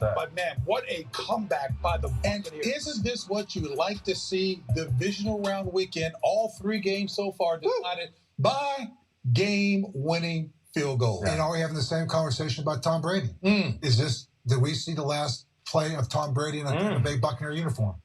that. But, man, what a comeback by the Buccaneers. And isn't this what you like to see? Divisional round weekend, all 3 games so far decided by game-winning field goals. And are we having the same conversation about Tom Brady? Did we see the last play of Tom Brady in a Bay Buccaneer uniform?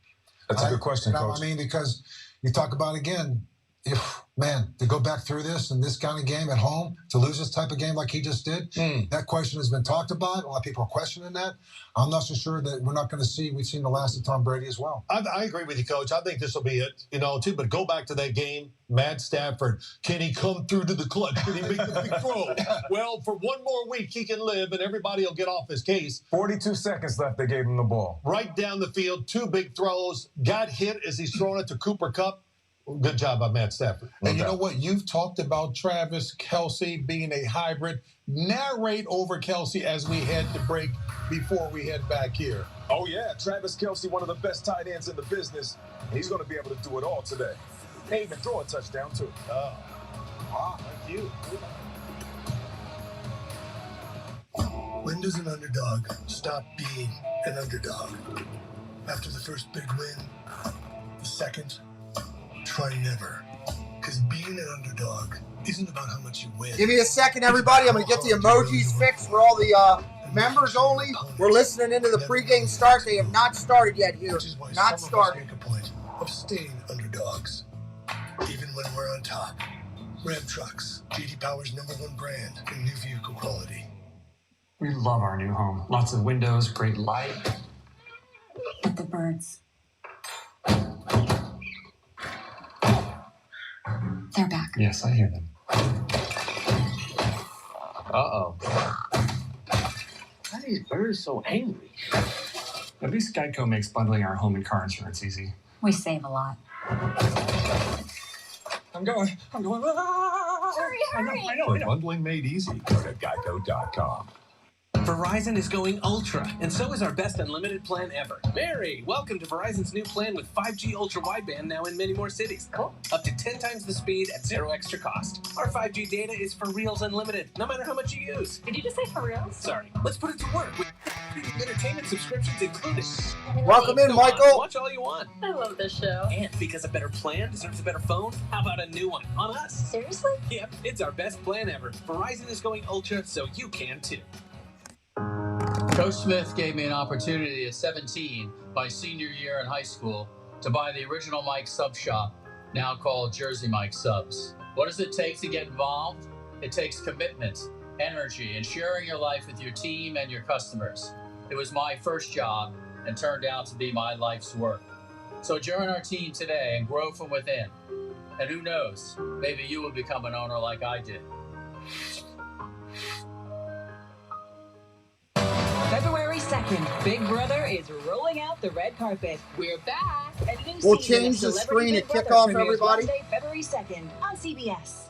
That's a good question, Coach. I mean, because you talk about, again, to go back through this and this kind of game at home, to lose this type of game like he just did, that question has been talked about. A lot of people are questioning that. I'm not so sure that we're not going to see, we've seen the last of Tom Brady as well. I agree with you, Coach. I think this will be it, too. But go back to that game, Matt Stafford. Can he come through to the clutch? Can he make the big throw? Well, for one more week, he can live, and everybody will get off his case. 42 seconds left, they gave him the ball. Right down the field, 2 big throws. Got hit as he's throwing it to Cooper Kupp. Good job by Matt Stafford. And you know what? You've talked about Travis Kelce being a hybrid. Narrate over Kelce as we head to break before we head back here. Oh, yeah. Travis Kelce, one of the best tight ends in the business. He's going to be able to do it all today. He even throw a touchdown, too. Wow, thank you. When does an underdog stop being an underdog? After the first big win? The second? Try never. Because being an underdog isn't about how much you win. Give me a second, everybody. I'm going to get the emojis fixed for all the members only. We're listening into the pregame start. They have not started yet here. Not started. Make a point of staying underdogs, even when we're on top. Ram Trucks, J.D. Power's #1 brand in new vehicle quality. We love our new home. Lots of windows, great light. But the birds. They're back. Yes, I hear them. Uh-oh. Why are these birds so angry? At least Geico makes bundling our home and car insurance easy. We save a lot. I'm going. Hurry. I know. For bundling made easy, go to geico.com. Verizon is going ultra, and so is our best unlimited plan ever. Mary, welcome to Verizon's new plan with 5G ultra wideband now in many more cities. Cool. Up to 10 times the speed at 0 extra cost. Our 5G data is for reals unlimited, no matter how much you use. Did you just say for reals? Sorry. Let's put it to work with entertainment subscriptions included. Welcome in, Michael. Watch all you want. I love this show. And because a better plan deserves a better phone, how about a new one on us? Seriously? Yep, it's our best plan ever. Verizon is going ultra, so you can too. Coach Smith gave me an opportunity at 17, my senior year in high school, to buy the original Mike Sub Shop, now called Jersey Mike Subs. What does it take to get involved? It takes commitment, energy, and sharing your life with your team and your customers. It was my first job and turned out to be my life's work. So join our team today and grow from within. And who knows, maybe you will become an owner like I did. February 2nd, Big Brother is rolling out the red carpet. We're back. A new We'll season change of the Celebrity screen at Big Brother kickoff, premieres everybody. Wednesday, February 2nd on CBS.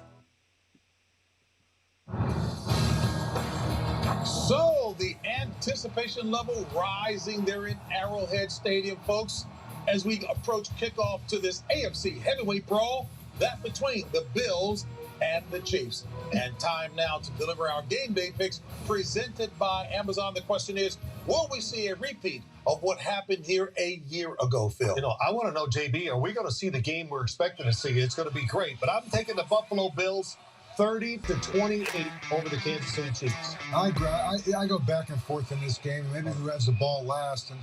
So the anticipation level rising there in Arrowhead Stadium, folks, as we approach kickoff to this AFC heavyweight brawl, that between the Bills and the Chiefs. And time now to deliver our game day picks presented by Amazon. The question is, will we see a repeat of what happened here a year ago, Phil? I want to know, JB, are we going to see the game we're expecting to see? It's going to be great. But I'm taking the Buffalo Bills 30-28 over the Kansas City Chiefs. I go back and forth in this game. Maybe who has the ball last. And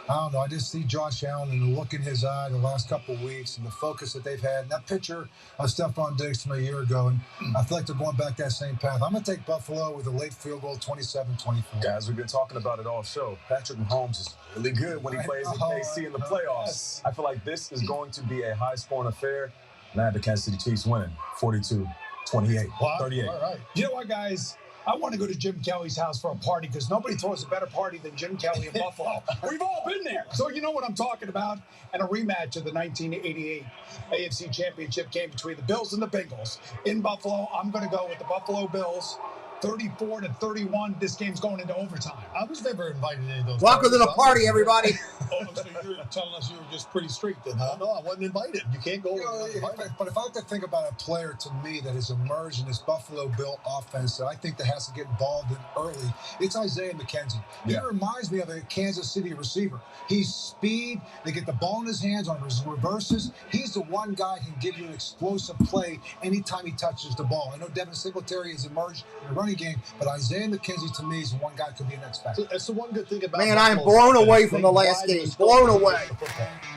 I don't know. I just see Josh Allen and the look in his eye the last couple of weeks and the focus that they've had. And that picture of Stephon Diggs from a year ago. And I feel like they're going back that same path. I'm going to take Buffalo with a late field goal, 27-24. Guys, we've been talking about it all show. Patrick Mahomes is really good when he plays in KC in the playoffs. Yes. I feel like this is going to be a high-scoring affair. And I have the Kansas City Chiefs winning 42-28, 38. All right. You know what, guys? I want to go to Jim Kelly's house for a party because nobody throws a better party than Jim Kelly in Buffalo. We've all been there. So you know what I'm talking about. And a rematch of the 1988 AFC Championship game between the Bills and the Bengals in Buffalo. I'm going to go with the Buffalo Bills 34-31. This game's going into overtime. I was never invited to any of those. Welcome to the party, everybody. Oh, so you're telling us you were just pretty strict then, huh? No, I wasn't invited. You can't go. But if I have to think about a player to me that has emerged in this Buffalo Bill offense that I think that has to get involved in early, it's Isaiah McKenzie. He reminds me of a Kansas City receiver. He's speed. They get the ball in his hands on his reverses. He's the one guy who can give you an explosive play anytime he touches the ball. I know Devin Singletary has emerged in the running game, but Isaiah McKenzie to me is the one guy who could be an X factor. That's the one good thing about. Man, I am blown away from the last game. Blown away.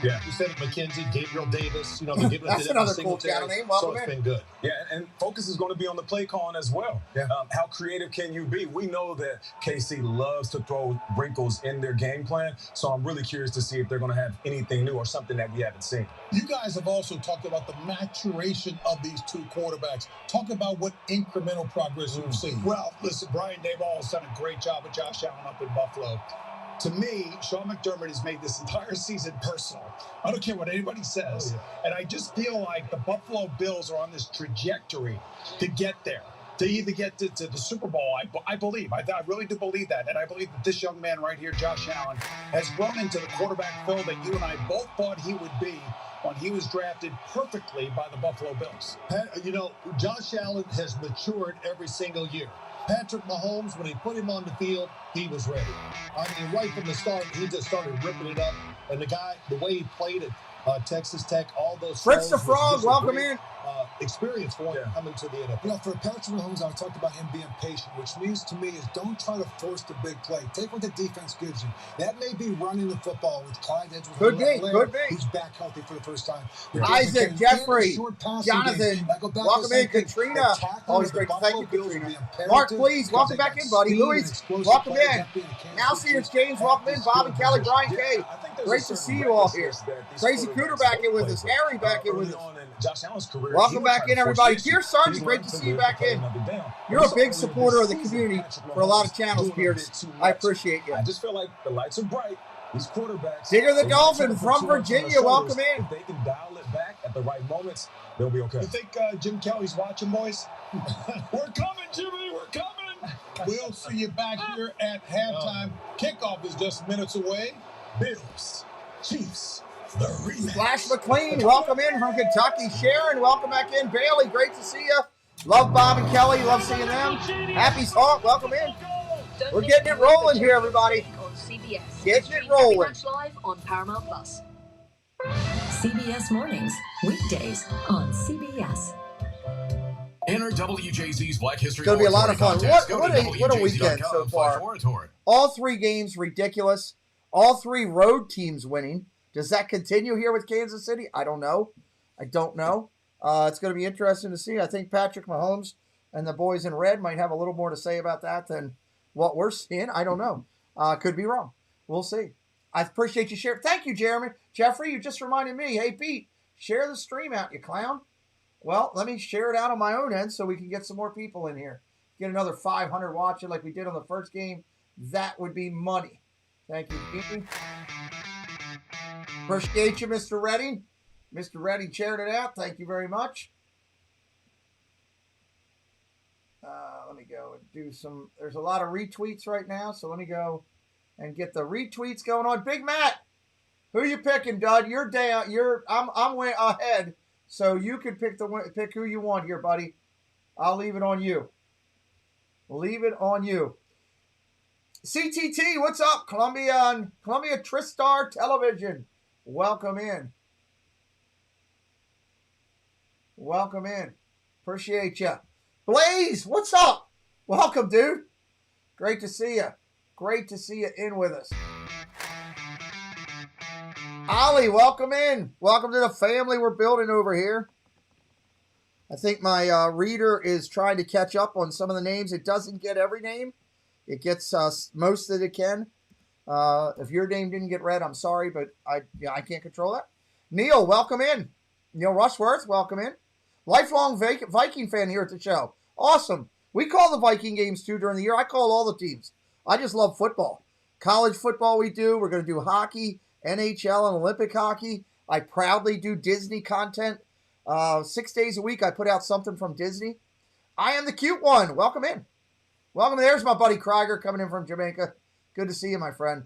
Yeah, you said McKenzie, Gabriel Davis. You know, they're giving it to Devin Singletary. So it's been good. Yeah, and focus is going to be on the play calling as well. Yeah. How creative can you be? We know that KC loves to throw wrinkles in their game plan, so I'm really curious to see if they're going to have anything new or something that we haven't seen. You guys have also talked about the maturation of these two quarterbacks. Talk about what incremental progress you've seen. Well, listen, Brian Daboll has done a great job with Josh Allen up in Buffalo. To me, Sean McDermott has made this entire season personal. I don't care what anybody says. And I just feel like the Buffalo Bills are on this trajectory to get there, to either get to the Super Bowl. I believe. I really do believe that. And I believe that this young man right here, Josh Allen, has grown into the quarterback, Phil, that you and I both thought he would be when he was drafted perfectly by the Buffalo Bills. You know, Josh Allen has matured every single year. Patrick Mahomes, when he put him on the field, he was ready. I mean, right from the start, he just started ripping it up. And the guy, the way he played at Texas Tech, all those Fritz the Frog, welcome in. Experience for him coming to the NFL. You know, for Patrick Mahomes, I talked about him being patient, which means to me is don't try to force the big play. Take what the defense gives you. That may be running the football with Clyde Edwards. Could be. Who's back healthy for the first time. Isaac, Jeffrey, Jonathan, welcome in. Katrina. Always great. Thank you, Katrina. Mark, please, welcome back in, buddy. Louis, welcome in. Now Sears James, welcome in. Bob and Kelly, Brian K. Great to see you all here. Crazy Cooter back in with us. Harry back in with us. Josh Allen's career. Welcome back in, everybody. Dear Sergeant, great to see you back in. You're a big supporter of the community for a lot of channels, Pierce. I appreciate you. I just feel like the lights are bright. These quarterbacks. Digger the Dolphin from Virginia, welcome in. If they can dial it back at the right moments, they'll be okay. You think Jim Kelly's watching, boys? We're coming, Jimmy. We're coming. We'll see you back here at halftime. Kickoff is just minutes away. Bills, Chiefs. The rematch. Flash McLean, welcome in from Kentucky. Sharon, welcome back in. Bailey, great to see you. Love Bob and Kelly, love seeing them. Happy Salt, welcome in. We're getting it rolling here, everybody. On CBS. Getting it rolling. Live on Paramount Plus. CBS Mornings, weekdays on CBS. Enter WJZ's Black History. It's going to be a lot of fun. What a weekend so far. Oratory. All three games ridiculous. All three road teams winning. Does that continue here with Kansas City? I don't know. It's going to be interesting to see. I think Patrick Mahomes and the boys in red might have a little more to say about that than what we're seeing. I don't know. Could be wrong. We'll see. I appreciate you sharing. Thank you, Jeremy. Jeffrey, you just reminded me. Hey, Pete, share the stream out, you clown. Well, let me share it out on my own end so we can get some more people in here. Get another 500 watching like we did on the first game. That would be money. Thank you, Pete. Appreciate you, Mr. Redding. Mr. Redding shared it out. Thank you very much. Let me go and do some. There's a lot of retweets right now, so let me go and get the retweets going on. Big Matt, who you picking, Dud? You're down. I'm way ahead, so you can pick who you want here, buddy. I'll leave it on you. Leave it on you. CTT, what's up? Columbia Tristar Television. Welcome in. Welcome in. Appreciate you. Blaze, what's up? Welcome, dude. Great to see you. Great to see you in with us. Ollie, welcome in. Welcome to the family we're building over here. I think my reader is trying to catch up on some of the names. It doesn't get every name. It gets most that it can. If your name didn't get read, I'm sorry, but I can't control that. Neil, welcome in. Neil Rushworth, welcome in. Lifelong Viking fan here at the show. Awesome. We call the Viking games too during the year. I call all the teams. I just love football. College football we do. We're going to do hockey, NHL, and Olympic hockey. I proudly do Disney content. 6 days a week I put out something from Disney. I am the cute one. Welcome in. Welcome. There's my buddy Krieger coming in from Jamaica. Good to see you, my friend.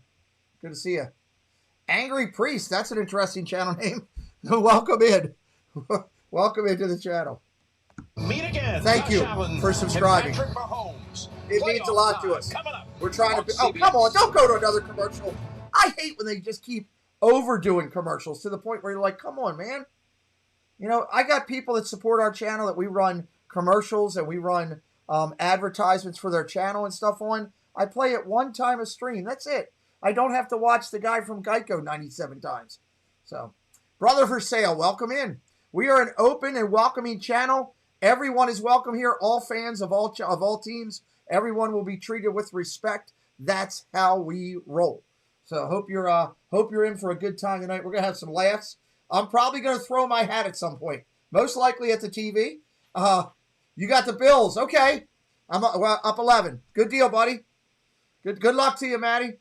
Good to see you. Angry Priest. That's an interesting channel name. Welcome in. Welcome into the channel. Meet again. Thank you for subscribing. It means a lot to us. We're trying to. Oh, come on! Don't go to another commercial. I hate when they just keep overdoing commercials to the point where you're like, "Come on, man." You know, I got people that support our channel that we run commercials and we run advertisements for their channel and stuff on. I play it one time a stream. That's it. I don't have to watch the guy from Geico 97 times. So, Brother for Sale, welcome in. We are an open and welcoming channel. Everyone is welcome here. All fans of all teams. Everyone will be treated with respect. That's how we roll. So hope you're in for a good time tonight. We're gonna have some laughs. I'm probably gonna throw my hat at some point. Most likely at the TV. You got the Bills. Okay. I'm up 11. Good deal, buddy. Good luck to you, Matty.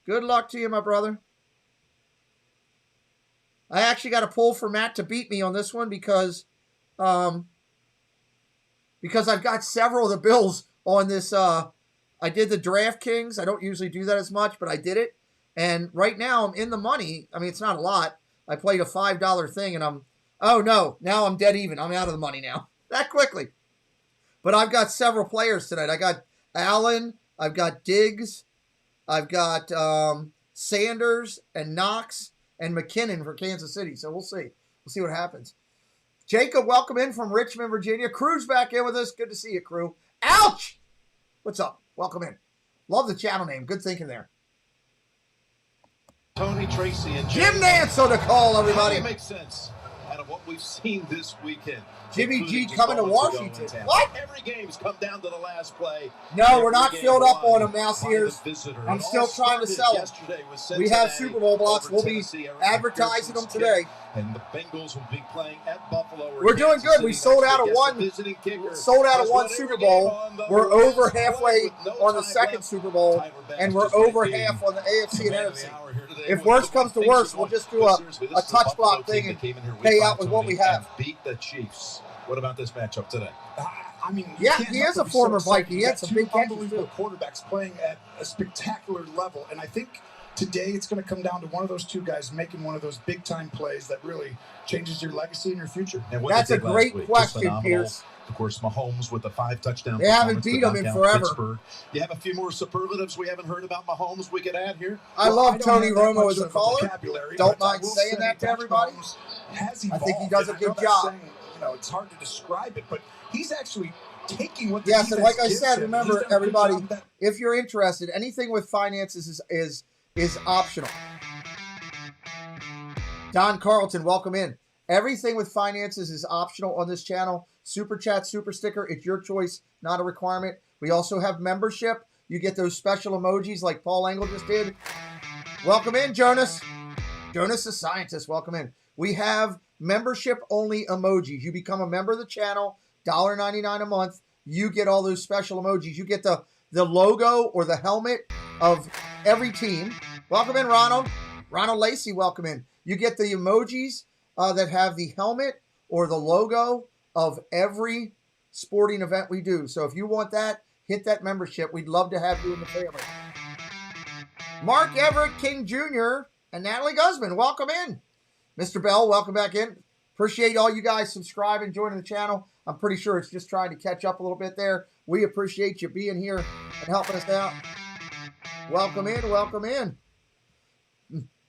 Good luck to you, my brother. I actually got to pull for Matt to beat me on this one because I've got several of the Bills on this. I did the DraftKings. I don't usually do that as much, but I did it. And right now I'm in the money. I mean, it's not a lot. I played a $5 thing and oh no, now I'm dead even. I'm out of the money now. That quickly. But I've got several players tonight. I got Allen. I've got Diggs. I've got Sanders and Knox and McKinnon for Kansas City. So we'll see. We'll see what happens. Jacob, welcome in from Richmond, Virginia. Crew's back in with us. Good to see you, Crew. Ouch! What's up? Welcome in. Love the channel name. Good thinking there. Tony, Tracy, and Jim Nance on the call, everybody. How do you make sense out of what we've seen this weekend? Jimmy G coming to Washington. What? Every game's come down to the last play. No, we're not filled up on them, Mouse Ears. I'm still trying to sell them. We have Super Bowl blocks. We'll be advertising them today. And the Bengals will be playing at Buffalo. We're doing good. We sold out of one. Sold out of one Super Bowl. We're over halfway on the second Super Bowl, and we're over half on the AFC and NFC. If worse comes to worse, we'll just do a touch block thing and pay out with what we have. Beat the Chiefs. What about this matchup today? I mean, yeah, he is a former Viking. He had some big catches. Unbelievable quarterbacks playing at a spectacular level, and I think today it's going to come down to one of those two guys making one of those big-time plays that really changes your legacy and your future. And that's a great question, Pierce. Of course, Mahomes with the 5 touchdowns. They haven't beat him in forever. Pittsburgh. You have a few more superlatives we haven't heard about Mahomes we could add here? I love Tony Romo as a caller. Don't mind saying that to everybody. I think he does a good job. You know, it's hard to describe it, but he's actually taking what the yes, and like I said, remember everybody, if you're interested, anything with finances is optional. Don Carlton, welcome in. Everything with finances is optional on this channel. Super chat, super sticker, it's your choice, not a requirement. We also have membership. You get those special emojis like Paul Engel just did. Welcome in, Jonas. Jonas the Scientist, welcome in. We have membership-only emojis. You become a member of the channel, $1.99 a month. You get all those special emojis. You get the logo or the helmet of every team. Welcome in, Ronald. Ronald Lacey, welcome in. You get the emojis that have the helmet or the logo of every sporting event we do. So if you want that, hit that membership. We'd love to have you in the family. Mark Everett King Jr. and Natalie Guzman, welcome in. Mr. Bell, welcome back in. Appreciate all you guys subscribing, joining the channel. I'm pretty sure it's just trying to catch up a little bit there. We appreciate you being here and helping us out. Welcome in, welcome in.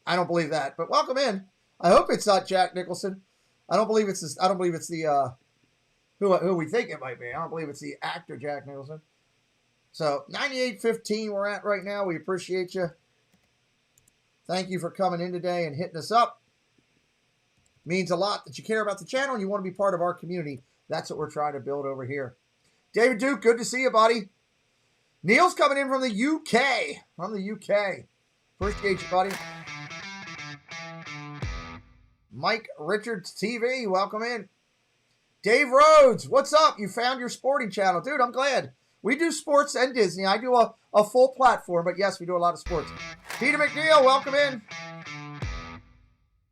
I don't believe that, but welcome in. I hope it's not Jack Nicholson. I don't believe it's this. I don't believe it's the who we think it might be. I don't believe it's the actor Jack Nicholson. So 98.15 we're at right now. We appreciate you. Thank you for coming in today and hitting us up. Means a lot that you care about the channel and you want to be part of our community. That's what we're trying to build over here. David Duke, good to see you, buddy. Neil's coming in from the UK. From the UK. Appreciate you, buddy. Mike Richards TV, welcome in. Dave Rhodes, what's up? You found your sporting channel. Dude, I'm glad. We do sports and Disney. I do a full platform, but yes, we do a lot of sports. Peter McNeil, welcome in.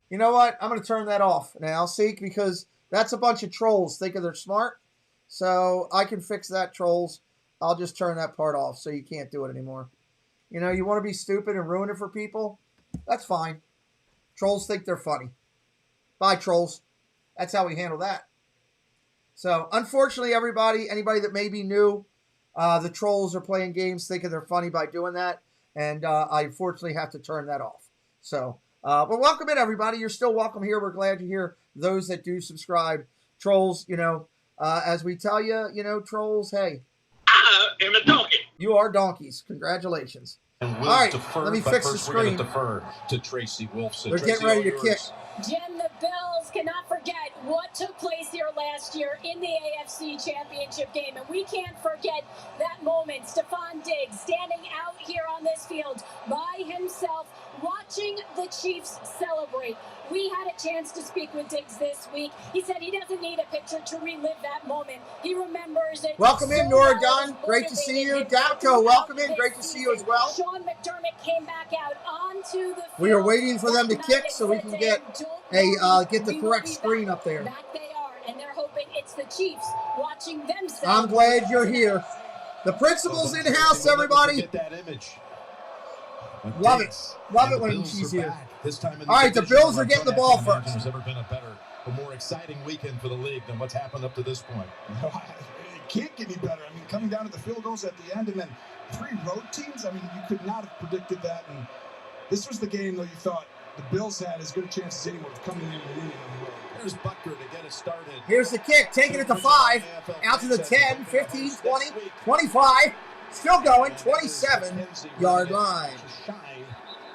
You know what? I'm going to turn that off now, see, because that's a bunch of trolls thinking they're smart. So I can fix that, trolls. I'll just turn that part off so you can't do it anymore. You know, you want to be stupid and ruin it for people? That's fine. Trolls think they're funny. Bye, trolls. That's how we handle that. So, unfortunately, anybody that may be new, the trolls are playing games thinking they're funny by doing that, and I unfortunately have to turn that off. So, but welcome in, everybody. You're still welcome here. We're glad you're here. Those that do subscribe. Trolls, you know, as we tell you, you know, trolls, hey. I am a donkey. You are donkeys. Congratulations. And all right, defer, let me fix the screen. We're going to defer to Tracy Wolf. So they're getting ready to kick. Jim, the Bills cannot forget what took place here last year in the AFC Championship game. And we can't forget that moment. Stephon Diggs standing out here on this field by himself, watching the Chiefs celebrate. We had a chance to speak with Diggs this week. He said he doesn't need a picture to relive that moment. He remembers it. Welcome in, Nora Gunn. Great to see you. Dowco, welcome in. Great to see you as well. Sean McDermott came back out onto the field. We are waiting for them to kick so we can get the correct screen up there. Back they are, and they're hoping it's the Chiefs watching themselves. I'm glad you're here. The principal's in-house, everybody. Get that image. Love it. Love it when she's here. This time in all right, the Bills are getting the ball first. There's never been a more exciting weekend for the league than what's happened up to this point. It can't get any better. I mean, coming down to the field goals at the end and then 3 road teams, I mean, you could not have predicted that. And this was the game, though, you thought the Bills had as good a chance as anyone of coming in and winning on the road. There's Butker to get it started. Here's the kick, taking it to 5, out to the 10, 15, 20, 25, still going, 27-yard line. Shy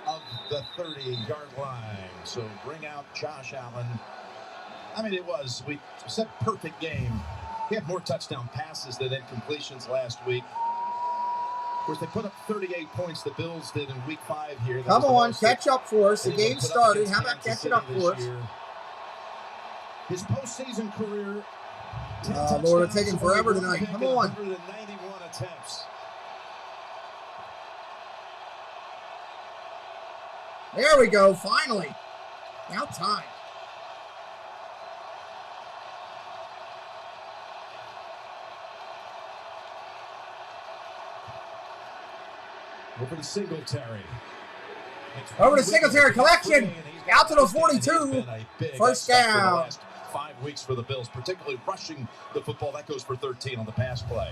of the 30-yard line. So bring out Josh Allen. I mean, we said perfect game. He had more touchdown passes than incompletions last week. Of course, they put up 38 points. The Bills did in week 5 here. Come on, catch up for us. The game started. How about catching up for us? His postseason career. Lord, it's taking forever tonight. Come on. 191 attempts. There we go, finally. Now time. Over to Singletary. Over to Singletary, collection. Out to the 42. First down. 5 weeks for the Bills, particularly rushing the football. That goes for 13 on the pass play.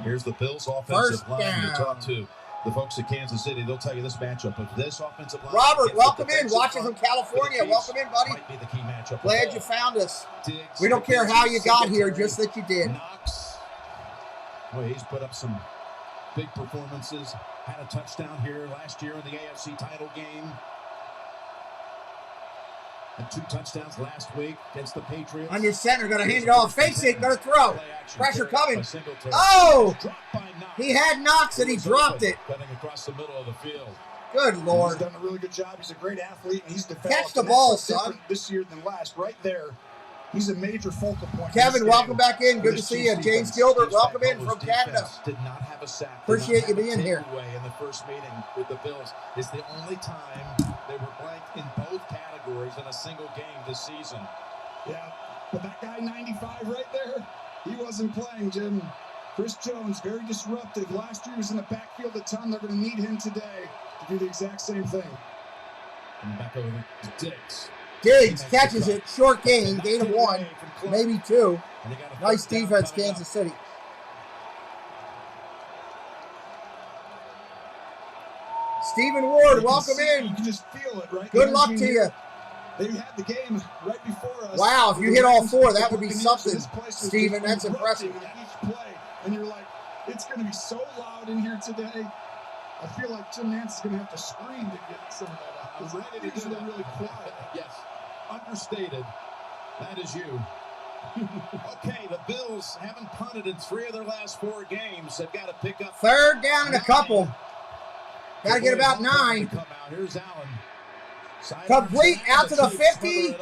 Here's the Bills offensive line. You talk to the folks at Kansas City, they'll tell you this matchup of this offensive line. Robert, welcome in. Watching from California. Welcome in, buddy. Might be the key matchup. Glad you found us. We don't care how you got here, just that you did. Knox. Well, he's put up some big performances. Had a touchdown here last year in the AFC title game. And 2 touchdowns last week against the Patriots. On your center, going to hand it off. Face it, going to throw. Pressure coming. Oh! He had Knox and he dropped it. Cutting across the middle of the field. Good Lord. He's done a really good job. He's a great athlete, and he's developed. Catch the ball, son. This year than last. Right there. He's a major focal point. Kevin, welcome back in. Good to see you. James Gilbert, welcome in from Canada. Did not have a sack. Appreciate you being here. In the first meeting with the Bills, it's the only time they were blanked in both categories in a single game this season. Yeah, but that guy 95 right there, he wasn't playing, Jim. Chris Jones, very disruptive. Last year he was in the backfield a ton. They're going to need him today to do the exact same thing. And back over to Diggs. Diggs catches it, short gain of 1, maybe 2. Nice defense, Kansas City. Stephen Ward, welcome in. You can just feel it, right? Good luck to you. They had the game right before us. Wow, if you hit all 4, that would be something, Stephen. That's impressive. Each play, and you're like, it's going to be so loud in here today. I feel like Jim Nance is going to have to scream to get some of that out. I was ready to do that. Really quiet. Yes, understated. That is you. Okay, the Bills haven't punted in 3 of their last 4 games. They've got to pick up. 3rd down and a couple. Got to get about 9. Here's Allen. Complete out to the 50,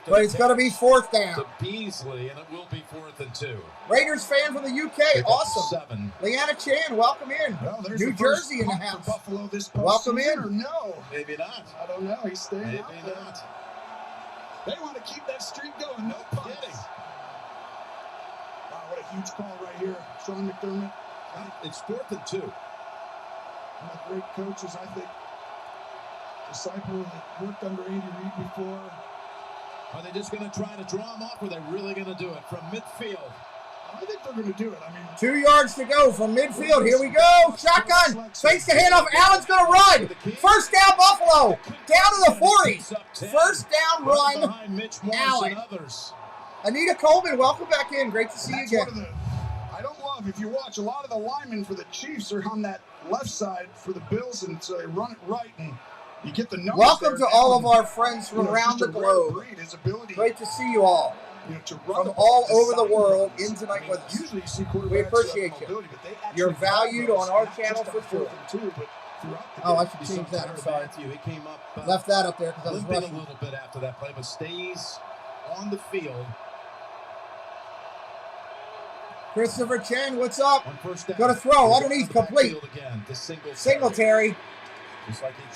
but it's going to be 4th down. To Beasley, and it will be 4th and 2. Raiders fan from the UK, awesome. 7. Leanna Chan, welcome in. Well, New Jersey in the house. Buffalo this welcome in. Or no, maybe not. I don't know. He's staying maybe out not. They want to keep that streak going. No punts. what a huge call right here. Sean McDermott. It's 4th and 2. One of the great coaches, I think. Disciple that worked under Andy Reid before. Are they just going to try to draw him off, or are they really going to do it from midfield? I think they're going to do it. I mean, 2 yards to go from midfield. Here we go. Shotgun. Fakes the handoff. Allen's going to run. First down, Buffalo. Down to the 40. First down run. Allen. Anita Coleman, welcome back in. Great to see you again. I don't love, if you watch, a lot of the linemen for the Chiefs are on that left side for the Bills, and so they run it right, and you get the numbers. Welcome to all of our friends from around the globe. Great to see you all. From all over the world in tonight with us. We appreciate you. You're valued on our channel for sure. Oh, I should change that. I'm sorry. Left that up there because I was rushing. A little bit after that play, but stays on the field. Christopher Chen, what's up? Going to throw underneath, complete. Singletary.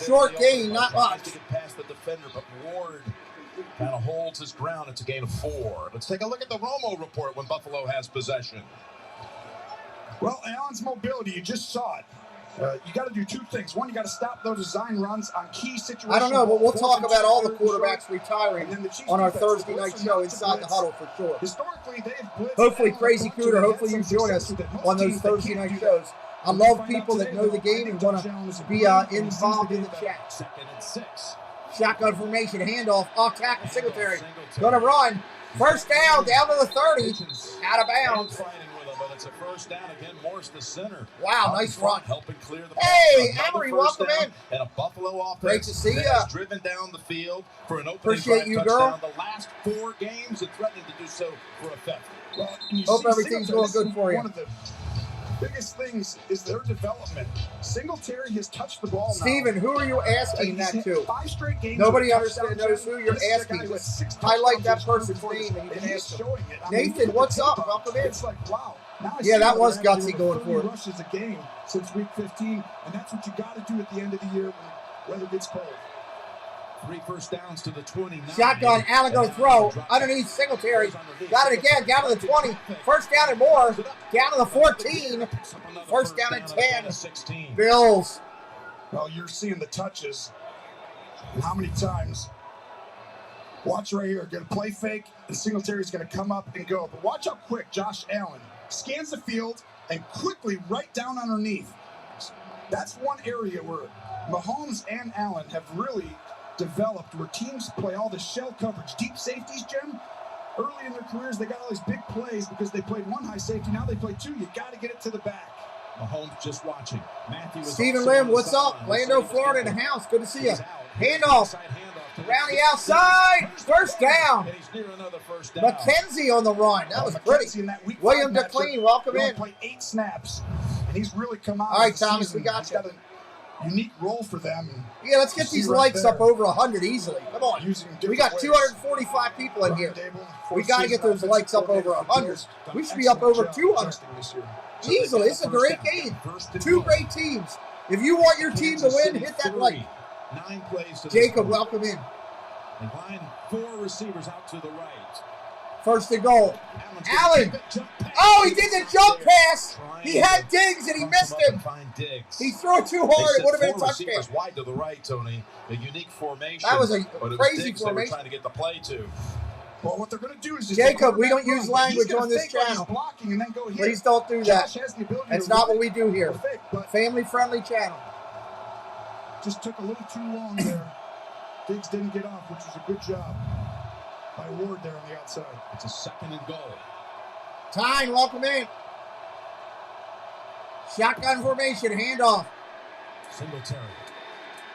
Short gain, not much. Past the defender, but Ward kind of holds his ground. It's a gain of 4. Let's take a look at the Romo report when Buffalo has possession. Well, Allen's mobility, you just saw it. You got to do 2 things. One, you got to stop those design runs on key situations. I don't know, but we'll talk about all the quarterbacks retiring on our Thursday night show Inside the Huddle for sure. Historically, they've blitzed. Hopefully, Crazy Cooter, hopefully you join us on those Thursday night shows. I love people that know the game and want to be involved in the chat. 2nd and 6. Shotgun formation, handoff, off tackle, Singletary. Going to run. First down to the 30. Out of bounds. But it's a first down again. Morse the center. Wow, nice run. Helping clear the hey, Emery, welcome in. And a Buffalo offense. Great to see you. Driven down the field for an opening Appreciate you, touchdown. girl. The last 4 games and threatening to do so for a 5th. Well, hope everything's going good for you. One of the biggest things is their development. Singletary has touched the ball now. Steven, who are you asking that to? 5 straight games. Nobody knows who you're asking. Just highlight that person's name and you can ask them. Nathan, what's up? Welcome in. It's like, wow. Yeah, that was gutsy going for it. Rushes a game since week 15, and that's what you got to do at the end of the year when weather gets cold. 3 first downs to the 29. Shotgun, Allen going to throw underneath Singletary. Got it again, down to the 20. First down and more. Down to the 14. First down and 10. 16. Bills. Well, you're seeing the touches. How many times? Watch right here. Going to play fake, and Singletary's going to come up and go. But watch how quick Josh Allen scans the field and quickly right down underneath. That's one area where Mahomes and Allen have really developed, where teams play all the shell coverage, deep safeties, Jim. Early in their careers, they got all these big plays because they played 1 high safety. Now they play 2. You got to get it to the back. Mahomes just watching. Stephen Lim, what's up? Orlando, Florida in the house. Good to see you. Handoff. Around the outside. First down. McKenzie on the run. That was pretty. William DeClean, welcome in. Play 8 snaps, and he's really come out. All right, Thomas, we got you. A unique role for them. Yeah, let's get these likes up over 100 easily. Come on. We got 245 people in here. We got to get those likes up over 100. We should be up over 200. Easily. It's a great game. 2 great teams. If you want your team to win, hit that like. 9 plays to Jacob, welcome in. They find 4 receivers out to the right. First and goal. Allen. Oh, he did the jump pass. He had Diggs and he missed him. He threw it too hard. It would have been a touchdown. Wide to the right, Tony. A unique formation. That was a crazy formation. They were trying to get the play to. Well, what they're going to do is just Jacob, we don't use language on this channel. And then go Please don't do that. That's not what we do here. Family-friendly channel. Just took a little too long there. Diggs didn't get off, which was a good job by Ward there on the outside. It's a 2nd and goal. Tyne, welcome in. Shotgun formation, handoff. Singletary.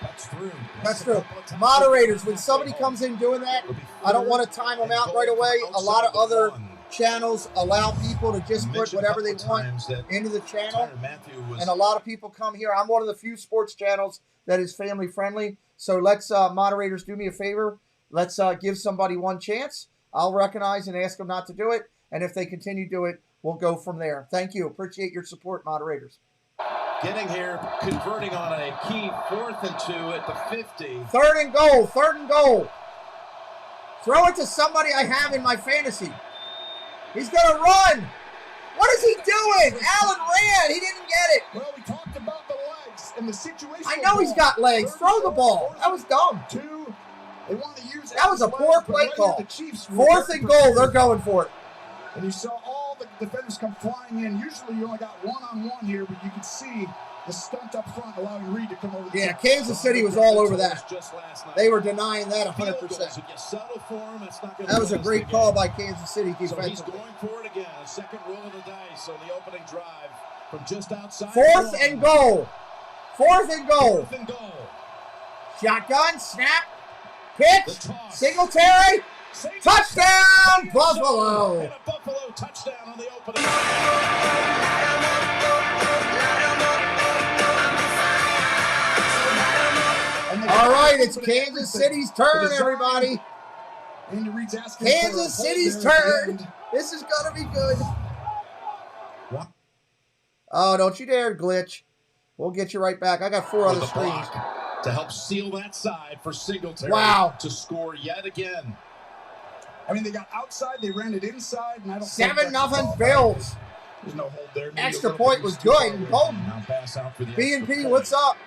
Cuts through. Cuts through. Moderators, when somebody comes in doing that, I don't want to time them out right away. A lot of other channels allow people to just put whatever they want into the channel. And a lot of people come here. I'm one of the few sports channels that is family friendly. So let's, moderators, do me a favor. Let's give somebody one chance. I'll recognize and ask them not to do it. And if they continue to do it, we'll go from there. Thank you. Appreciate your support, moderators. Getting here, converting on a key 4th and 2 at the 50. 3rd and goal. 3rd and goal. Throw it to somebody I have in my fantasy. He's going to run. What is he doing? Allen ran. He didn't get it. Well, we talked about the legs and the situation. I know he's got legs. Throw the ball. That was dumb. They want to use that was a poor play call. 4th and goal. They're going for it. And you saw all the defenders come flying in. Usually you only got one-on-one here, but you can see the stunt up front allowing Reed to come over. Yeah, Kansas City was all over that. They were denying that 100%. That was a great call by Kansas City defensively. He's going for it again. A second roll of the dice on the opening drive from just outside. 4th and goal. 4th and goal. 4th and goal. Shotgun, snap, pitch, Singletary, touchdown, Buffalo. And a Buffalo touchdown on the opening. All right, it's Kansas City's turn, everybody. Kansas City's turn. This is going to be good. Oh, don't you dare glitch. We'll get you right back. I got 4 other screens. To help seal that side for Singletary to score yet again. I mean, they got outside, they ran it inside, and I don't 7-0 Bills. There's no hold there. Extra point was good. Now pass out for the B&P, what's up?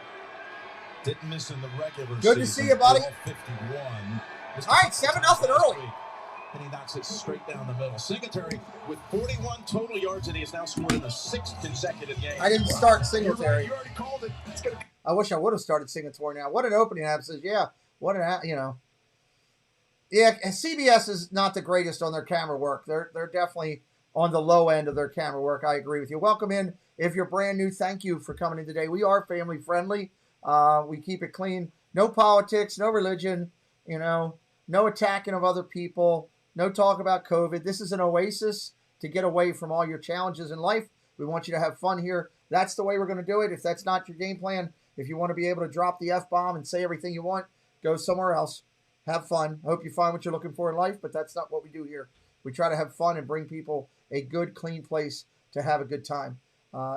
Didn't miss in the regular Good to see you, buddy. 51. All right, 7-0 early. And he knocks it straight down the middle. Singletary with 41 total yards, and he has now scored in the 6th consecutive game. I didn't start Singletary. You already called it. It's gonna... I wish I would have started Singletary now. What an opening have says, yeah, what an, you know. Yeah, CBS is not the greatest on their camera work. They're definitely on the low end of their camera work. I agree with you. Welcome in. If you're brand new, thank you for coming in today. We are family friendly. We keep it clean. No politics, no religion, you know, no attacking of other people, no talk about COVID. This is an oasis to get away from all your challenges in life. We want you to have fun here. That's the way we're going to do it. If that's not your game plan, if you want to be able to drop the F-bomb and say everything you want, go somewhere else. Have fun. Hope you find what you're looking for in life, but that's not what we do here. We try to have fun and bring people a good, clean place to have a good time.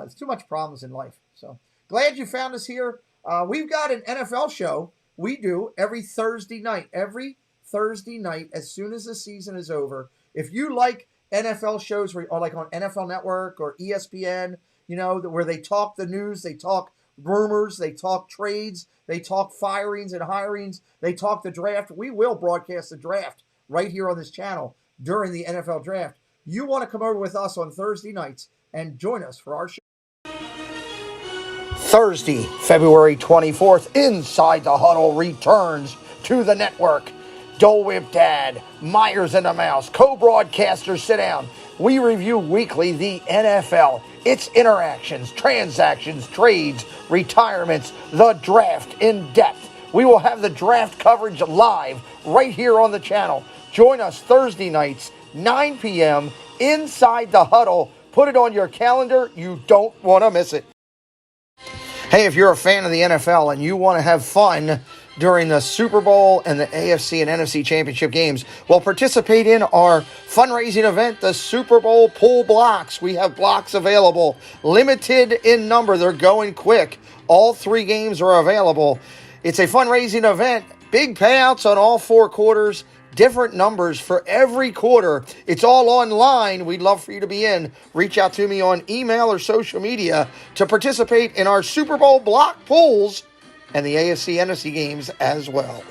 It's too much problems in life. So glad you found us here. We've got an NFL show we do every Thursday night. Every Thursday night, as soon as the season is over. If you like NFL shows, or like on NFL Network or ESPN, you know, where they talk the news, they talk rumors, they talk trades, they talk firings and hirings, they talk the draft. We will broadcast the draft right here on this channel during the NFL draft. You want to come over with us on Thursday nights and join us for our show. Thursday, February 24th, Inside the Huddle returns to the network. Dole Whip Dad, Myers and the Mouse, co-broadcasters sit down. We review weekly the NFL, its interactions, transactions, trades, retirements, the draft in depth. We will have the draft coverage live right here on the channel. Join us Thursday nights, 9 p.m., Inside the Huddle. Put it on your calendar. You don't want to miss it. Hey, if you're a fan of the NFL and you want to have fun during the Super Bowl and the AFC and NFC championship games, well, participate in our fundraising event, the Super Bowl pool blocks. We have blocks available, limited in number. They're going quick. All 3 games are available. It's a fundraising event, big payouts on all 4 quarters, different numbers for every quarter. It's all online. We'd love for you to be in. Reach out to me on email or social media to participate in our Super Bowl block pools and the AFC NFC games as well.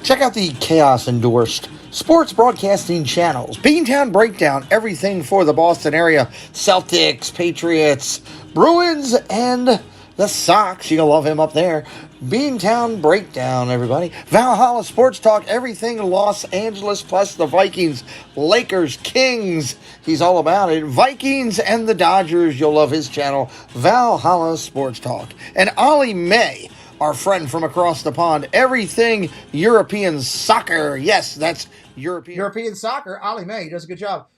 Check out the Chaos endorsed sports broadcasting channels. Beantown Breakdown, everything for the Boston area. Celtics, Patriots, Bruins, and the Sox. You'll love him up there. Beantown Breakdown, everybody. Valhalla Sports Talk, everything Los Angeles plus the Vikings, Lakers, Kings. He's all about it. Vikings and the Dodgers. You'll love his channel, Valhalla Sports Talk. And Ollie May, our friend from across the pond, everything European soccer. Yes, that's European soccer. Ollie May, he does a good job.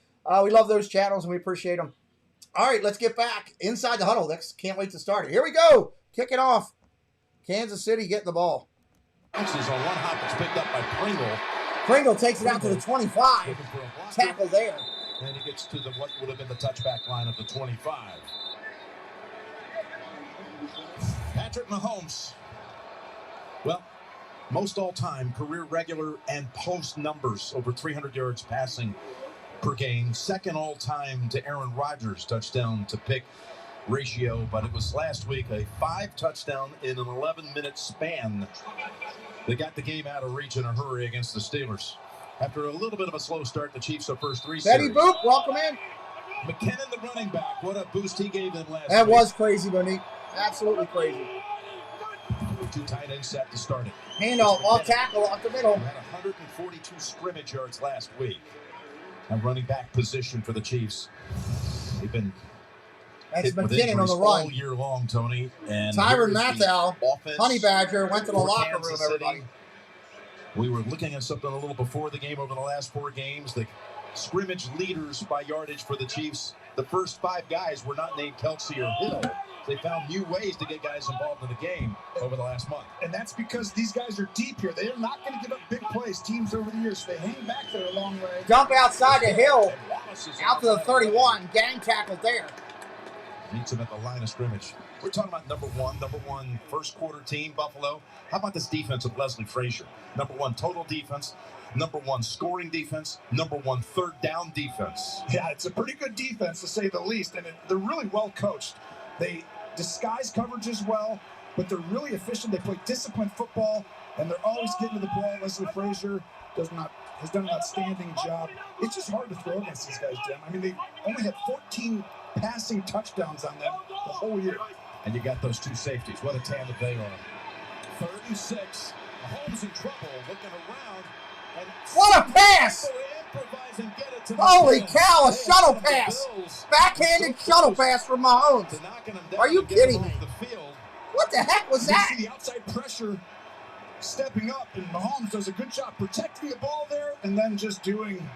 We love those channels and we appreciate them. All right, let's get back inside the huddle. Can't wait to start it. Here we go. Kick it off. Kansas City getting the ball. Bounces on one hop. It's picked up by Pringle. Pringle takes it out to the 25. Tackle there. And he gets to what would have been the touchback line of the 25. Patrick Mahomes. Well, most all-time career regular and post numbers over 300 yards passing per game. Second all-time to Aaron Rodgers touchdown to pick ratio, but it was last week a 5 touchdown in an 11-minute span that got the game out of reach in a hurry against the Steelers. After a little bit of a slow start, the Chiefs' first 3 series. Betty Boop, welcome in. McKinnon, the running back, what a boost he gave them last That week. was crazy, Monique. Absolutely crazy. 2 tight ends set to start it. Handoff, off tackle, off the middle. Had 142 scrimmage yards last week. A running back position for the Chiefs. They've been That's hit with McKinnon on injuries the run. all year long, Tony. And Tyron here is the Matthau, offense Honey Badger, went to the for locker Kansas room, City. everybody. We were looking at something a little before the game over the last 4 games. The scrimmage leaders by yardage for the Chiefs. The first 5 guys were not named Kelsey or Hill. They found new ways to get guys involved in the game over the last month. And that's because these guys are deep here. They're not going to give up big plays. Teams over the years, they hang back there a long way. Dump outside the Hill, out to the 31. Gang tackle there. Meets him at the line of scrimmage. We're talking about number one first quarter team, Buffalo. How about this defense of Leslie Frazier? Number 1 total defense, number 1 scoring defense, number 1 third down defense. Yeah, it's a pretty good defense to say the least, and they're really well coached. They disguise coverages well, but they're really efficient. They play disciplined football, and they're always getting to the ball. Leslie Frazier has done an outstanding job. It's just hard to throw against these guys, Jim. I mean, they only had 14 passing touchdowns on them the whole year. And you got those 2 safeties. What a tandem they are. 3rd and 6. Mahomes in trouble, looking around. And What a pass! Holy cow, a shuttle pass. Backhanded shuttle pass from Mahomes. Are you kidding me? What the heck was that? You see the outside pressure stepping up, and Mahomes does a good job protecting the ball there and then just doing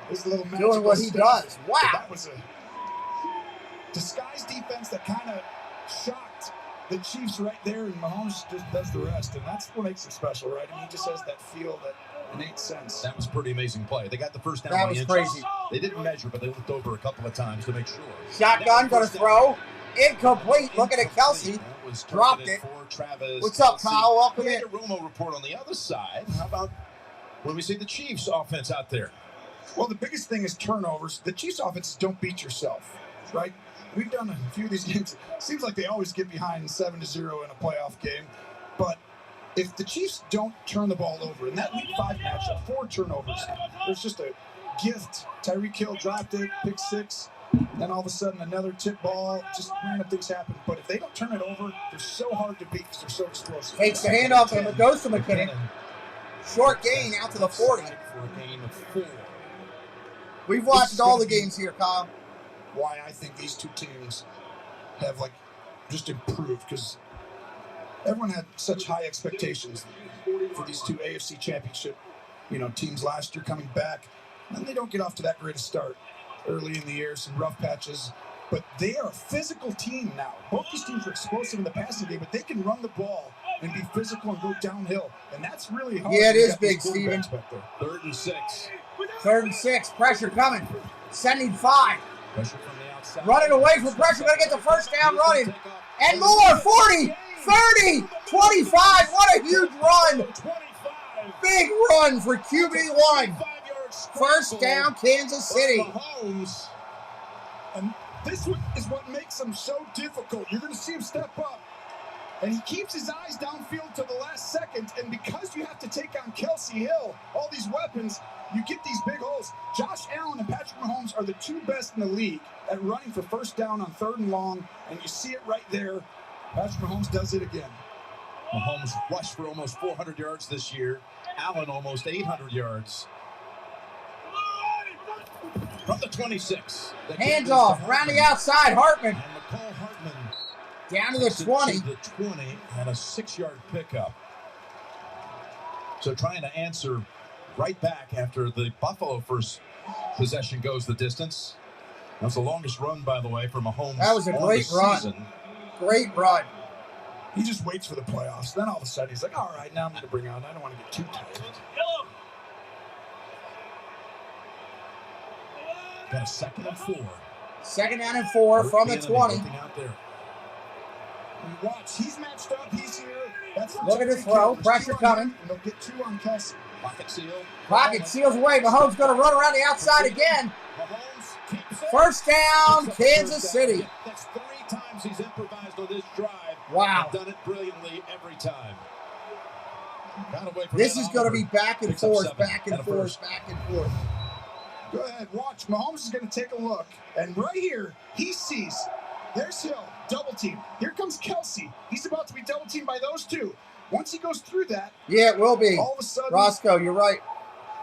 his little magical Doing what he stuff. does. Wow. That was a disguised defense that kind of shocked the Chiefs right there, and Mahomes just does the rest, and that's what makes it special, right? I mean, he just has that feel, that innate sense. That was a pretty amazing play. They got the first down That by was inches. crazy. They didn't measure, but they looked over a couple of times to make sure. Shotgun, gonna throw. Incomplete. Looking at Kelsey. Dropped it. What's up, Kyle? Welcome in. Romo report on the other side. How about when we see the Chiefs offense out there? Well, the biggest thing is turnovers. The Chiefs offenses don't beat yourself, right? We've done a few of these games. It seems like they always get behind 7-0 in a playoff game. But if the Chiefs don't turn the ball over, in that Week 5 matchup, 4 turnovers, there's just a gift. Tyreek Hill dropped it, pick 6. Then all of a sudden another tip ball, just random things happen. But if they don't turn it over, they're so hard to beat because they're so explosive. Takes the handoff and it goes to McKinnon. Short gain out to the 40. For a gain of 4. We've watched all the games here, Kyle. Why I think these 2 teams have just improved, because everyone had such high expectations for these 2 AFC championship teams last year coming back, and they don't get off to that great a start early in the year, some rough patches, but they are a physical team now. Both these teams are explosive in the passing game, but they can run the ball and be physical and go downhill, and that's really hard. Yeah, it is big, Steven. 3rd and 6. 3rd and 6. Pressure coming. Sending 5. Pressure from the outside. Running away from pressure. Going to get the first down running. And more. 40, 30, 25. What a huge run. Big run for QB1. First down, Kansas City. And this is what makes him so difficult. You're going to see him step up, and he keeps his eyes downfield to the last second. And because you have to take on Kelsey Hill, all these weapons, you get these big holes. Josh Allen and Patrick Mahomes are the 2 best in the league at running for first down on 3rd and long, and you see it right there. Patrick Mahomes does it again. Mahomes rushed for almost 400 yards this year. Allen almost 800 yards. From the 26. Hands off. Around the outside. Hartman. And McCall Hartman. Down to the 20. To the 20 and a 6-yard pickup. So trying to answer right back after the Buffalo first possession goes the distance. That's the longest run, by the way, for Mahomes. That was a great run. Great run. He just waits for the playoffs. Then all of a sudden he's like, all right, now I'm going to bring on. I don't want to get too tired. Got a 2nd and 4. 2nd down and 4 from the 20. Out there. Watch, he's matched up. He's here. That's look at the throw. Pressure coming. And they'll get 2 on Kelsey. Pocket seals away. Mahomes going to run around the outside again. First down, Kansas City. That's 3 times he's improvised on this drive. Wow. And done it brilliantly every time. This is going to be back and forth, back and forth, back and forth. Go ahead, watch. Mahomes is going to take a look. And right here, he sees. There's Hill, double team. Here comes Kelsey. He's about to be double teamed by those two. Once he goes through that. Yeah, it will be. All of a sudden. Roscoe, you're right.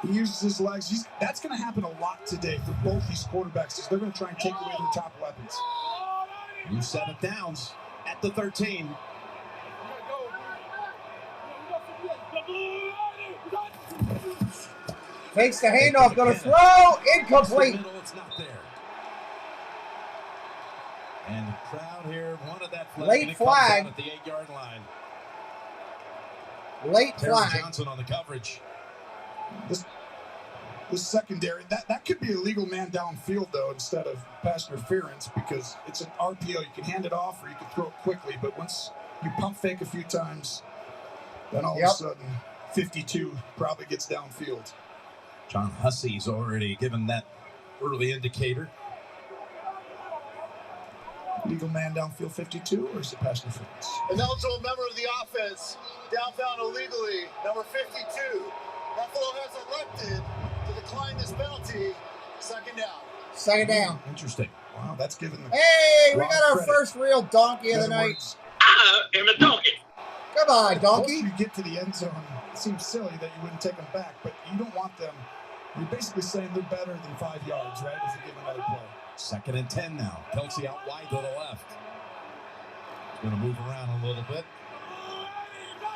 He uses his legs. That's going to happen a lot today for both these quarterbacks because they're going to try and take away their top weapons. New 7 downs at the 13. Takes the handoff, going to throw, incomplete. It's not there. And the crowd here wanted that flag. Late flag. At the 8-yard line. Late flag. Johnson on the coverage. This secondary, that could be a legal man downfield, though, instead of pass interference because it's an RPO. You can hand it off or you can throw it quickly, but once you pump fake a few times, then all of a sudden 52 probably gets downfield. John Hussey's already given that early indicator. Legal man downfield 52, or is it pass interference? An eligible member of the offense downfound illegally, number 52. Buffalo has elected to decline this penalty. Second down. Second down. Interesting. Wow, that's given them. Hey, we got our first real donkey of the night. I am a donkey. Come on, donkey. Once you get to the end zone, it seems silly that you wouldn't take them back, but you don't want them. You're basically saying they're better than 5 yards, right? If you give another play. 2nd and 10 now. Kelsey out wide to the left. Going to move around a little bit.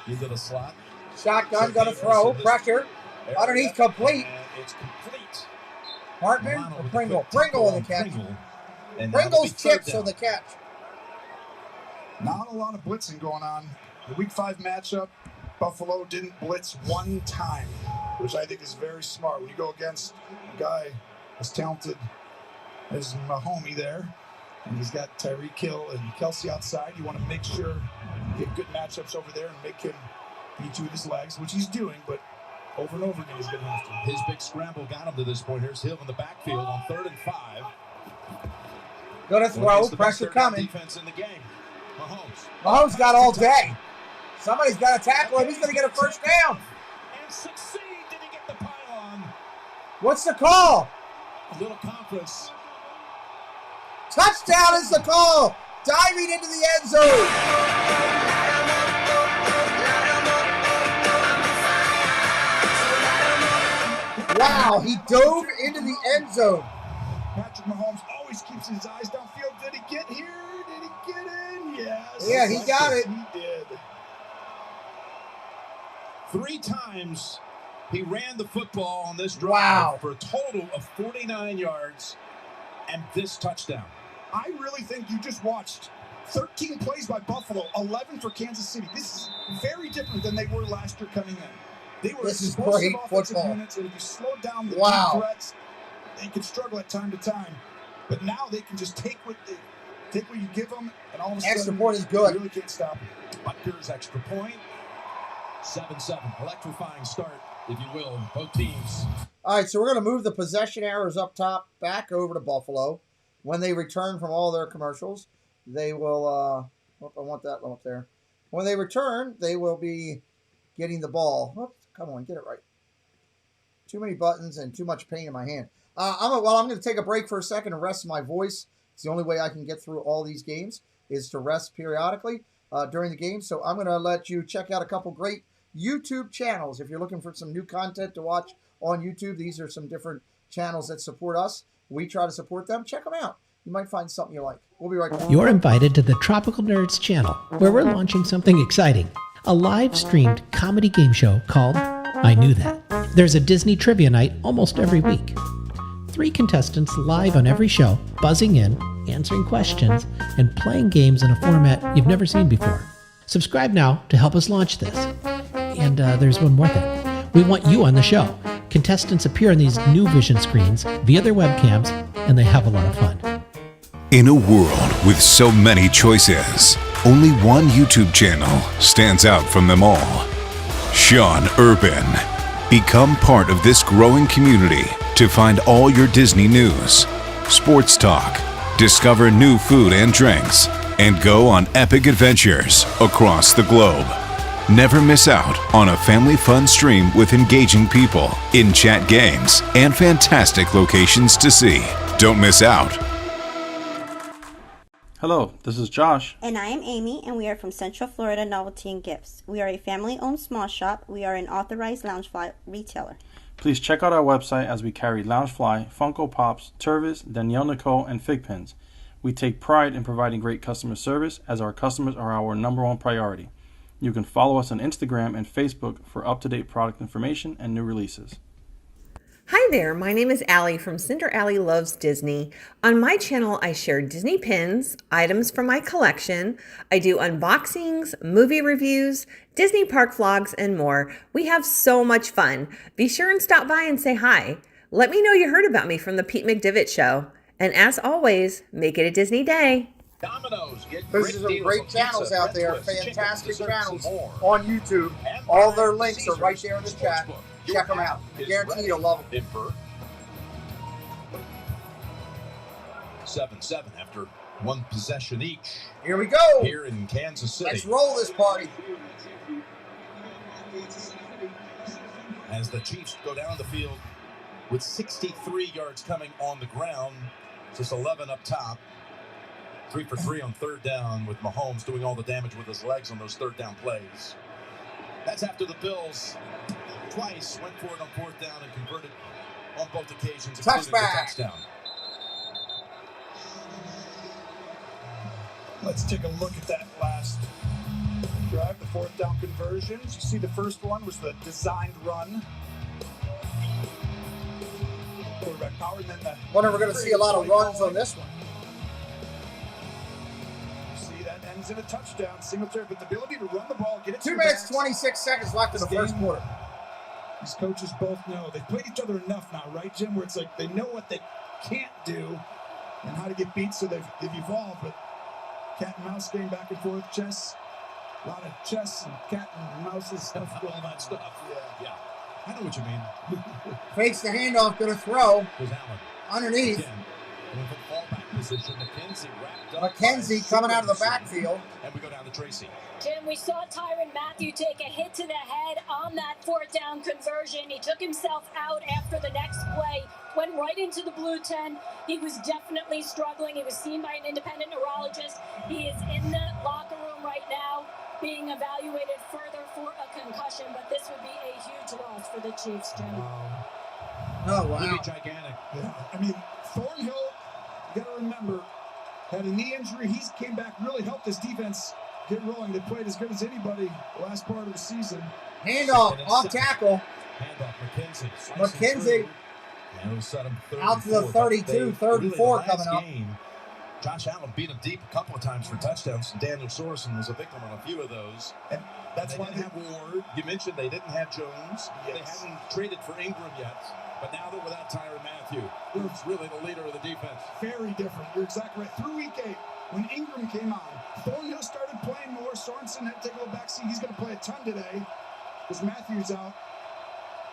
Into the slot. Shotgun, going to throw. Pressure. Underneath, complete. It's complete. Hartman or Pringle? Pringle on the catch. Pringle's chips on the catch. Not a lot of blitzing going on. The Week 5 matchup, Buffalo didn't blitz one time, which I think is very smart. When you go against a guy as talented as Mahomey there, and he's got Tyreek Hill and Kelsey outside, you want to make sure you get good matchups over there and make him beat you with his legs, which he's doing, but over and over again he's going to have to. His big scramble got him to this point. Here's Hill in the backfield on 3rd and 5. Going to throw, pressure coming. Defense in the game. Mahomes got all day. Somebody's got to tackle him. He's going to get a first down. And succeed. Did he get the pylon? What's the call? A little conference. Touchdown is the call. Diving into the end zone. Wow, he dove into the end zone. Patrick Mahomes always keeps his eyes downfield. Did he get here? Did he get in? Yes. Yeah, he got it. He did. 3 times he ran the football on this drive for a total of 49 yards and this touchdown. I really think you just watched 13 plays by Buffalo, 11 for Kansas City. This is very different than they were last year coming in. They were explosive offensive units, and if you slow down the deep threats, they can struggle at time to time. But now they can just take what you give them, and all of a sudden, extra point is good. You really can't stop them. Butker's extra point. 7-7. Electrifying start, if you will, both teams. All right, so we're going to move the possession arrows up top back over to Buffalo. When they return from all their commercials, they will, I want that one up there. When they return, they will be getting the ball. Oops, come on, get it right. Too many buttons and too much pain in my hand. I'm going to take a break for a second and rest my voice. It's the only way I can get through all these games is to rest periodically during the game. So I'm going to let you check out a couple great YouTube channels. If you're looking for some new content to watch on YouTube, these are some different channels that support us. We try to support them. Check them out. You might find something you like. We'll be right back. You're invited to the Tropical Nerds channel, where we're launching something exciting. A live-streamed comedy game show called I Knew That. There's a Disney trivia night almost every week. 3 contestants live on every show, buzzing in, answering questions, and playing games in a format you've never seen before. Subscribe now to help us launch this. And there's one more thing. We want you on the show. Contestants appear on these new vision screens via their webcams, and they have a lot of fun. In a world with so many choices, only one YouTube channel stands out from them all. Sean Urban, Become part of this growing community to find all your Disney news, sports talk, discover new food and drinks, and go on epic adventures across the globe. Never miss out on a family fun stream with engaging people, in-chat games, and fantastic locations to see. Don't miss out. Hello, this is Josh. And I am Amy, and we are from Central Florida Novelty and Gifts. We are a family-owned small shop. We are an authorized Loungefly retailer. Please check out our website as we carry Loungefly, Funko Pops, Tervis, Danielle Nicole, and Fig Pins. We take pride in providing great customer service as our customers are our #1 priority. You can follow us on Instagram and Facebook for up-to-date product information and new releases. Hi there, my name is Allie from Cinder Allie Loves Disney. On my channel, I share Disney pins, items from my collection. I do unboxings, movie reviews, Disney park vlogs, and more. We have so much fun. Be sure and stop by and say hi. Let me know you heard about me from the Pete McDevitt Show. And as always, make it a Disney day. Domino's, get There's some great channels out there, fantastic channels on YouTube. All their links are right there in the chat. Check them out. Guaranteed you'll love them. 7-7 after one possession each. Here we go. Here in Kansas City. Let's roll this party. As the Chiefs go down the field with 63 yards coming on the ground. Just 11 up top. 3 for 3 on third down with Mahomes doing all the damage with his legs on those third down plays. That's after the Bills twice went for it on fourth down and converted on both occasions, including the touchdown. Let's take a look at that last drive, the fourth down conversions. You see the first one was the designed run. Quarterback power, and then the... Wonder if we're going to see a lot of runs on this one. See, that ends in a touchdown, Singletary, but the ability to run the ball, get it 2 minutes, 26 seconds left in the first quarter. These coaches both know. They've played each other enough now, right, Jim, where it's like they know what they can't do and how to get beat, so they've evolved. But cat and mouse game back and forth, chess, a lot of chess and cat and mouse stuff going on. That stuff. Yeah. I know what you mean. Fakes the handoff, going to throw. Underneath. Again, fallback position. McKenzie wrapped up. McKenzie coming out of the backfield. And we go down to Tracy. Jim, we saw Tyrann Mathieu take a hit to the head on that fourth down conversion. He took himself out after the next play, went right into the blue tent. He was definitely struggling. He was seen by an independent neurologist. He is in the locker room right now being evaluated further for a concussion, but this would be a huge loss for the Chiefs, Jim. Oh, wow. Really gigantic. Yeah. I mean, Thornhill, you got to remember, had a knee injury. He came back, really helped this defense get rolling. They played as good as anybody the last part of the season. Handoff, off tackle. Handoff, McKenzie. And it set him out to the 32, third and 4 coming up. Josh Allen beat him deep a couple of times for touchdowns, and Daniel Sorensen was a victim on a few of those. And that's why they didn't have Ward. You mentioned they didn't have Jones. Yes. They hadn't traded for Ingram yet, but now they're without Tyrann Mathieu, who's really the leader of the defense. Very different. You're exactly right. Through week 8, when Ingram came on, Thornhill started playing more. Sorensen had to take a little backseat. He's going to play a ton today because Matthew's out.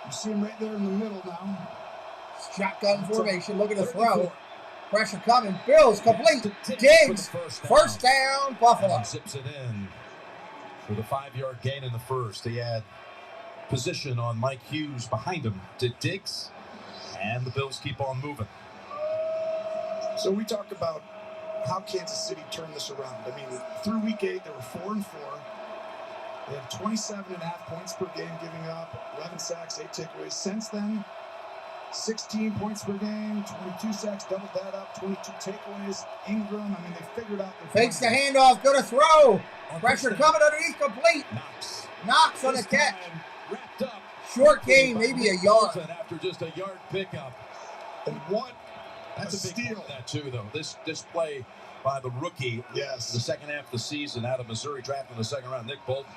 You see him right there in the middle now. Shotgun formation, looking to throw. Pressure coming. Bills complete. Diggs. First down, Buffalo. And zips it in for the 5-yard gain in the first. He had position on Mike Hughes behind him to Diggs, and the Bills keep on moving. So we talk about how Kansas City turned this around. I mean, through week 8, they were 4-4. They had 27.5 points per game giving up, 11 sacks, 8 takeaways. Since then, 16 points per game, 22 sacks, doubled that up, 22 takeaways. Ingram, I mean, they figured out. Fakes the handoff, going to throw. Pressure coming underneath, complete. Knox on the catch. Wrapped up. Short game, maybe a yard. After just a yard pickup. And what? That's a big steal. That too, though. This play by the rookie. Yes. The second half of the season out of Missouri, drafted in the second round. Nick Bolton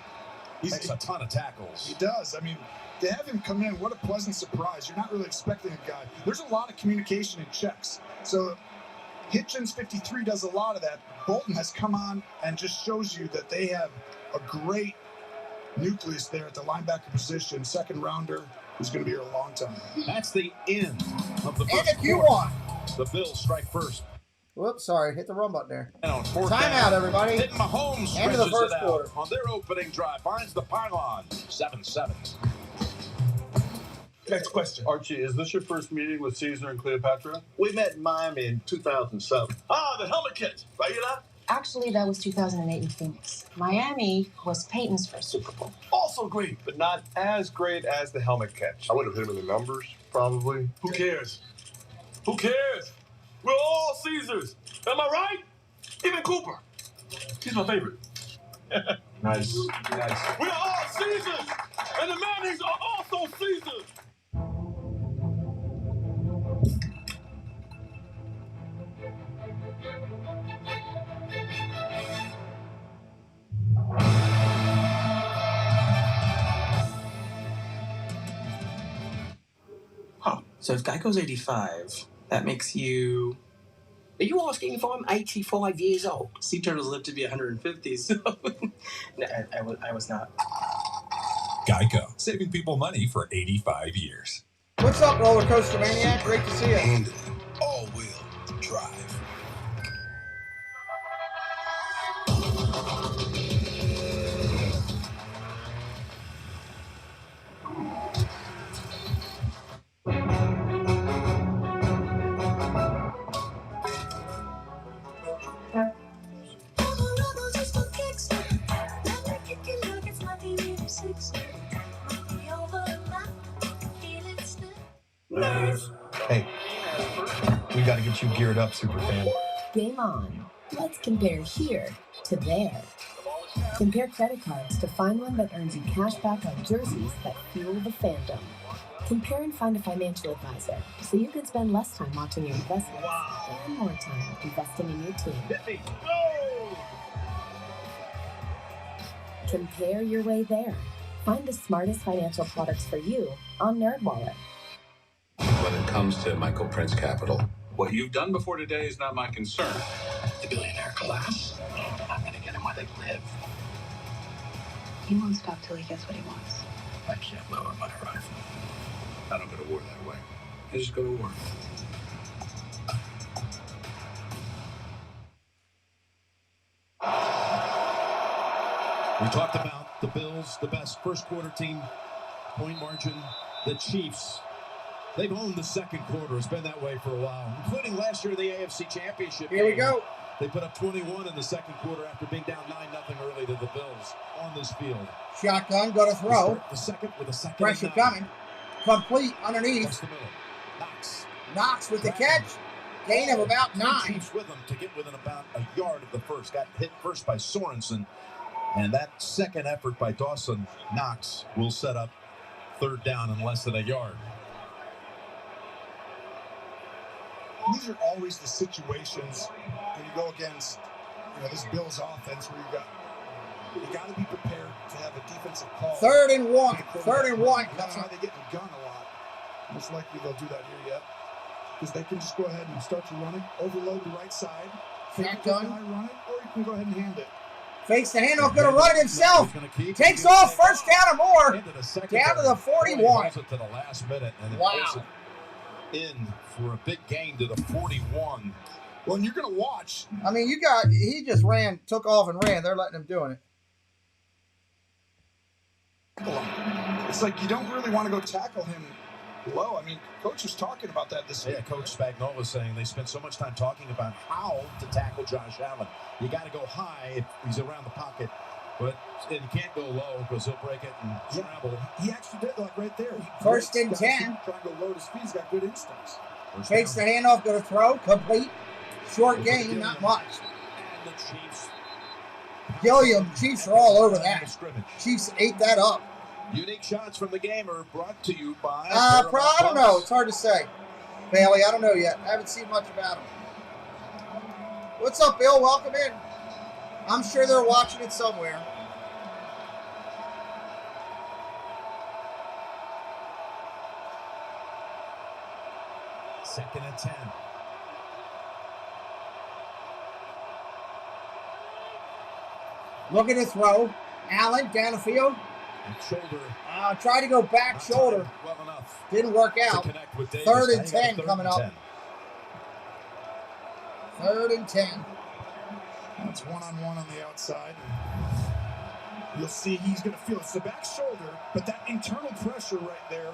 makes a ton of tackles. He does. I mean, to have him come in, what a pleasant surprise. You're not really expecting a guy. There's a lot of communication and checks. So Hitchens 53 does a lot of that. Bolton has come on and just shows you that they have a great nucleus there at the linebacker position. Second rounder. who's going to be here a long time. That's the end of the And first if you quarter. want. The Bills strike first. Whoops, sorry. Hit the run button there. Down, fourth Timeout, down. everybody. Then Mahomes End of the stretches first it out quarter. on their opening drive. Finds the pylon. 7-7. Next question. Archie, is this your first meeting with Caesar and Cleopatra? We met in Miami in 2007. Ah, the helmet catch. Raila? Actually, that was 2008 in Phoenix. Miami was Peyton's first Super Bowl. Also great, but not as great as the helmet catch. I would have hit him in the numbers, probably. Who cares? Who cares? We're all Caesars. Am I right? Even Cooper. He's my favorite. Nice. We're all Caesars, and the Mannings are also Caesars. So if Geico's 85, that makes you... Are you asking if I'm 85 years old? Sea turtles live to be 150, so... No, I was not. Geico, saving people money for 85 years. What's up, Roller Coaster Maniac? Great to see you. Handle all-wheel drive. Hey, we got to get you geared up, Superfan. Game on. Let's compare here to there. Compare credit cards to find one that earns you cash back on jerseys that fuel the fandom. Compare and find a financial advisor so you can spend less time watching your investments and more time investing in your team. Compare your way there. Find the smartest financial products for you on NerdWallet. When it comes to Michael Prince Capital, What you've done before today is not my concern. the billionaire class, I'm going to get him where they live. He won't stop till he gets what he wants. I can't lower my horizon. I don't go to war that way. I just go to work. We talked about the Bills, the best first quarter team, point margin. The Chiefs, they've owned the second quarter. It's been that way for a while, including last year in the AFC Championship Here we game. go. They put up 21 in the second quarter after being down 9-0 early to the Bills on this field. Shotgun, got to throw. The second with a second. Pressure and 9. coming. Complete underneath. Across the middle. Knox with the catch. Gain of about 9. Chiefs with them to get within about a yard of the first. Got hit first by Sorensen. And that second effort by Dawson Knox will set up third down in less than a yard. These are always the situations when you go against, this Bills offense where you got to be prepared to have a defensive call. Third and one. That's why they get in gun a lot. Most likely they'll do that here yet, because they can just go ahead and start to run it, overload the right side. Shotgun. Run it, or you can go ahead and hand it. Fakes the handoff, going to run it himself. Takes off, first down or more. Down to the 41. To the last minute, and it Wow. wasn't in for a big gain to the 41. Well, and you're going to watch. I mean, he just took off and ran. They're letting him doing it. It's like you don't really want to go tackle him low. I mean, Coach was talking about that this week. Yeah, Coach Spagnuolo was saying they spent so much time talking about how to tackle Josh Allen. You got to go high if he's around the pocket, but you can't go low because he'll break it and scramble. He actually did, like right there. First and 10. Trying to go low to speed. He's got good instincts. Fakes the handoff, going to throw. Complete. Short gain, not much. And the Chiefs. Gilliam, Chiefs are all over that. Chiefs ate that up. Unique shots from the game are brought to you by... I don't know. It's hard to say. Bailey, I don't know yet. I haven't seen much about him. What's up, Bill? Welcome in. I'm sure they're watching it somewhere. Second and 10. Looking to throw. Allen down the field. Shoulder. Tried to go back shoulder. Well enough. Didn't work out. 3rd and 10 coming up. 3rd and 10. That's one-on-one on the outside. You'll see he's going to feel it's the back shoulder, but that internal pressure right there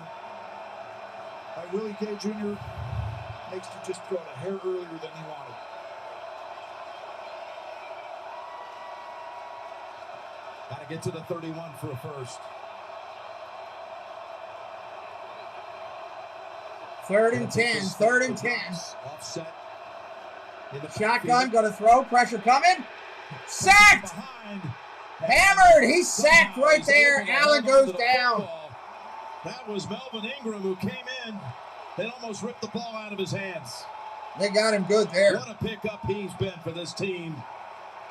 by Willie Gay Jr. makes you just throw it a hair earlier than he wanted. Got to get to the 31 for a first. 3rd and 10. 3rd and 10. Offset. Shotgun, going to throw. Pressure coming. Sacked! Hammered! He's sacked right there. Allen goes down. That was Melvin Ingram who came in. They almost ripped the ball out of his hands. They got him good there. What a pickup he's been for this team.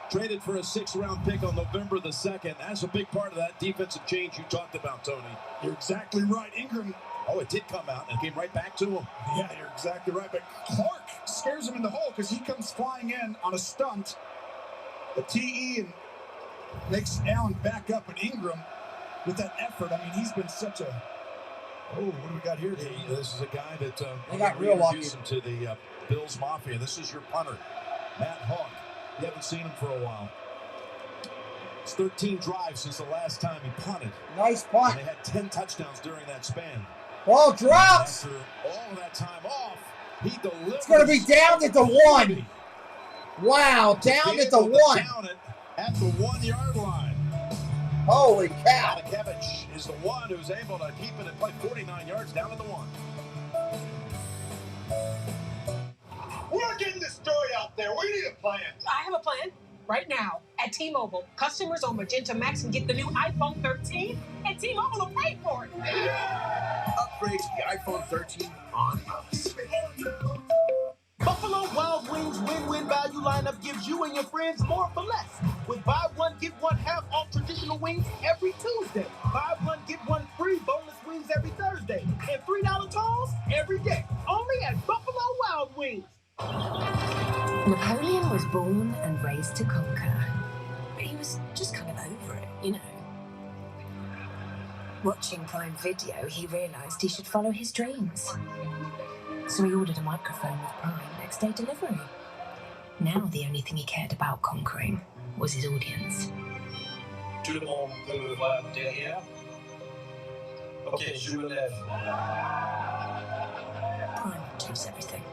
Traded for a 6th-round pick on November the 2nd. That's a big part of that defensive change you talked about, Tony. You're exactly right. Ingram. Oh, it did come out and came right back to him. Yeah, you're exactly right. But Clark scares him in the hole because he comes flying in on a stunt. The TE and makes Allen back up. And Ingram, with that effort, I mean, he's been such a... Oh, what do we got here? This is a guy that they got real lucky. Him to the Bills Mafia. This is your punter, Matt Hawk. You haven't seen him for a while. It's 13 drives since the last time he punted. Nice punt. And they had 10 touchdowns during that span. Ball drops. After all of that time off, he delivers. It's going to be down at the 1. Wow, down at the 1. Down at the 1-yard line. Holy cow. McDevitt is the one who's able to keep it at like 49 yards down at the 1. We're getting the story out there. We need a plan. I have a plan. Right now, at T-Mobile, customers on Magenta Max can get the new iPhone 13, and T-Mobile will pay for it. Upgrade to the iPhone 13 on us. Buffalo Wild Wings win-win value lineup gives you and your friends more for less. With buy one, get one half off traditional wings every Tuesday. Buy one, get one free boneless wings every Thursday. And $3 tolls every day. Only at Buffalo Wild Wings. Napoleon was born and raised to conquer, but he was just kind of over it, you know. Watching Prime Video, he realised he should follow his dreams. So he ordered a microphone with Prime next day delivery. Now the only thing he cared about conquering was his audience. Tout le monde peut me voir derrière. Ok, je me lève. Prime chose everything.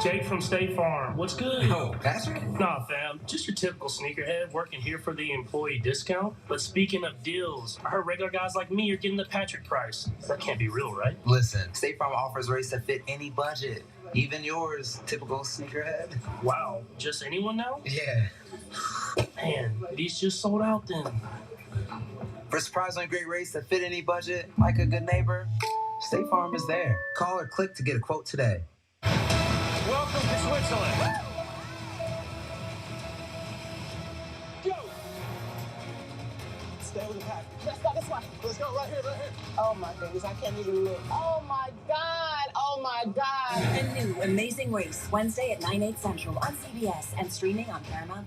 Jake from State Farm. What's good? Oh, Patrick? Nah, fam. Just your typical sneakerhead working here for the employee discount. But speaking of deals, I heard regular guys like me are getting the Patrick price. That can't be real, right? Listen, State Farm offers rates that fit any budget. Even yours, typical sneakerhead. Wow, just anyone now? Yeah. Man, these just sold out then. For surprisingly great rates that fit any budget, like a good neighbor, State Farm is there. Call or click to get a quote today. Welcome to Switzerland. Go! Stay with the pack. Let's go this way. Let's go right here, right here. Oh my goodness, I can't even look. Oh my God, oh my God. A new Amazing Race, Wednesday at 9/8 Central on CBS and streaming on Paramount+.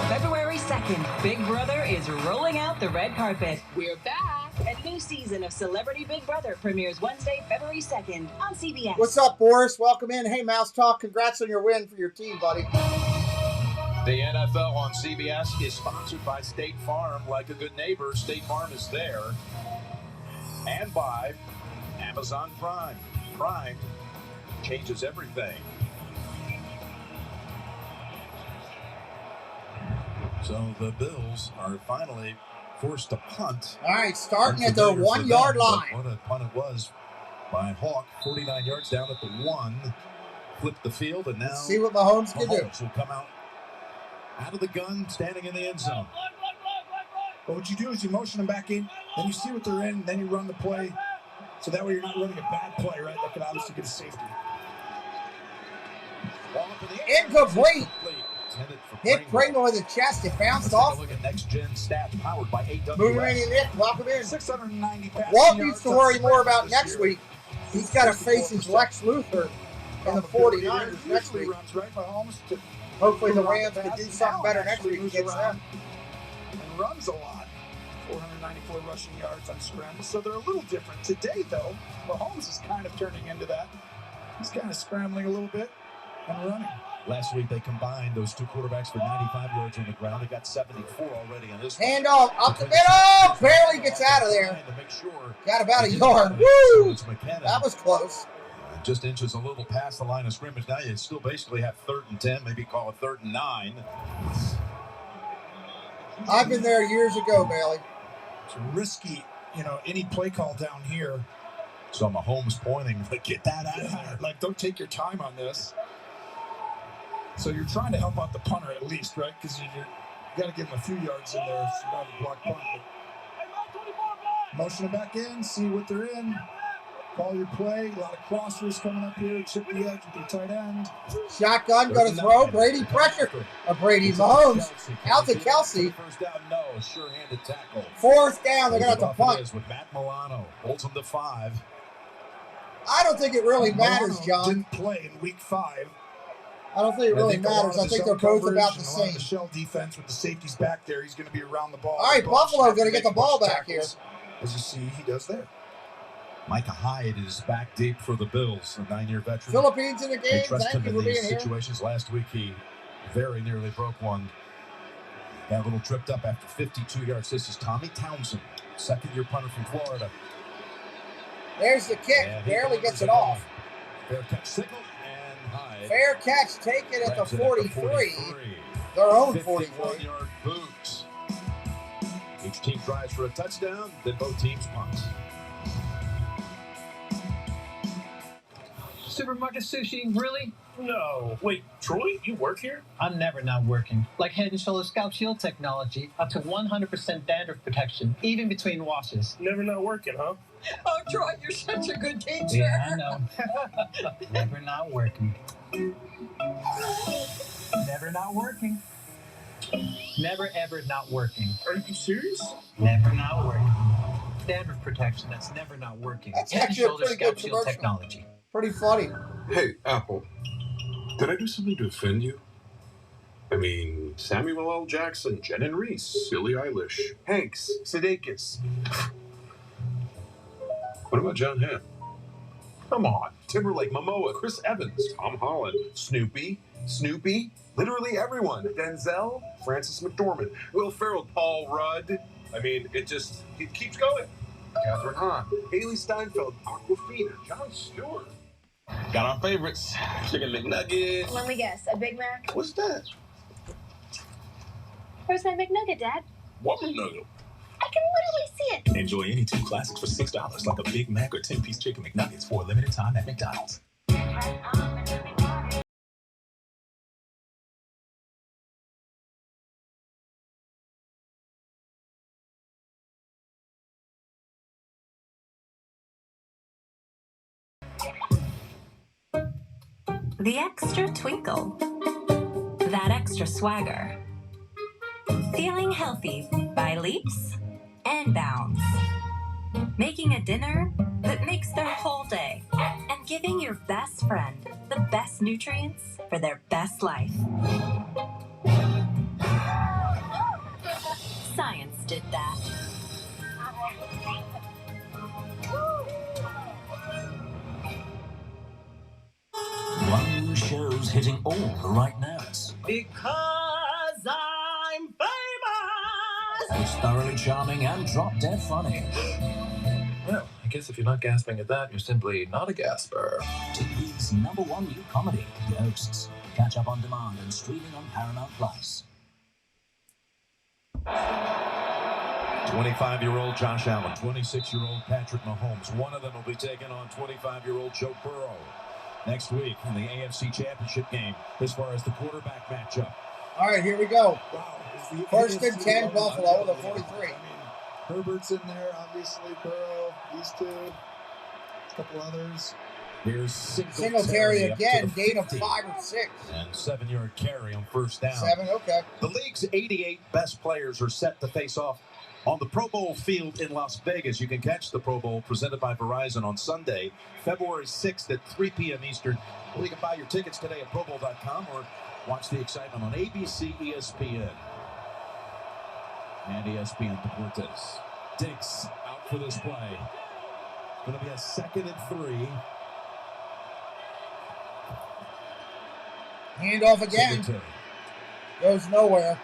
February 2nd, Big Brother is rolling out the red carpet. We're back. A new season of Celebrity Big Brother premieres Wednesday, February 2nd on CBS. What's up, Boris? Welcome in. Hey, Mouse Talk. Congrats on your win for your team, buddy. The NFL on CBS is sponsored by State Farm. Like a good neighbor, State Farm is there. And by Amazon Prime. Prime changes everything. So the Bills are finally forced to punt. All right, starting at their 1-yard line. What a punt it was by Hawk. 49 yards down at the 1. Flipped the field, and now let's see what Mahomes can do. Will come out of the gun, standing in the end zone. But what you do is you motion them back in, then you see what they're in, then you run the play. So that way you're not running a bad play, right? That could obviously get a safety. Incomplete. Hit Pringle in the chest. It bounced off. Look at next gen stats powered by AWS. Moving Nick, welcome in. 690 Walt needs to worry more about next week. He's got to face his Lex Luthor in the 49ers next week. Hopefully the Rams can do something better next week against them. runs a lot. 494 rushing yards on scrambles, so they're a little different. Today, though, Mahomes is kind of turning into that. He's kind of scrambling a little bit and running. Last week, they combined those two quarterbacks for 95 yards on the ground. They got 74 already on this one. Handoff up the middle. Barely gets out of there. Got about a yard. Woo! That was close. Just inches a little past the line of scrimmage. Now you still basically have 3rd and 10, maybe call it 3rd and 9. I've been there years ago, Bailey. It's risky, any play call down here. So Mahomes pointing, like, get that out of there. Like, don't take your time on this. So you're trying to help out the punter at least, right? Because you got to give him a few yards in there so you don't have a block punt. Motion it back in, see what they're in. Call your play. A lot of crossers coming up here. Chip the edge with your tight end. Shotgun, going to throw. Brady pressure. Mahomes out to Kelsey. First down, no. Sure-handed tackle. 4th down, they're going to have to punt. With Matt Milano. Holds him to 5. I don't think it really matters, John. Didn't play in week 5. I don't think it really matters. I think they're both about the same. The shell defense with the safeties back there. He's going to be around the ball. All right, Buffalo going to get the ball back here. As you see, he does there. Micah Hyde is back deep for the Bills, a 9-year veteran. Philippines in the game. They trust Thank him you in for these being here. situations. Last week, he very nearly broke one. Got a little tripped up after 52 yards. This is Tommy Townsend, 2nd-year punter from Florida. There's the kick. Barely gets it off. Fair catch signal, and Hyde. Fair catch taken at the 43. Their own 43. 51-yard boot. Each team drives for a touchdown, then both teams punt. Supermarket sushi, really? No. Wait, Troy, you work here? I'm never not working. Like Head & Shoulders Scalp Shield technology, up to 100% dandruff protection, even between washes. Never not working, huh? Oh, Troy, you're such a good teacher. Yeah, I know. Never not working. Never not working. Never ever not working. Are you serious? Never not working. Dandruff protection that's never not working. That's Head & actually a Shoulders pretty Scalp good Shield commercial. technology. Pretty funny. Hey, Apple. Did I do something to offend you? I mean, Samuel L. Jackson, Jen and Reese, Billie Eilish, Hanks, Sudeikis. What about John Hamm? Come on. Timberlake, Momoa, Chris Evans, Tom Holland, Snoopy, literally everyone. Denzel, Frances McDormand, Will Ferrell, Paul Rudd. I mean, it keeps going. Catherine Hahn, Haley Steinfeld, Aquafina, Jon Stewart. Got our favorites. Chicken McNuggets. Let me guess, a Big Mac? What's that? Where's my McNugget, Dad? What McNugget? I can literally see it. Enjoy any 2 classics for $6, like a Big Mac or 10-piece chicken McNuggets for a limited time at McDonald's. The extra twinkle. That extra swagger. Feeling healthy by leaps and bounds. Making a dinner that makes their whole day. And giving your best friend the best nutrients for their best life. Science did that. One show's hitting all the right notes. Because I'm famous! It's thoroughly charming and drop-dead funny. Well, I guess if you're not gasping at that, you're simply not a gasper. TV's #1 new comedy, Ghosts. Catch up on demand and streaming on Paramount+. 25-year-old Josh Allen, 26-year-old Patrick Mahomes. One of them will be taking on 25-year-old Joe Burrow next week in the AFC Championship game as far as the quarterback matchup. All right, here we go. Wow. 1st and 10, Buffalo, the 43. Herbert's in there, obviously. Burrow, these two, a couple others. Here's Singletary again, gain of 5 or 6. And 7-yard carry on 1st down. 7, okay. The league's 88 best players are set to face off on the Pro Bowl field in Las Vegas. You can catch the Pro Bowl presented by Verizon on Sunday, February 6th at 3 p.m. Eastern. Or you can buy your tickets today at ProBowl.com or watch the excitement on ABC ESPN. And ESPN Deportes. Diggs out for this play. Going to be a 2nd and 3. Handoff again. Goes nowhere.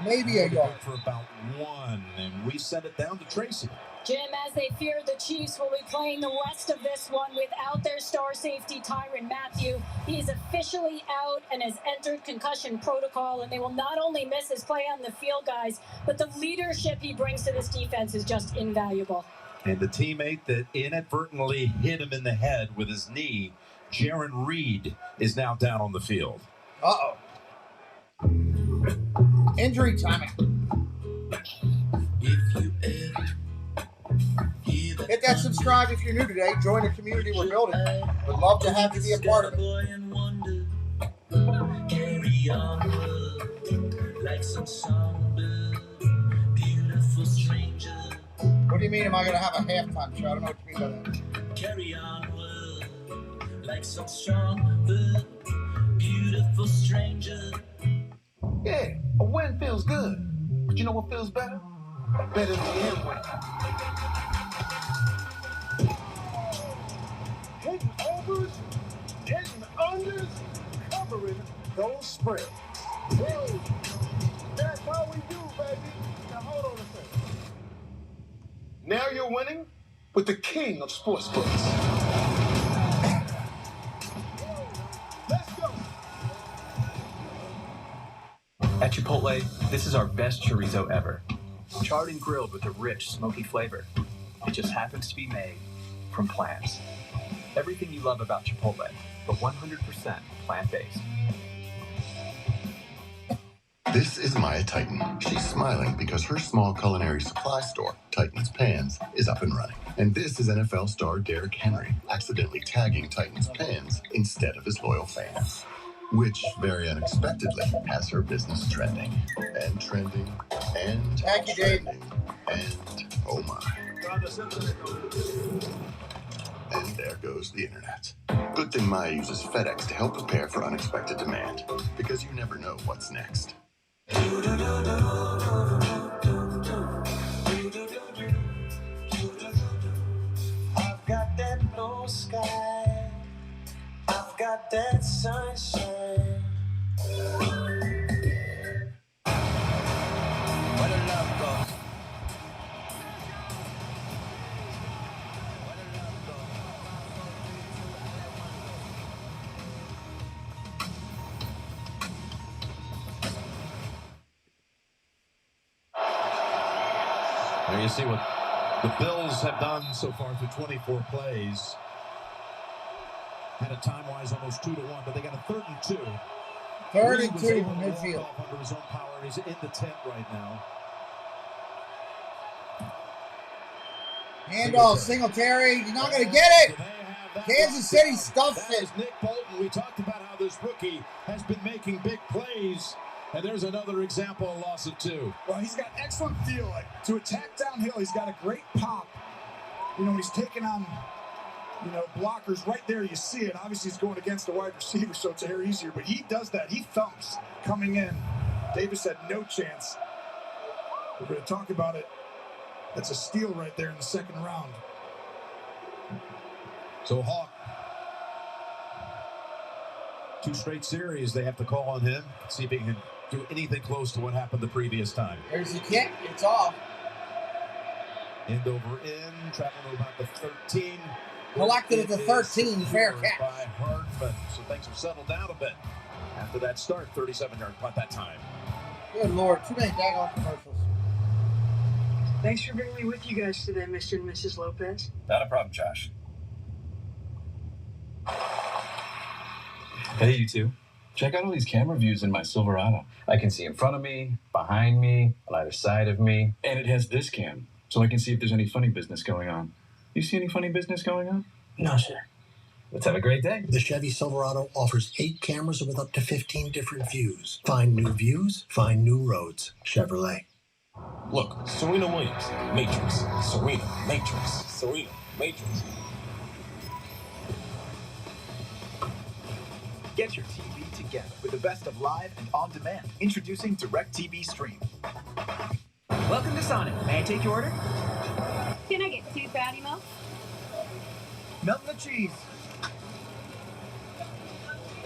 Maybe a yard. For about 1, and we send it down to Tracy. Jim, as they fear, the Chiefs will be playing the rest of this one without their star safety, Tyrann Mathieu. He is officially out and has entered concussion protocol, and they will not only miss his play on the field, guys, but the leadership he brings to this defense is just invaluable. And the teammate that inadvertently hit him in the head with his knee, Jaron Reed, is now down on the field. Uh-oh. Injury timing. Hit that subscribe if you're new today. Join the community we're building. Would love to have you be a part of it. Carry on like some songbird, beautiful stranger. What do you mean, am I going to have a halftime show? I don't know what you mean by that. Carry on like some songbird, beautiful stranger. Yeah, a win feels good. But you know what feels better? Better than the end win. Hitting overs, hitting unders, covering those spreads. Woo! That's how we do, baby. Now hold on a second. Now you're winning with the king of sportsbooks. Let's go. At Chipotle, this is our best chorizo ever. Charred and grilled with a rich, smoky flavor. It just happens to be made from plants. Everything you love about Chipotle, but 100% plant-based. This is Maya Titan. She's smiling because her small culinary supply store, Titan's Pans, is up and running. And this is NFL star Derrick Henry, accidentally tagging Titan's Pans instead of his loyal fans. Which, very unexpectedly, has her business trending. And trending. And trending. And, oh my. And there goes the internet. Good thing Maya uses FedEx to help prepare for unexpected demand. Because you never know what's next. I've got that blue sky. I've got that sunshine. Where the love go? There you see what the Bills have done so far through 24 plays. Had a time-wise almost 2-1, but they got a 3rd and 2. 3rd and 2 from midfield. Under his own power, and he's in the tent right now. Handoff, Singletary. He's not going to get it. Kansas City stuffs it. Nick Bolton. We talked about how this rookie has been making big plays. And there's another example of loss of 2. Well, he's got excellent feel. To attack downhill, he's got a great pop. You know, he's taking on, blockers right there. You see it. Obviously, he's going against a wide receiver, so it's a hair easier. But he does that. He thumps coming in. Davis had no chance. We're going to talk about it. That's a steal right there in the 2nd round. So Hawk, 2 straight series they have to call on him. See if he can do anything close to what happened the previous time. There's the kick. It's off. End over end. Traveling to about the 13. Collected at the 13. Fair catch. By Hardman. So things have settled down a bit. After that start, 37-yard punt that time. Good Lord. Too many daggone commercials. Thanks for bringing me with you guys today, Mr. and Mrs. Lopez. Not a problem, Josh. Hey, you two. Check out all these camera views in my Silverado. I can see in front of me, behind me, on either side of me. And it has this cam, so I can see if there's any funny business going on. You see any funny business going on? No, sir. Let's have a great day. The Chevy Silverado offers 8 cameras with up to 15 different views. Find new views, find new roads. Chevrolet. Look, Serena Williams, Matrix. Serena, Matrix. Serena, Matrix. Get your TV together with the best of live and on demand. Introducing DirecTV Stream. Welcome to Sonic. May I take your order? Can I get 2 patty melts? Melt the cheese.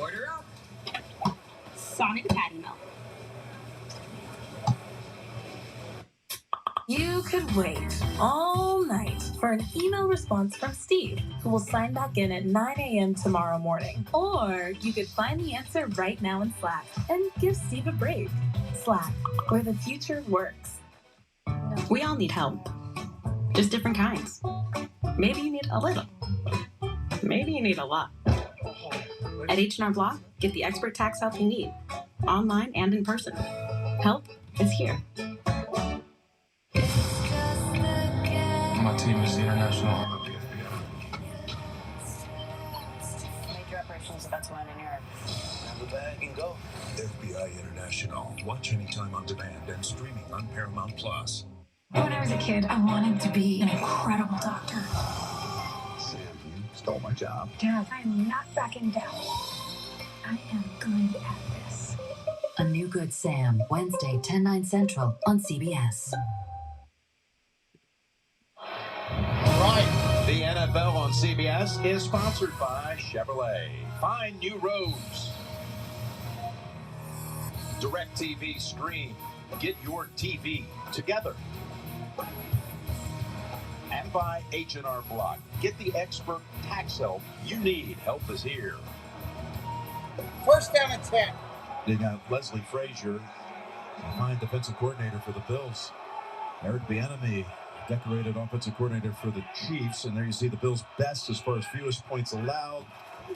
Order up. Sonic patty melt. You could wait all night for an email response from Steve, who will sign back in at 9 a.m. tomorrow morning. Or you could find the answer right now in Slack and give Steve a break. Slack, where the future works. We all need help. Just different kinds. Maybe you need a little. Maybe you need a lot. At H&R Block, get the expert tax help you need, online and in person. Help is here. My team is the international. Major operations defensive engineer. Have a bag and go. FBI International. Watch anytime on demand and streaming on Paramount Plus. When I was a kid, I wanted to be an incredible doctor. Sam, you stole my job. Dad, I am not backing down. I am good at this. A New Good Sam, Wednesday, 10/9 Central on CBS. The NFL on CBS is sponsored by Chevrolet. Find new roads. DirecTV Stream. Get your TV together. And by H&R Block. Get the expert tax help you need. Help is here. First down and 10. They got Leslie Frazier, fine defensive coordinator for the Bills. Eric Bieniemy, decorated offensive coordinator for the Chiefs. And there you see the Bills' best as far as fewest points allowed.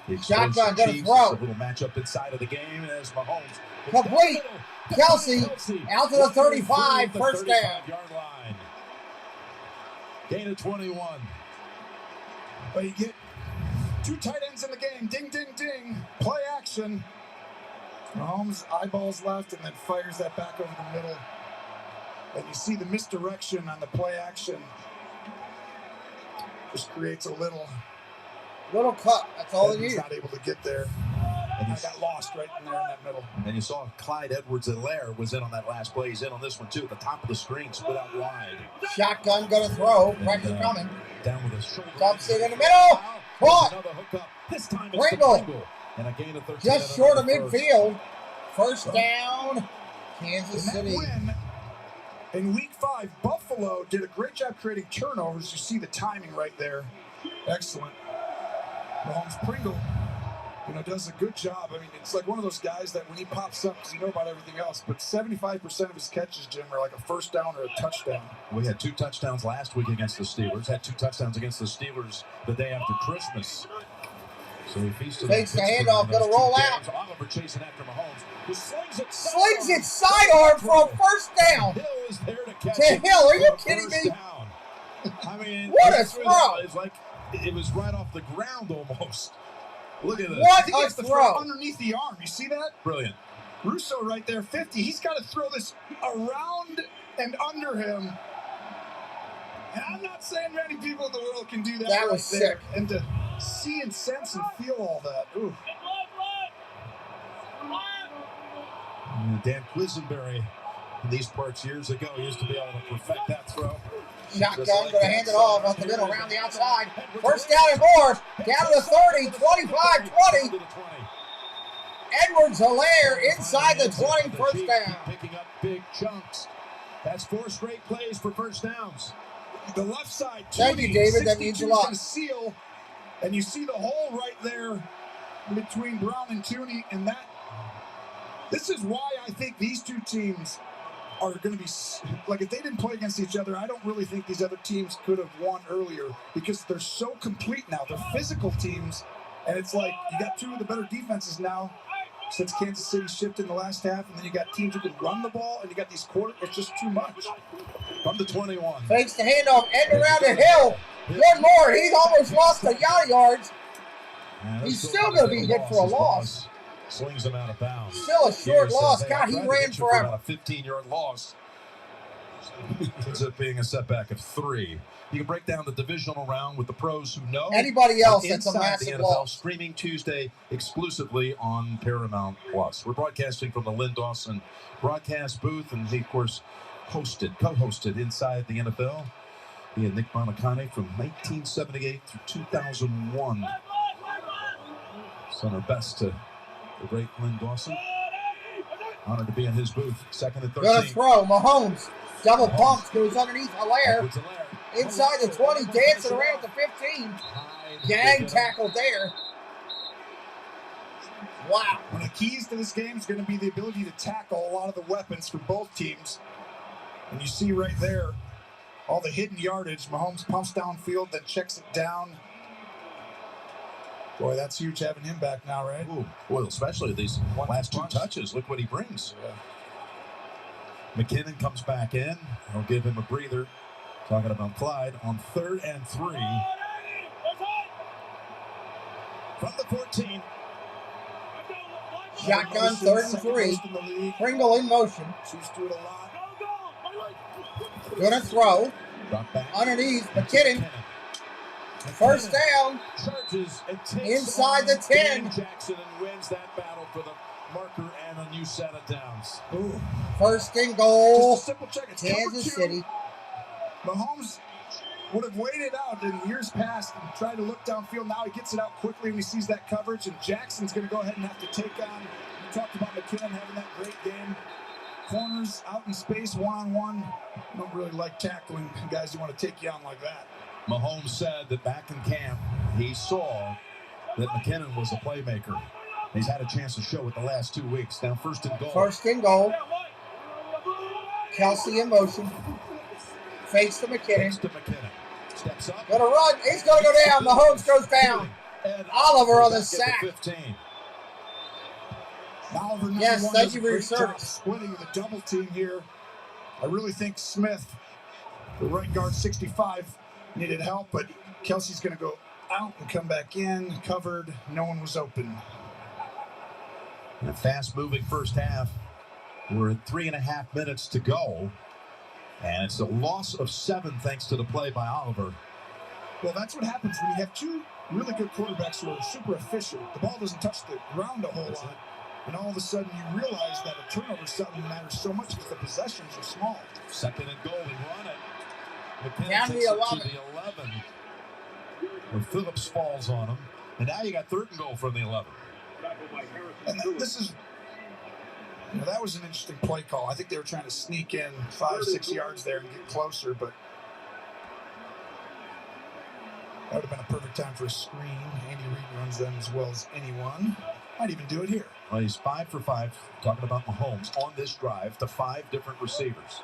The Shotgun, gonna Chiefs, throw. a little matchup inside of the game as Mahomes. Complete. Kelsey out to the 35. First down. 35-yard line. Gain of 21. But you get 2 tight ends in the game. Ding, ding, ding. Play action. Mahomes eyeballs left and then fires that back over the middle. And you see the misdirection on the play action. Just creates a little cut. That's all it He's is. not able to get there. And he got lost right in there in that middle. And you saw Clyde Edwards-Helaire was in on that last play. He's in on this one, too. At the top of the screen, split out wide. Shotgun gonna throw. Pressure coming. Down with his shoulder. Dumps it in the middle. Caught. Another hookup. This time it's Pringle. Pringle. And a gain of 13. Just short of midfield. First down. Kansas City. Win in week 5, Buffalo did a great job creating turnovers. You see the timing right there. Excellent. Mahomes Pringle, does a good job. I mean, it's like one of those guys that when he pops up, because you know about everything else, but 75% of his catches, Jim, are like a first down or a touchdown. We had 2 touchdowns last week against the Steelers. Had 2 touchdowns against the Steelers the day after Christmas. So he feasted. Takes the handoff, gonna roll out. Oliver chasing after Mahomes, who slings it. Slings it sidearm for a first down. Hill is there to catch To it. Hill, are you for kidding first me? down. I mean, What a it's throw. It's like it was right off the ground almost. Look at this. What He a gets the throw. underneath the arm. You see that? Brilliant. Russo right there, 50. He's got to throw this around and under him. And I'm not saying many people in the world can do that. That right was there. sick. And to see and sense and feel all that. Ooh. Dan Quisenberry in these parts years ago used to be able to perfect that throw. Shotgun gonna hand it off up the middle, around the outside. First down and more. Down to the 30, 25, 20. Edwards-Helaire inside the 20, first down. Picking up big chunks. That's 4 straight plays for first downs. The left side, 20, Thank you, David. That means a 62 lot. is gonna seal, and you see the hole right there between Brown and Tooney, and this is why I think these 2 teams are going to be, like, if they didn't play against each other, I don't really think these other teams could have won earlier because they're so complete now. They're physical teams, and it's like you got 2 of the better defenses now since Kansas City shifted in the last half, and then you got teams who can run the ball, and you got these it's just too much. From the 21. Fakes the handoff, end around the Hill. Good Lord, he's almost lost a yards. He's still going to be hit for a loss. Slings him out of bounds. Still a short loss. God, he ran forever. About a 15-yard loss. Ends up being a setback of 3. You can break down the divisional round with the pros who know. Anybody else that's a Inside massive the NFL, loss. streaming Tuesday exclusively on Paramount Plus. We're broadcasting from the Lynn Dawson broadcast booth, and he, of course, co-hosted Inside the NFL. He and Nick Monicani from 1978 through 2001. Sent our best to the great Lynn Dawson. Honored to be in his booth. 2nd and 13. Gonna throw. Mahomes. Double pumps. Goes underneath Hilaire. Inside the 20. Dancing around the 15. Gang tackle there. Wow. One of the keys to this game is going to be the ability to tackle a lot of the weapons for both teams. And you see right there all the hidden yardage. Mahomes pumps downfield, then checks it down. Boy, that's huge having him back now, right? Ooh, well, especially these last 2 touches. Look what he brings. Yeah. McKinnon comes back in. I'll give him a breather. Talking about Clyde on 3rd and 3. From the 14. Shotgun, 3rd and 3. Pringle in motion. She's doing a lot. Gonna throw. Underneath, McKinnon. First down. Charges inside the 10. Jackson and wins that battle for the marker and a new set of downs. Ooh. First and goal. Just a simple check. It's Kansas City. Mahomes would have waited out in years past and tried to look downfield. Now he gets it out quickly when he sees that coverage, and Jackson's going to go ahead and have to take on. We talked about McKinnon having that great game. Corners out in space, one-on-one. I don't really like tackling guys who want to take you on like that. Mahomes said that back in camp, he saw that McKinnon was a playmaker. He's had a chance to show it the last 2 weeks. Now 1st and goal. 1st and goal. Kelsey in motion. Fakes to McKinnon. Steps up. Gonna run. He's gonna go down. Mahomes goes down. Oliver on the sack. Oliver, yes, thank you for your service. Splitting with a double team here. I really think Smith, the right guard, 65, needed help, but Kelsey's going to go out and come back in, covered. No one was open. In a fast-moving first half. We're at 3.5 minutes to go, and it's a loss of 7 thanks to the play by Oliver. Well, that's what happens when you have 2 really good quarterbacks who are super efficient. The ball doesn't touch the ground a whole lot. And all of a sudden, you realize that a turnover is something that matters so much because the possessions are small. 2nd and goal, we run it. McKinnon down takes the it 11. to the 11. Where Phillips falls on him. And now you got 3rd and goal from the 11. And this is, that was an interesting play call. I think they were trying to sneak in 5-6 yards there and get closer, but that would have been a perfect time for a screen. Andy Reid runs them as well as anyone. Might even do it here. Well, he's 5 for 5, talking about Mahomes on this drive to 5 different receivers.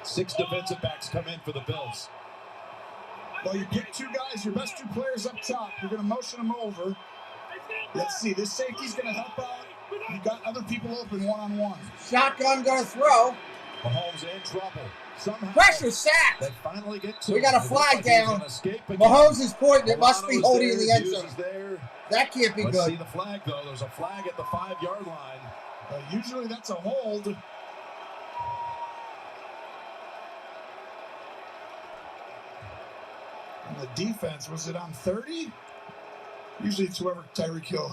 6 defensive backs come in for the Bills. Well, you pick 2 guys, your best 2 players up top. You're going to motion them over. Let's see, this safety's going to help out. You got other people open one-on-one. Shotgun gonna throw. Mahomes in trouble. Somehow Pressure sack. They finally get to We got a flag down. Mahomes is pointing. It must be holding in the end zone. That can't be Let's good. see the flag, though. There's a flag at the 5-yard line. Usually that's a hold. And the defense, was it on 30? Usually it's whoever Tyreek Hill.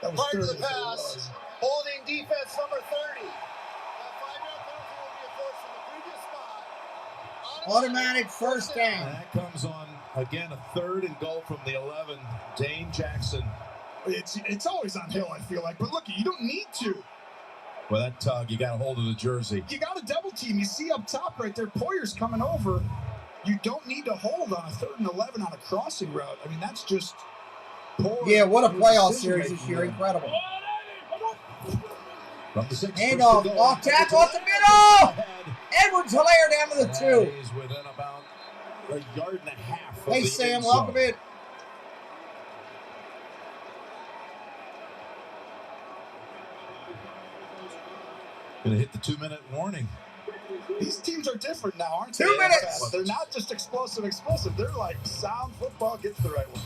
That was 30. To the pass. Holding defense number 30. That 5-yard penalty will be enforced from the previous spot. Automatic first down. And that comes on, again, a 3rd and goal from the 11. Dane Jackson. It's always on Hill, I feel like. But look, you don't need to. Well, that tug, you got a hold of the jersey. You got a double team. You see up top right there, Poyer's coming over. You don't need to hold on a 3rd and 11 on a crossing route. I mean, that's just poor. Yeah, what a playoff series this year. Incredible. From the 6, handoff, off tackle at the middle. Edwards Hilaire down to the 2. He's within about a yard and a half. Hey, Sam, welcome in. Going to hit the 2-minute warning. These teams are different now, aren't they? 2 minutes. They're not just explosive. They're like sound football gets the right one.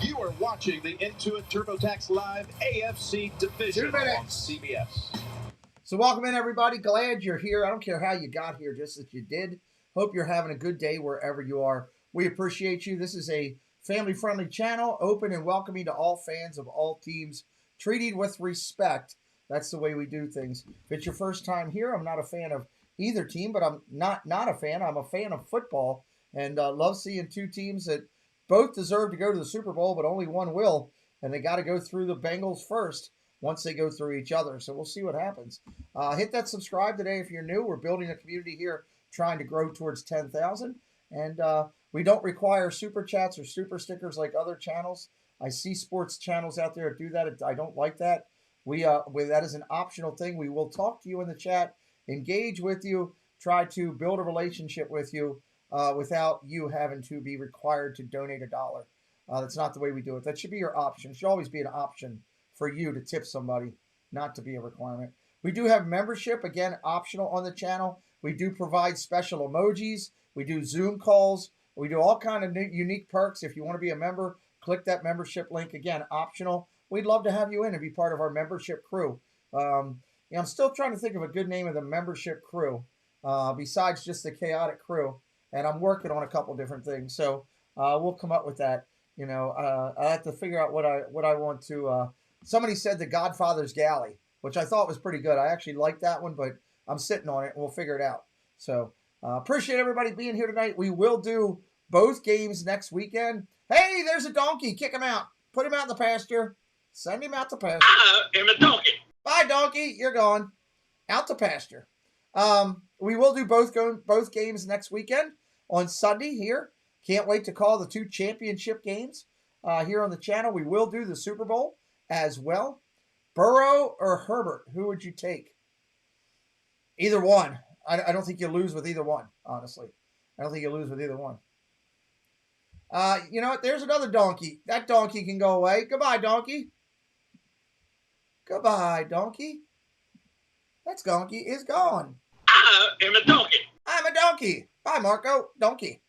You are watching the Intuit TurboTax Live AFC Divisional on CBS. So welcome in, everybody. Glad you're here. I don't care how you got here, just that you did. Hope you're having a good day wherever you are. We appreciate you. This is a family-friendly channel, open and welcoming to all fans of all teams, treated with respect. That's the way we do things. If it's your first time here, I'm not a fan of either team, but I'm not a fan. I'm a fan of football and love seeing two teams that both deserve to go to the Super Bowl, but only one will, and they got to go through the Bengals first once they go through each other. So we'll see what happens. Hit that subscribe today if you're new. We're building a community here trying to grow towards 10,000. And we don't require super chats or super stickers like other channels. I see sports channels out there that do that. I don't like that. That is an optional thing. We will talk to you in the chat, engage with you, try to build a relationship with you without you having to be required to donate $1. That's not the way we do it. That should be your option. It should always be an option for you to tip somebody, not to be a requirement. We do have membership, again, optional on the channel. We do provide special emojis. We do Zoom calls. We do all kind of unique perks. If you want to be a member, click that membership link. Again, optional. We'd love to have you in and be part of our membership crew. I'm still trying to think of a good name of the membership crew besides just the chaotic crew. And I'm working on a couple different things. So we'll come up with that. I have to figure out what I want to. Somebody said the Godfather's Galley, which I thought was pretty good. I actually like that one, but I'm sitting on it and we'll figure it out. So appreciate everybody being here tonight. We will do both games next weekend. Hey, there's a donkey. Kick him out. Put him out in the pasture. Send him out to pasture. I am a donkey. Bye, donkey. You're gone. Out to pasture. We will do both games next weekend on Sunday here. Can't wait to call the 2 championship games here on the channel. We will do the Super Bowl as well. Burrow or Herbert, who would you take? Either one. I don't think you lose with either one, honestly. I don't think you lose with either one. You know what? There's another donkey. That donkey can go away. Goodbye, donkey. Goodbye, donkey. That donkey is gone. I am a donkey. I'm a donkey. Bye, Marco. Donkey.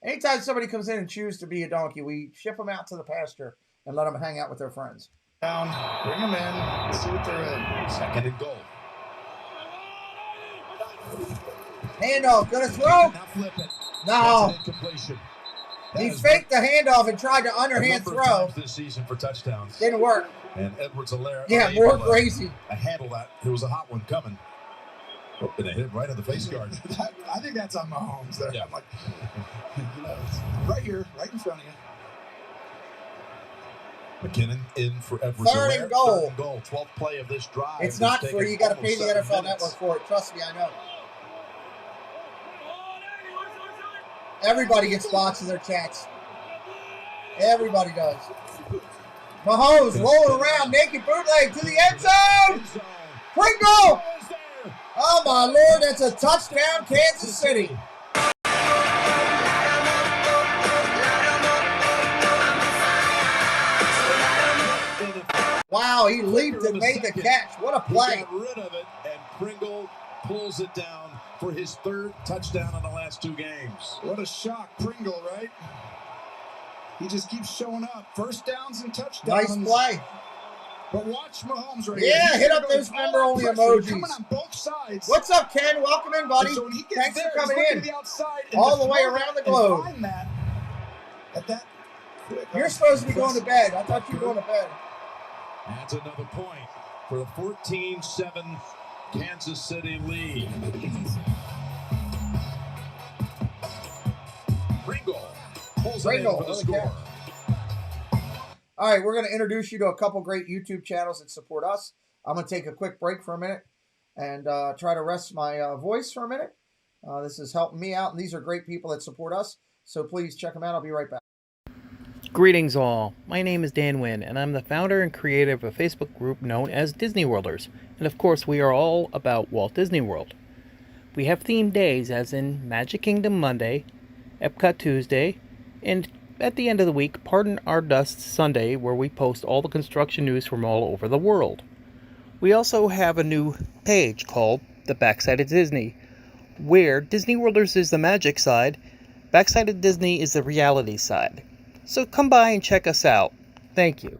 Anytime somebody comes in and chooses to be a donkey, we ship them out to the pasture and let them hang out with their friends. Down, bring them in, see what they're in. 2nd and goal. Handoff, gonna throw? Now flip it. No. That's an incompletion. He faked the handoff and tried to underhand throw. This season for touchdowns. Didn't work. And Edwards-Helaire. Yeah, more crazy. I handle that. There was a hot one coming. Oh, and a hit right on the face guard. I think that's on Mahomes there. Yeah. I'm like, it's right here, right in front of you. McKinnon in for Edwards-Helaire. 3rd and goal. 3rd and goal. 12th play of this drive. It's not free. You got to pay the NFL Network for it. Trust me, I know. Everybody gets spots in their chats. Everybody does. Mahomes rolling around, naked bootleg to the end zone. Pringle! Oh my Lord, that's a touchdown, Kansas City. Wow, he leaped and made the catch. What a play. He got rid of it, and Pringle pulls it down for his 3rd touchdown in the last 2 games. What a shock, Pringle, right? He just keeps showing up. First downs and touchdowns. Nice play. But watch Mahomes right here. Yeah, hit up those member-only emojis. Coming on both sides. What's up, Ken? Welcome in, buddy. So when he gets Thanks there, for coming in. The outside all the way around the globe. You're supposed to be going to bed. I thought you were going to bed. That's another point for the 14-7 Kansas City lead. Pringle pulls it in for the score. All right, we're going to introduce you to a couple great YouTube channels that support us. I'm going to take a quick break for a minute and try to rest my voice for a minute. This is helping me out, and these are great people that support us. So please check them out. I'll be right back. Greetings all. My name is Dan Wynn, and I'm the founder and creator of a Facebook group known as Disney Worlders. And of course, we are all about Walt Disney World. We have themed days, as in Magic Kingdom Monday, Epcot Tuesday, and at the end of the week, Pardon Our Dust Sunday, where we post all the construction news from all over the world. We also have a new page called The Backside of Disney, where Disney Worlders is the magic side, Backside of Disney is the reality side. So come by and check us out. Thank you.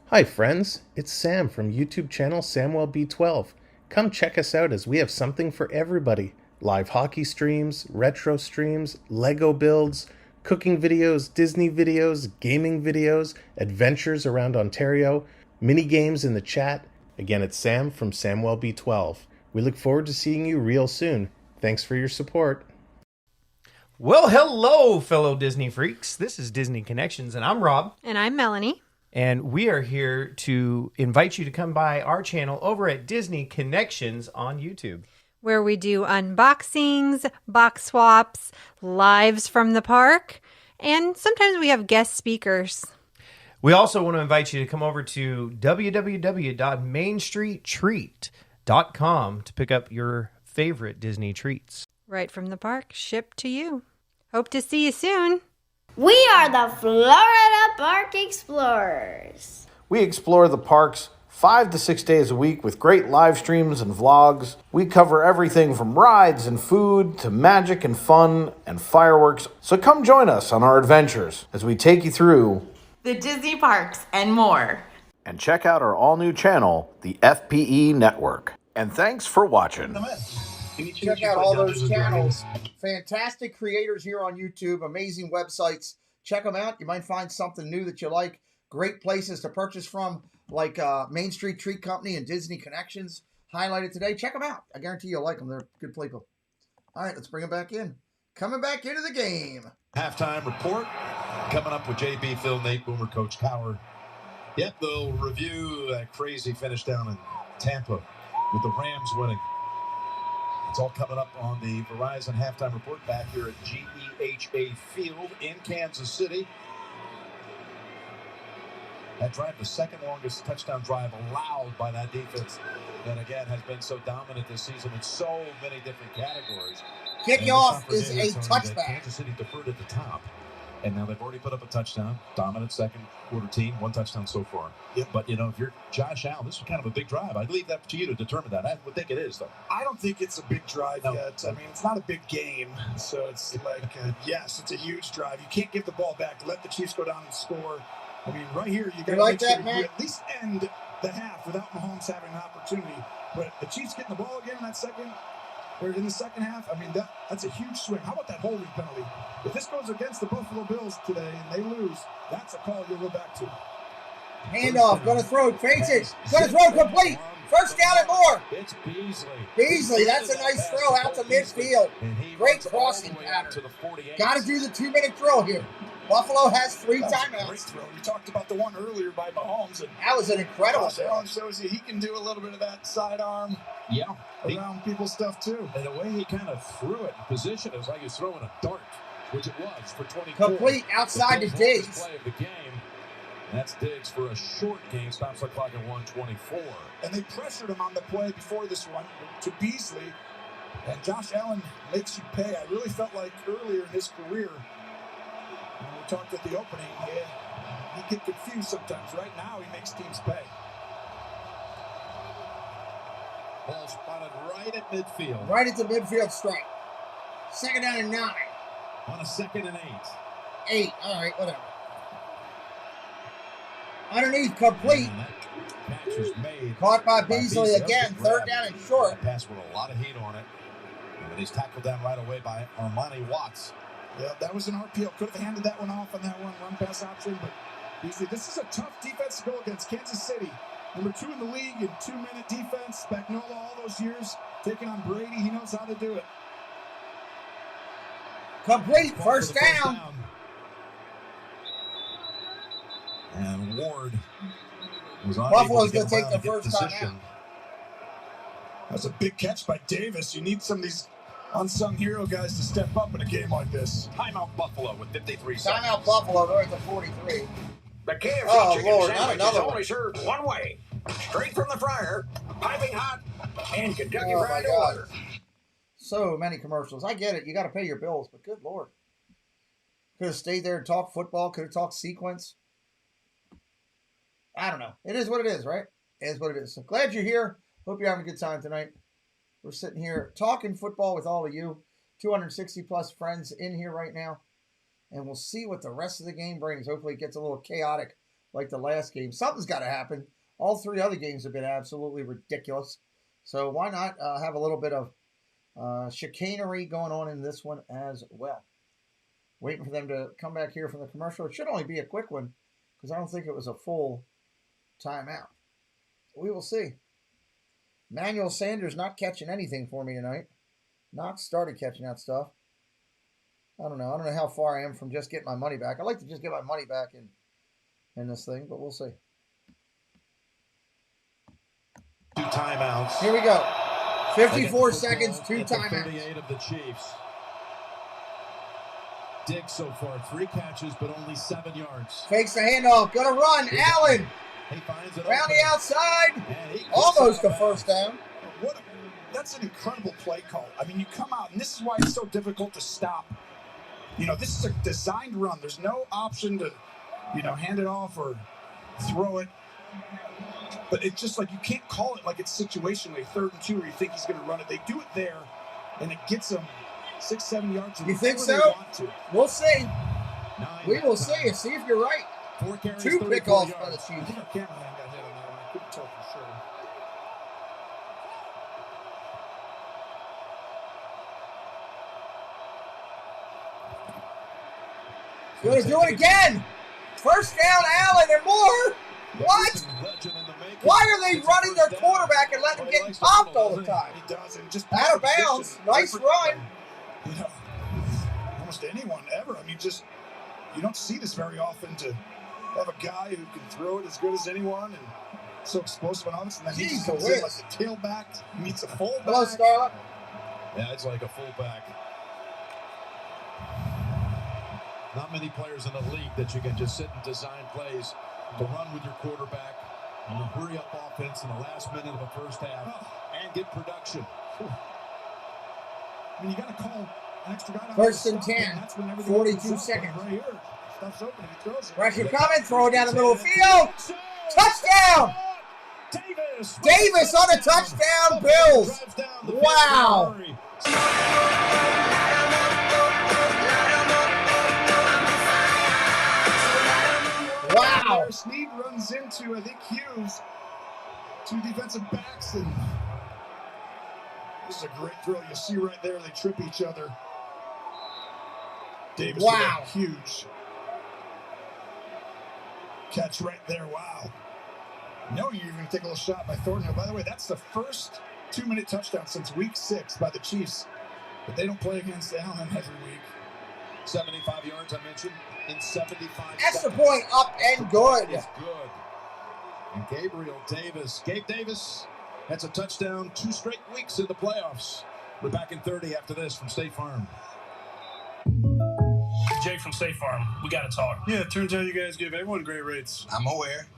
Hi friends, it's Sam from YouTube channel SamwellB12. Come check us out as we have something for everybody. Live hockey streams, retro streams, Lego builds, cooking videos, Disney videos, gaming videos, adventures around Ontario, mini games in the chat. Again, it's Sam from SamwellB12. We look forward to seeing you real soon. Thanks for your support. Well, hello, fellow Disney freaks. This is Disney Connections, and I'm Rob. And I'm Melanie. And we are here to invite you to come by our channel over at Disney Connections on YouTube, where we do unboxings, box swaps, lives from the park, and sometimes we have guest speakers. We also want to invite you to come over to www.mainstreettreat.com to pick up your favorite Disney treats. Right from the park, shipped to you. Hope to see you soon. We are the Florida Park Explorers. We explore the parks 5 to 6 days a week with great live streams and vlogs. We cover everything from rides and food to magic and fun and fireworks. So come join us on our adventures as we take you through the Disney parks and more. And check out our all-new channel, the FPE Network. And thanks for watching. Check out all those channels. Fantastic creators here on YouTube. Amazing websites. Check them out. You might find something new that you like. Great places to purchase from, like Main Street Treat Company and Disney Connections. Highlighted today. Check them out. I guarantee you'll like them. They're good people. All right, let's bring them back in. Coming back into the game. Halftime report. Coming up with JB, Phil, Nate, Boomer, Coach Cowher. Yep, they'll review that crazy finish down in Tampa with the Rams winning. It's all coming up on the Verizon Halftime Report back here at GEHA Field in Kansas City. That drive, the second longest touchdown drive allowed by that defense that, again, has been so dominant this season in so many different categories. Kickoff is a touchback. Kansas City deferred at the top. And now they've already put up a touchdown. Dominant second quarter team. One touchdown so far. Yep. But, you know, if you're Josh Allen, this is kind of a big drive. I'd leave that to you to determine that. I would think it is, though. I don't think it's a big drive yet. I mean, it's not a big game. So it's like, yes, it's a huge drive. You can't give the ball back. Let the Chiefs go down and score. I mean, right here, you got to make sure you at least end the half without Mahomes having an opportunity. But the Chiefs getting the ball again in that second, or in the second half, I mean, that's a huge swing. How about that holding penalty? If this goes against the Buffalo Bills today and they lose, that's a call you'll go back to. Handoff, going to throw, fakes it, going to throw complete. First down and more. It's Beasley. Beasley, that's a nice throw out to midfield. Great crossing pattern. Got to do the 2-minute drill here. Buffalo has 3 timeouts. Great throw. We talked about the one earlier by Mahomes. And that was an incredible throw. Allen shows you he can do a little bit of that sidearm. Yeah. Around people's stuff, too. And the way he kind of threw it in position, it was like he was throwing a dart, which it was for 24. Complete outside to Diggs. Play of the game. That's Diggs for a short game. Stops the clock at 1:24. And they pressured him on the play before this one to Beasley. And Josh Allen makes you pay. I really felt like earlier in his career, when we talked at the opening, he get confused sometimes. Right now, he makes teams pay. Ball spotted right at midfield. Right at the midfield strike. Second down and 9. On a 2nd and 8. 8, all right, whatever. Underneath, complete. Catch was made. Caught by Beasley again. 3rd down and short. That pass with a lot of heat on it. And he's tackled down right away by Armani Watts. Yeah, that was an RPO. Could have handed that one off on that one run pass option, but Beasley, this is a tough defense to go against. Kansas City, number 2 in the league in 2-minute defense. Spagnuolo all those years taking on Brady. He knows how to do it. Complete. First down. And Ward was on. Buffalo's going to take the first time out. That's a big catch by Davis. You need some of these unsung hero guys to step up in a game like this. Timeout Buffalo with 53 seconds. Timeout Buffalo. They're at the 43. The KFC chicken Lord, sandwich not is another only served one way. Straight from the fryer, piping hot, and Kentucky Fried Order. So many commercials. I get it. You got to pay your bills, but good Lord. Could have stayed there and talked football. Could have talked sequence. I don't know. It is what it is, right? It is what it is. So glad you're here. Hope you're having a good time tonight. We're sitting here talking football with all of you. 260 plus friends in here right now. And we'll see what the rest of the game brings. Hopefully it gets a little chaotic like the last game. Something's got to happen. All 3 other games have been absolutely ridiculous. So why not have a little bit of chicanery going on in this one as well. Waiting for them to come back here from the commercial. It should only be a quick one because I don't think it was a full timeout. We will see. Manuel Sanders not catching anything for me tonight. Knox started catching that stuff. I don't know. I don't know how far I am from just getting my money back. I like to just get my money back in this thing, but we'll see. 2 timeouts. Here we go. 54 seconds, 2 timeouts. 38 of the Chiefs. Diggs so far, 3 catches, but only 7 yards. Fakes the handoff. Gonna run. Allen. He finds it Around the outside. And Almost a first down. That's an incredible play call. I mean, you come out, and this is why it's so difficult to stop. You know, this is a designed run. There's no option to, hand it off or throw it. But it's just like you can't call it like it's situationally 3rd and 2 where you think he's going to run it. They do it there, and it gets them 6-7 yards. You think so? We'll see. We will see. See if you're right. 4 carries, 2 pickoffs by the I Chiefs. think our cameraman got hit on that one. I couldn't tell for sure. Gonna do it again. First down, Allen, and more. What? Why are they running their quarterback and letting him get popped all the time? He does, and just Out of bounds. Nice run. Almost anyone ever. I mean, you don't see this very often to have a guy who can throw it as good as anyone and so explosive and honest. And then he just comes in like the tailback, meets a fullback. Hello, Scarlett. Yeah, it's like a fullback. Not many players in the league that you can just sit and design plays to run with your quarterback and hurry up offense in the last minute of the first half and get production. I mean, you got to call an extra guy. 1st and 10, 42 seconds. Right here. Stuff's open if he throws it. Pressure coming, throw it down the middle of the field. Touchdown! Davis on a touchdown, Bills. Wow. Wow. Snead runs into, I think, Hughes. 2 defensive backs, and this is a great throw. You see right there, they trip each other. Davis with a huge catch right there. Wow. Knowing you're going to take a little shot by Thornhill. By the way, that's the first 2-minute touchdown since week 6 by the Chiefs. But they don't play against Allen every week. 75 yards, I mentioned, in 75 Extra seconds. point up and good. It's good. And Gabe Davis, that's a touchdown 2 straight weeks in the playoffs. We're back in 30 after this from State Farm. Jake from State Farm, we got to talk. Yeah, it turns out you guys give everyone great rates. I'm aware.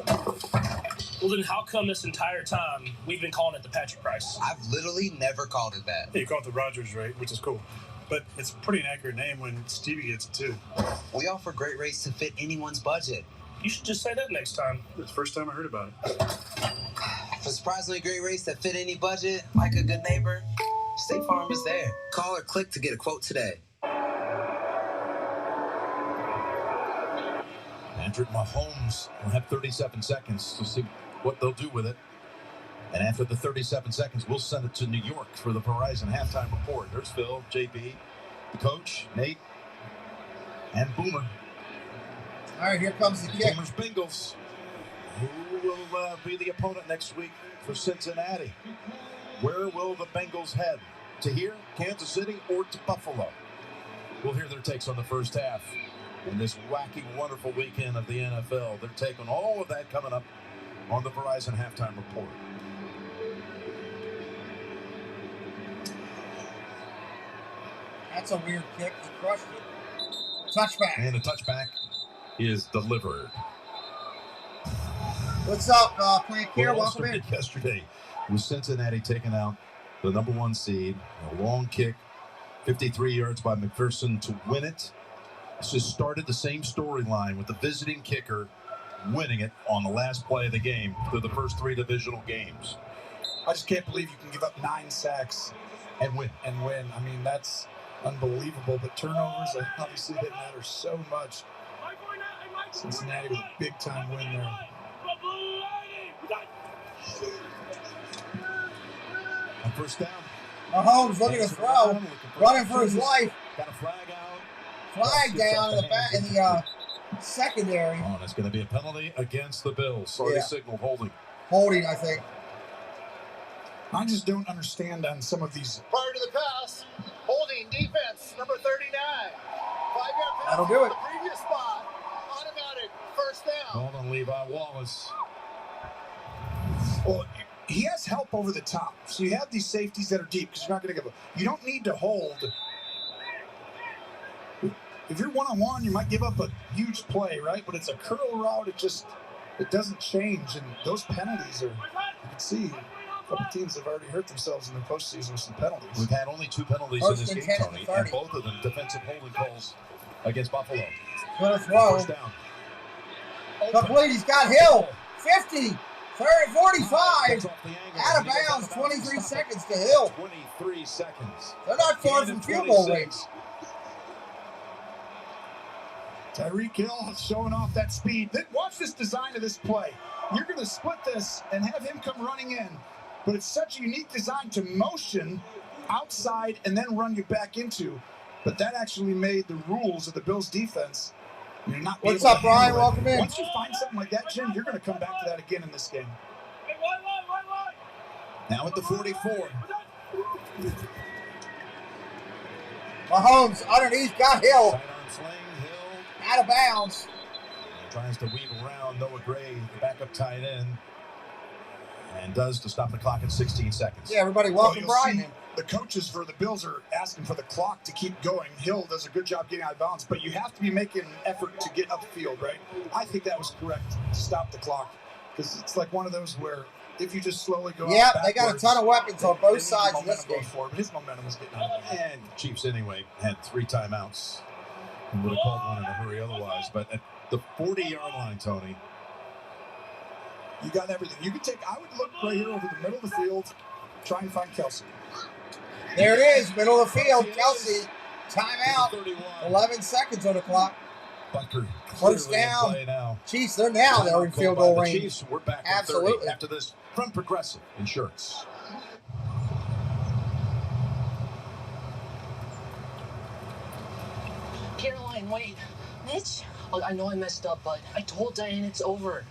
Well, then how come this entire time we've been calling it the Patrick price? I've literally never called it that. Yeah, you call it the Rogers rate, which is cool. But it's a pretty inaccurate name when Stevie gets it too. We offer great rates to fit anyone's budget. You should just say that next time. It's the first time I heard about it. For surprisingly great rates that fit any budget, like a good neighbor, State Farm is there. Call or click to get a quote today. Patrick Mahomes will have 37 seconds to see what they'll do with it. And after the 37 seconds, we'll send it to New York for the Verizon halftime report. There's Phil, JB, the coach, Nate, and Boomer. All right, here comes the kick. Boomers Bengals. Who will be the opponent next week for Cincinnati? Where will the Bengals head? To here, Kansas City, or to Buffalo? We'll hear their takes on the first half in this wacky, wonderful weekend of the NFL. Their take on all of that coming up on the Verizon halftime report. That's a weird kick. He crushed it. Touchback. And the touchback is delivered. What's up, Plant Care? Welcome in. Yesterday was Cincinnati taking out the number 1 seed. A long kick, 53 yards by McPherson to win it. This just started the same storyline with the visiting kicker winning it on the last play of the game through the first 3 divisional games. I just can't believe you can give up 9 sacks and win. I mean, that's unbelievable. But turnovers, obviously, that matter so much. Cincinnati with a big-time win there. On first down. Mahomes looking to throw, running for his life. Got a flag out. Flag down in the secondary. Oh, that's going to be a penalty against the Bills. Sorry, Yeah. signal holding. Holding, I think. I just don't understand on some of these. Prior to the pass, holding defense, number 39. 5-yard penalty. That'll do it. The previous spot, automatic first down. Called on Levi Wallace. Well, he has help over the top. So you have these safeties that are deep because you're not going to give up. You don't need to hold. If you're one-on-one, you might give up a huge play, right? But it's a curl route. It doesn't change. And those penalties are, you can see, a couple teams have already hurt themselves in the postseason with some penalties. We've had only 2 penalties in this game, Tony, and both of them defensive holding calls against Buffalo. Good throw. First down. Complete. He's got Hill. 50. 30, 45. Out of bounds. 23 seconds to Hill. 23 seconds. They're not far from field goal range. Tyreek Hill showing off that speed. Watch this design of this play. You're going to split this and have him come running in. But it's such a unique design to motion outside and then run you back into. But that actually made the rules of the Bills defense. You're not What's up, Brian? Welcome in. Once you find something like that, Jim, you're going to come back to that again in this game. Now at the 44. Mahomes underneath, got Hill. Sidearm sling, Hill. Out of bounds. Tries to weave around Noah Gray, the backup tight end. And does to stop the clock at 16 seconds. Yeah, everybody welcome Brian. The coaches for the Bills are asking for the clock to keep going. Hill does a good job getting out of bounds, but you have to be making an effort to get upfield, right? I think that was correct to stop the clock because it's like one of those where if you just slowly go yeah, they got a ton of weapons on both sides of this game. But his momentum was getting out of it. And the Chiefs, anyway, had 3 timeouts. And would have called one in a hurry otherwise. But at the 40-yard line, Tony. You got everything. You could I would look right here over the middle of the field, try and find Kelsey. There it is, middle of the field. Kelsey, timeout. 11 seconds on the clock. Bucker. First down. Chiefs, they're in field goal range. Chiefs, we're back Absolutely. 30 after this from Progressive Insurance. Caroline, wait. Mitch? Look, I know I messed up, but I told Diane it's over.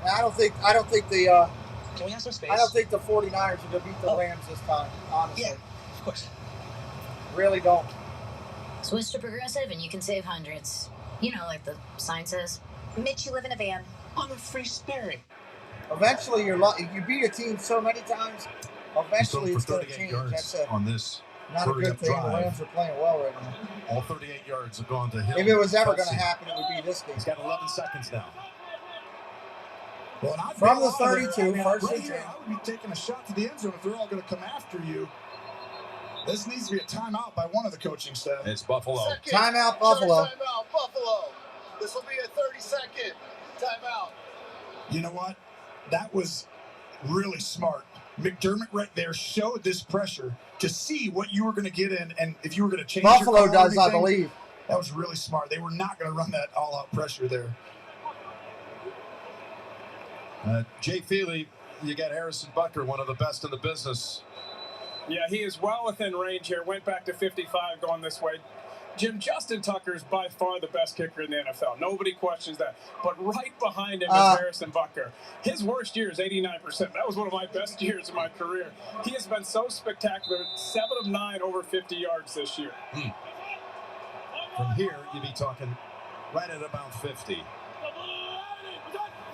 I don't think the Can we have some space? I don't think the 49ers are going to beat the Rams this time, honestly. Yeah, of course. Really don't. Switch to Progressive and you can save hundreds. You know, like the sign says. Mitch, you live in a van. I'm a free spirit. Eventually, if you beat a team so many times, eventually it's going to change. That's on this not a good thing. Drive. The Rams are playing well right now. All 38 yards have gone to Hill. If it was ever going to happen, it would be this game. He's got 11 seconds now. Well, from the 32, first and 10. I would be taking a shot to the end zone if they're all going to come after you. This needs to be a timeout by one of the coaching staff. It's Buffalo. Timeout, Buffalo. Timeout, Buffalo. This will be a 30-second timeout. You know what? That was really smart. McDermott right there showed this pressure to see what you were going to get in and if you were going to change Buffalo your call does, I believe. That was really smart. They were not going to run that all-out pressure there. Jay Feely, you got Harrison Bucker, one of the best in the business. Yeah, he is well within range here. Went back to 55 going this way. Jim, Justin Tucker is by far the best kicker in the NFL. Nobody questions that. But right behind him is Harrison Bucker. His worst year is 89%. That was one of my best years in my career. He has been so spectacular. 7 of 9 over 50 yards this year. From here, you'd be talking right at about 50.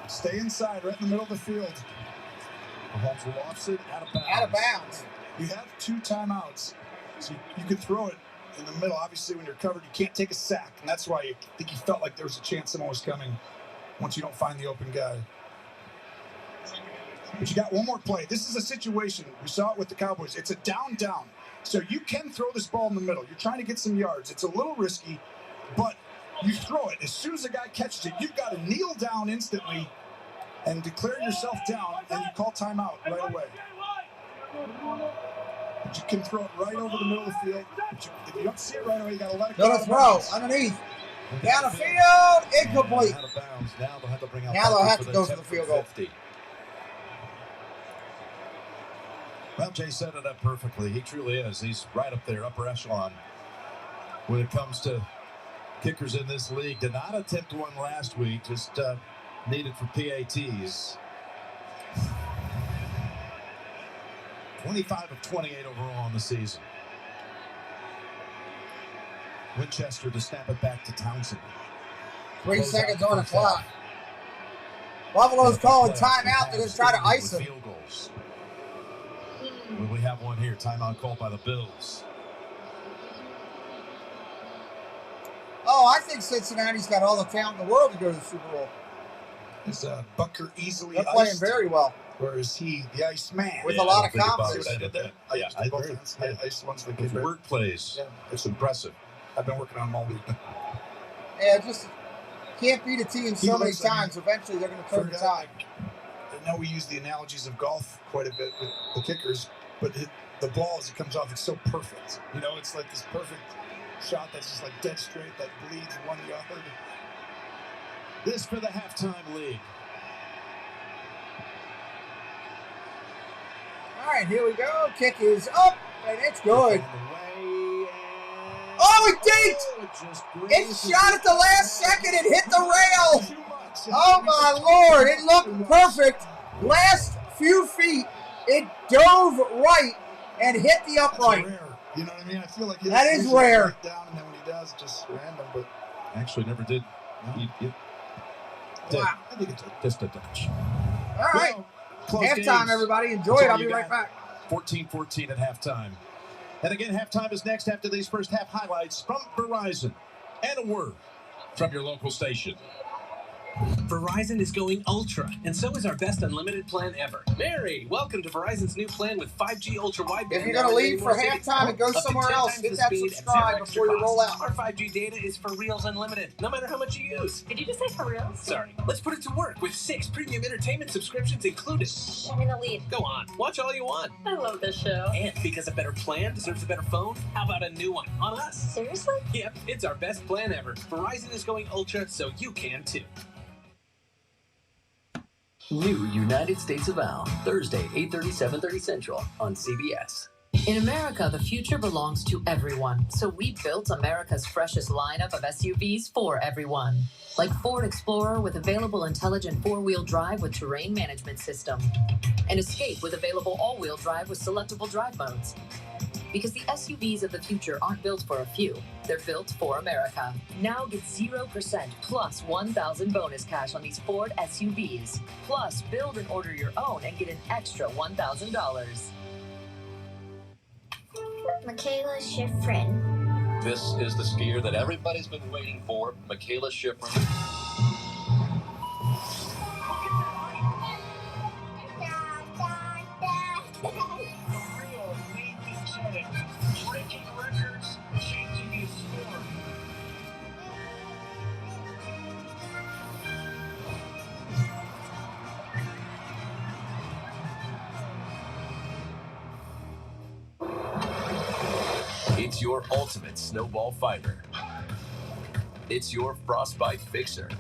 Stay inside, right in the middle of the field. Mahomes will offset out of bounds. Out of bounds. You have 2 timeouts, so you can throw it in the middle. Obviously, when you're covered, you can't take a sack, and that's why I think you felt like there was a chance someone was coming once you don't find the open guy. But you got one more play. This is a situation. We saw it with the Cowboys. It's a down. So you can throw this ball in the middle. You're trying to get some yards. It's a little risky, but you throw it. As soon as the guy catches it, you've got to kneel down instantly and declare yourself down, and you call timeout right away. But you can throw it right over the middle of the field. If you don't see it right away, you got to let it go. Gonna throw underneath. Down the field, incomplete. Out of bounds. Now they'll have to bring out. Now they'll have to go for the field goal. 50. Well, Jay set it up perfectly. He truly is. He's right up there, upper echelon, when it comes to kickers in this league. Did not attempt one last week. Just needed for PATs. 25 of 28 overall on the season. Winchester to snap it back to Townsend. 3 seconds on the clock. Buffalo's calling timeout. They're going to try to ice him. Field goals. Well, we have one here. Timeout called by the Bills. Oh, I think Cincinnati's got all the talent in the world to go to the Super Bowl. Is Bucker easily They're playing iced? very well. Or is he the ice man? With a lot of confidence. I did that. I used to both hands. I iced once the kid. Work plays. Yeah, it's impressive. I've been working on them all week. Yeah, just can't beat a team so many looks like times. Eventually, they're going to turn the tide. I know we use the analogies of golf quite a bit with the kickers, but the ball, as it comes off, it's so perfect. You know, it's like this perfect shot that's just like dead straight, that bleeds 1 yard. This for the halftime lead. All right, here we go. Kick is up, and it's good. Oh, it did! It shot at the last second. It hit the rail. Oh, my Lord. It looked perfect. Last few feet, it dove right and hit the upright. That's rare. You know what I mean? I feel like that is rare. Right down, and then when he does, just random, but actually never did. Wow. I think it's just a touch. All right. Close Halftime, games. everybody. Enjoy That's it. all I'll you be right got. back. 14-14 at halftime. And again, halftime is next after these first half highlights from Verizon. And a word from your local station. Verizon is going ultra, and so is our best unlimited plan ever. Mary, welcome to Verizon's new plan with 5G ultra wideband. If you're going to leave for halftime and go somewhere else, hit that subscribe before you roll out. Our 5G data is for reals unlimited, no matter how much you use. Did you just say for reals? Sorry. Let's put it to work with 6 premium entertainment subscriptions included. I'm in the lead. Go on, watch all you want. I love this show. And because a better plan deserves a better phone, how about a new one on us? Seriously? Yep, it's our best plan ever. Verizon is going ultra, so you can too. New United States of Al, Thursday, 8:30, 7:30 Central on CBS. In America, the future belongs to everyone. So we built America's freshest lineup of SUVs for everyone. Like Ford Explorer with available intelligent 4-wheel drive with terrain management system. And Escape with available all-wheel drive with selectable drive modes. Because the SUVs of the future aren't built for a few. They're built for America. Now get 0% plus $1,000 bonus cash on these Ford SUVs. Plus, build and order your own and get an extra $1,000. Michaela Schifrin. This is the skier that everybody's been waiting for, Michaela Schifrin. Breaking records, changing his score. It's your ultimate snowball fighter. It's your frostbite fixer.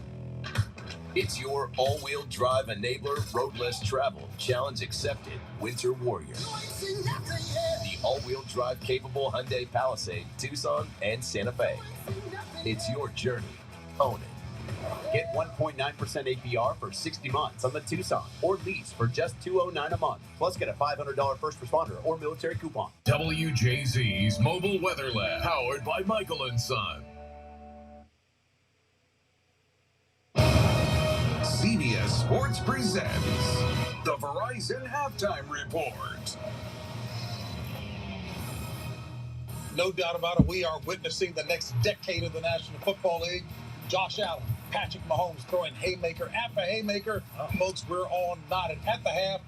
It's your all-wheel drive enabler, roadless travel, challenge accepted, winter warrior. The all-wheel drive capable Hyundai Palisade, Tucson, and Santa Fe. It's your journey. Own it. Get 1.9% APR for 60 months on the Tucson, or lease for just $209 a month. Plus, get a $500 first responder or military coupon. WJZ's Mobile Weather Lab, powered by Michael & Son. CBS Sports presents the Verizon Halftime Report. No doubt about it, we are witnessing the next decade of the National Football League. Josh Allen, Patrick Mahomes throwing haymaker after haymaker. Folks, we're on knotted at the half,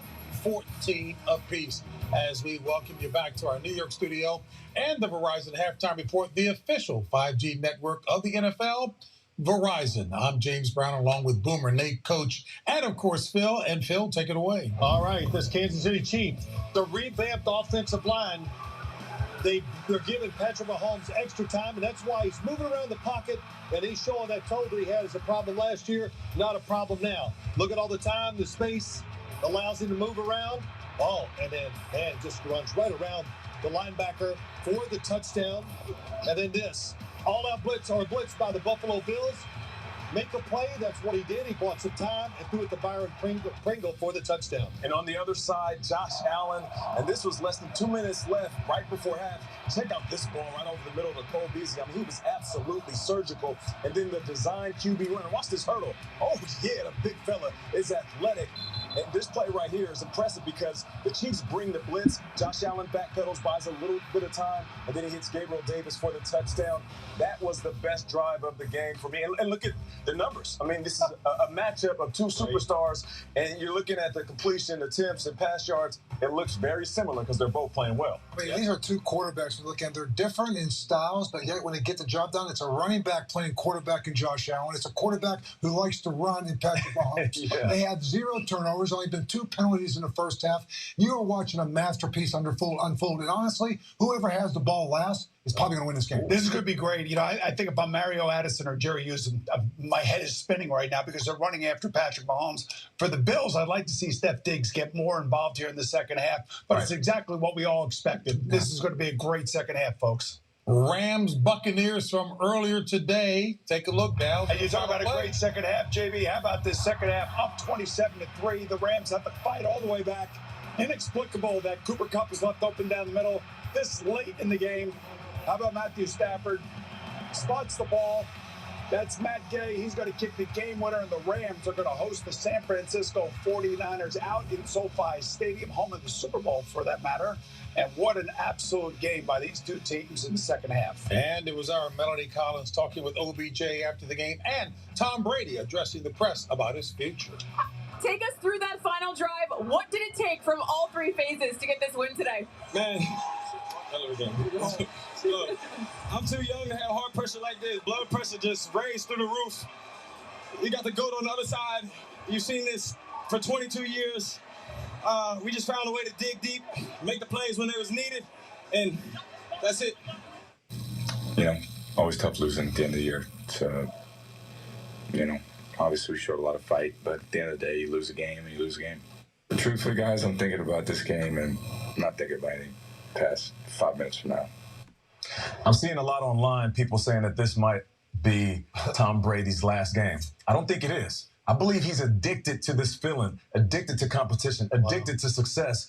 14 apiece. As we welcome you back to our New York studio and the Verizon Halftime Report, the official 5G network of the NFL, Verizon. I'm James Brown, along with Boomer, Nate, Coach, and of course Phil. And Phil, take it away. All right, this Kansas City Chiefs, the revamped offensive line. They're giving Patrick Mahomes extra time, and that's why he's moving around the pocket, and he's showing that toe that he had as a problem last year, not a problem now. Look at all the time, the space allows him to move around. Oh, and then, man, just runs right around the linebacker for the touchdown. And then this, all-out blitz or blitz by the Buffalo Bills. make a play. That's what he did. He bought some time and threw it to Byron Pringle for the touchdown. And on the other side, Josh Allen, and this was less than 2 minutes left right before half. Check out this ball right over the middle to Cole Beasley. I mean, he was absolutely surgical. And then the design QB run. Watch this hurdle. Oh, yeah, the big fella is athletic. And this play right here is impressive because the Chiefs bring the blitz. Josh Allen backpedals, buys a little bit of time, and then he hits Gabriel Davis for the touchdown. That was the best drive of the game for me. And look at the numbers. I mean, this is a matchup of two superstars, and you're looking at the completion attempts and pass yards. It looks very similar because they're both playing well. I mean, these are two quarterbacks we look at. They're different in styles, but yet when they get the job done, it's a running back playing quarterback in Josh Allen. It's a quarterback who likes to run in Patrick Mahomes. Yeah. They had 0 turnovers. Only been 2 penalties in the first half. You are watching a masterpiece unfold. And honestly, whoever has the ball last is probably going to win this game. This is going to be great. You know, I think about Mario Addison or Jerry Hughes, and my head is spinning right now because they're running after Patrick Mahomes. For the Bills, I'd like to see Steph Diggs get more involved here in the second half, but it's exactly what we all expected. This is going to be a great second half, folks. Rams Buccaneers from earlier today. Take a look now. And you talk about a great second half, JB. How about this second half up 27-3? The Rams have to fight all the way back. Inexplicable that Cooper Kupp is left open down the middle this late in the game. How about Matthew Stafford? Spots the ball. That's Matt Gay. He's going to kick the game winner, and the Rams are going to host the San Francisco 49ers out in SoFi Stadium, home of the Super Bowl for that matter. And what an absolute game by these two teams in the second half. And it was our Melanie Collins talking with OBJ after the game, and Tom Brady addressing the press about his future. Take us through that final drive. What did it take from all 3 phases to get this win today? Man, look, I'm too young to have heart pressure like this. Blood pressure just raised through the roof. We got the GOAT on the other side. You've seen this for 22 years. We just found a way to dig deep, make the plays when they was needed, and that's it. You know, always tough losing at the end of the year. So, you know, obviously we showed a lot of fight, but at the end of the day, you lose a game and you lose a game. But truthfully, guys, I'm thinking about this game and I'm not thinking about anything past 5 minutes from now. I'm seeing a lot online, people saying that this might be Tom Brady's last game. I don't think it is. I believe he's addicted to this feeling, addicted to competition, addicted to success.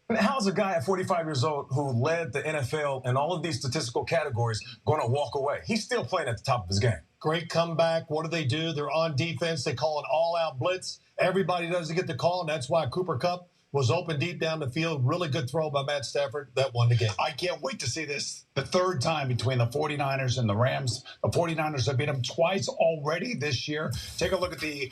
And how's a guy at 45 years old who led the NFL in all of these statistical categories going to walk away? He's still playing at the top of his game. Great comeback. What do? They're on defense. They call an all-out blitz. Everybody doesn't get the call, and that's why Cooper Kupp was open deep down the field. Really good throw by Matt Stafford. That won the game. I can't wait to see this the third time between the 49ers and the Rams. The 49ers have beat them twice already this year. Take a look at the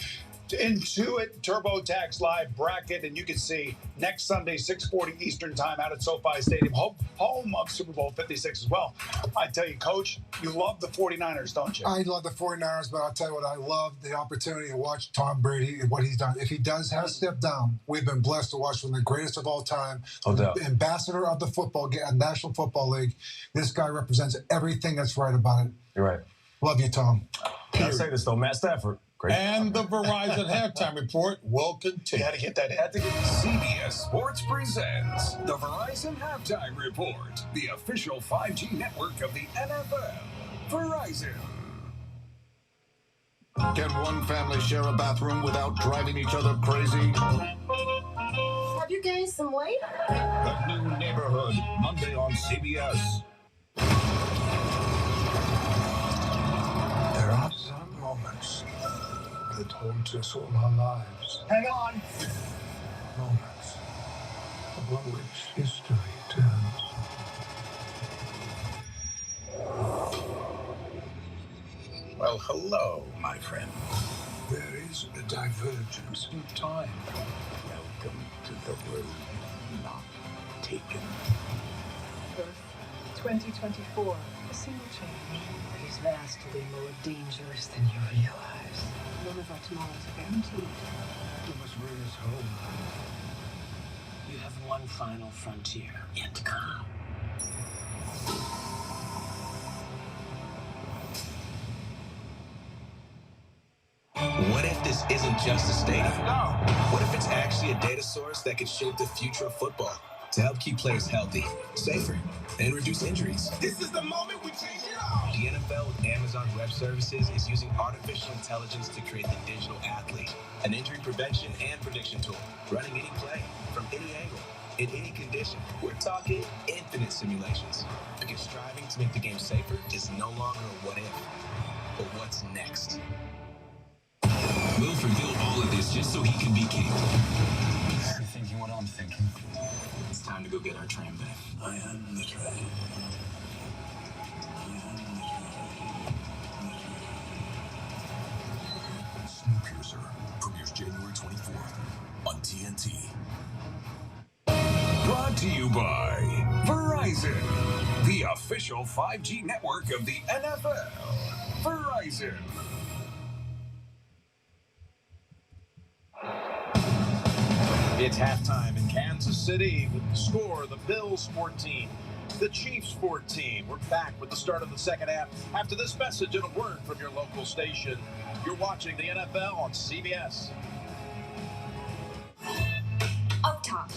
Intuit TurboTax Live bracket, and you can see next Sunday, 6:40 Eastern Time out at SoFi Stadium, home of Super Bowl 56 as well. I tell you, Coach, you love the 49ers, don't you? I love the 49ers, but I'll tell you what, I love the opportunity to watch Tom Brady and what he's done. If he does have a step down, we've been blessed to watch from the greatest of all time, ambassador of the National Football League. This guy represents everything that's right about it. You're right. Love you, Tom. I'll say this, though, Matt Stafford. Great. And the Verizon halftime report will continue. You got to get that. CBS Sports presents the Verizon halftime report, the official 5G network of the NFL. Verizon. Can one family share a bathroom without driving each other crazy? Have you gained some weight? The New Neighborhood, Monday on CBS. There are some moments that haunt us all our lives. Hang on. Moments upon which history turns. Well, hello, my friend. There is a divergence in time. Welcome to the road not taken. Earth 2024. A single change. It is vastly more dangerous than you realize. None of our tomorrows are guaranteed. You must bring us home. You have one final frontier yet to come. What if this isn't just a stadium? What if it's actually a data source that could shape the future of football to help keep players healthy, safer, and reduce injuries? This is the moment we change it all. The NFL with Amazon Web Services is using artificial intelligence to create the digital athlete, an injury prevention and prediction tool, running any play, from any angle, in any condition. We're talking infinite simulations, because striving to make the game safer is no longer a what if, but what's next. Wilford built all of this just so he could be king. You're thinking what I'm thinking. It's time to go get our train back. I am the train. Snowpiercer premieres January 24th on TNT. Brought to you by Verizon, the official 5G network of the NFL. Verizon. It's halftime in Kansas City with the score, the Bills 14, the Chiefs 14. We're back with the start of the second half. After this message and a word from your local station, you're watching the NFL on CBS. Up top.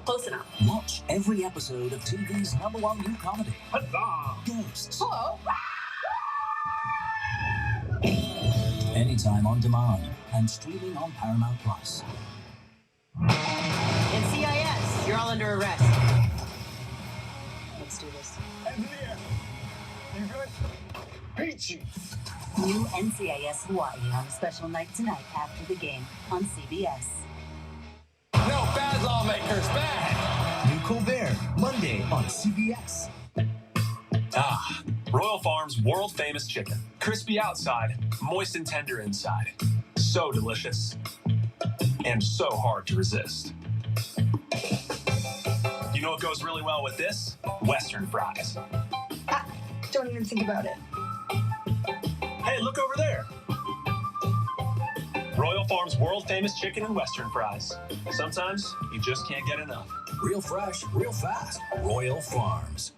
Close enough. Watch every episode of TV's #1 new comedy, Huzzah! Ghosts. Hello. Anytime on demand and streaming on Paramount Plus. NCIS, you're all under arrest. Let's do this. Engineer, you good? Peachy. New NCIS Hawaii on a special night tonight after the game on CBS. No, bad lawmakers, bad. New Colbert, Monday on CBS. Ah, Royal Farms world famous chicken. Crispy outside, moist and tender inside. So delicious. And so hard to resist. You know what goes really well with this? Western fries. Don't even think about it. Hey, look over there. Royal Farms world famous chicken and Western fries. Sometimes you just can't get enough. Real fresh, real fast. Royal Farms.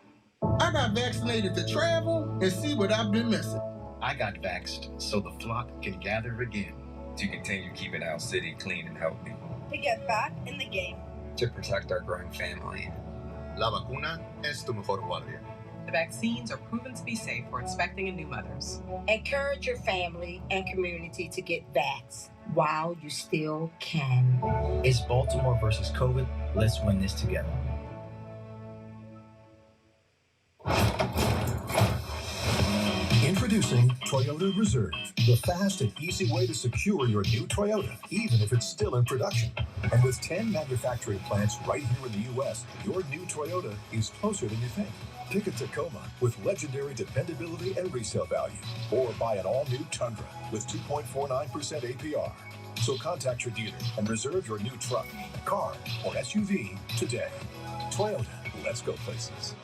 I got vaccinated to travel and see what I've been missing. I got vaxxed so the flock can gather again. To continue keeping our city clean and healthy. To get back in the game. To protect our growing family. La vacuna es tu mejor guardia. The vaccines are proven to be safe for expecting and new mothers. Encourage your family and community to get vaxxed while you still can. It's Baltimore versus COVID. Let's win this together. Introducing Toyota Reserve, the fast and easy way to secure your new Toyota, even if it's still in production. And with 10 manufacturing plants right here in the U.S., your new Toyota is closer than you think. Pick a Tacoma with legendary dependability and resale value, or buy an all-new Tundra with 2.49% APR. So contact your dealer and reserve your new truck, car, or SUV today. Toyota, let's go places.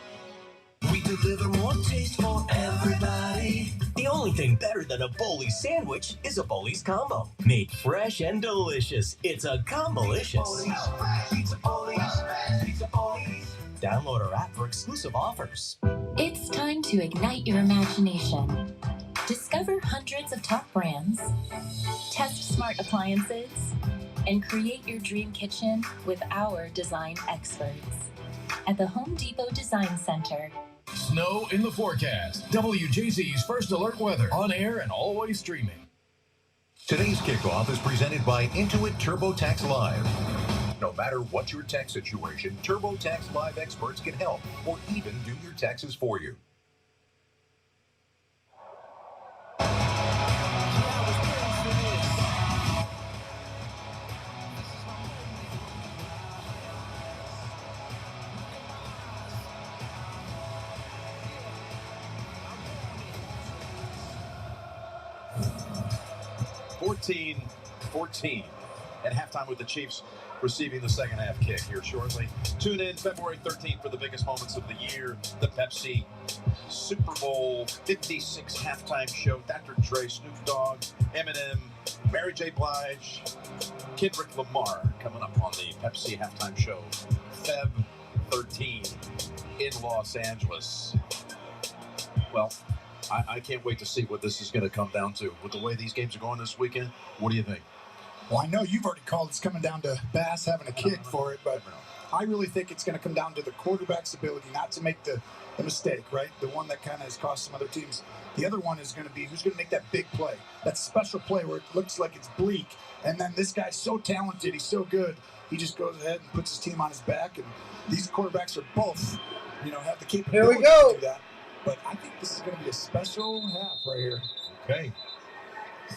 We deliver more taste for everybody. The only thing better than a Boley's sandwich is a Boley's combo. Made fresh and delicious. It's a combo-licious. Download our app for exclusive offers. It's time to ignite your imagination. Discover hundreds of top brands, test smart appliances, and create your dream kitchen with our design experts at the Home Depot Design Center. Snow in the forecast. WJZ's First Alert Weather. On air and always streaming. Today's kickoff is presented by Intuit TurboTax Live. No matter what your tax situation, TurboTax Live experts can help or even do your taxes for you. $14 at halftime with the Chiefs receiving the second half kick here shortly. Tune in February 13th for the biggest moments of the year, the Pepsi Super Bowl 56 halftime show. Dr. Dre, Snoop Dogg, Eminem, Mary J. Blige, Kendrick Lamar coming up on the Pepsi halftime show. Feb 13 in Los Angeles. Well, I can't wait to see what this is going to come down to. With the way these games are going this weekend, what do you think? Well, I know you've already called it's coming down to Bass having a kick for it, but I really think it's going to come down to the quarterback's ability not to make the mistake, right? The one that kind of has cost some other teams. The other one is going to be who's going to make that big play, that special play where it looks like it's bleak. And then this guy's so talented, he's so good, he just goes ahead and puts his team on his back. And these quarterbacks are both, have the capability to do that. But I think this is going to be a special half right here. Okay.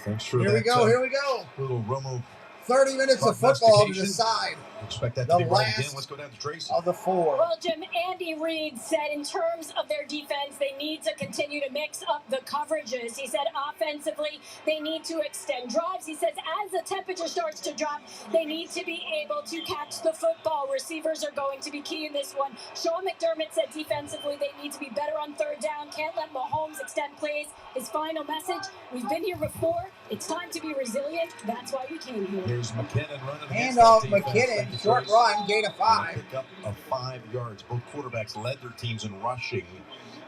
Thanks for Here that. Here we go. Little Romo 30 minutes of football to decide. Expect that to be right again. Let's go down to Tracy. Of the 4. Well, Jim, Andy Reid said in terms of their defense, they need to continue to mix up the coverages. He said offensively, they need to extend drives. He says as the temperature starts to drop, they need to be able to catch the football. Receivers are going to be key in this one. Sean McDermott said defensively, they need to be better on third down. Can't let Mahomes extend plays. His final message, we've been here before. It's time to be resilient. That's why we came here. Here's McKinnon running. Hand off McKinnon, short run, gain of 5. Pick up of 5 yards. Both quarterbacks led their teams in rushing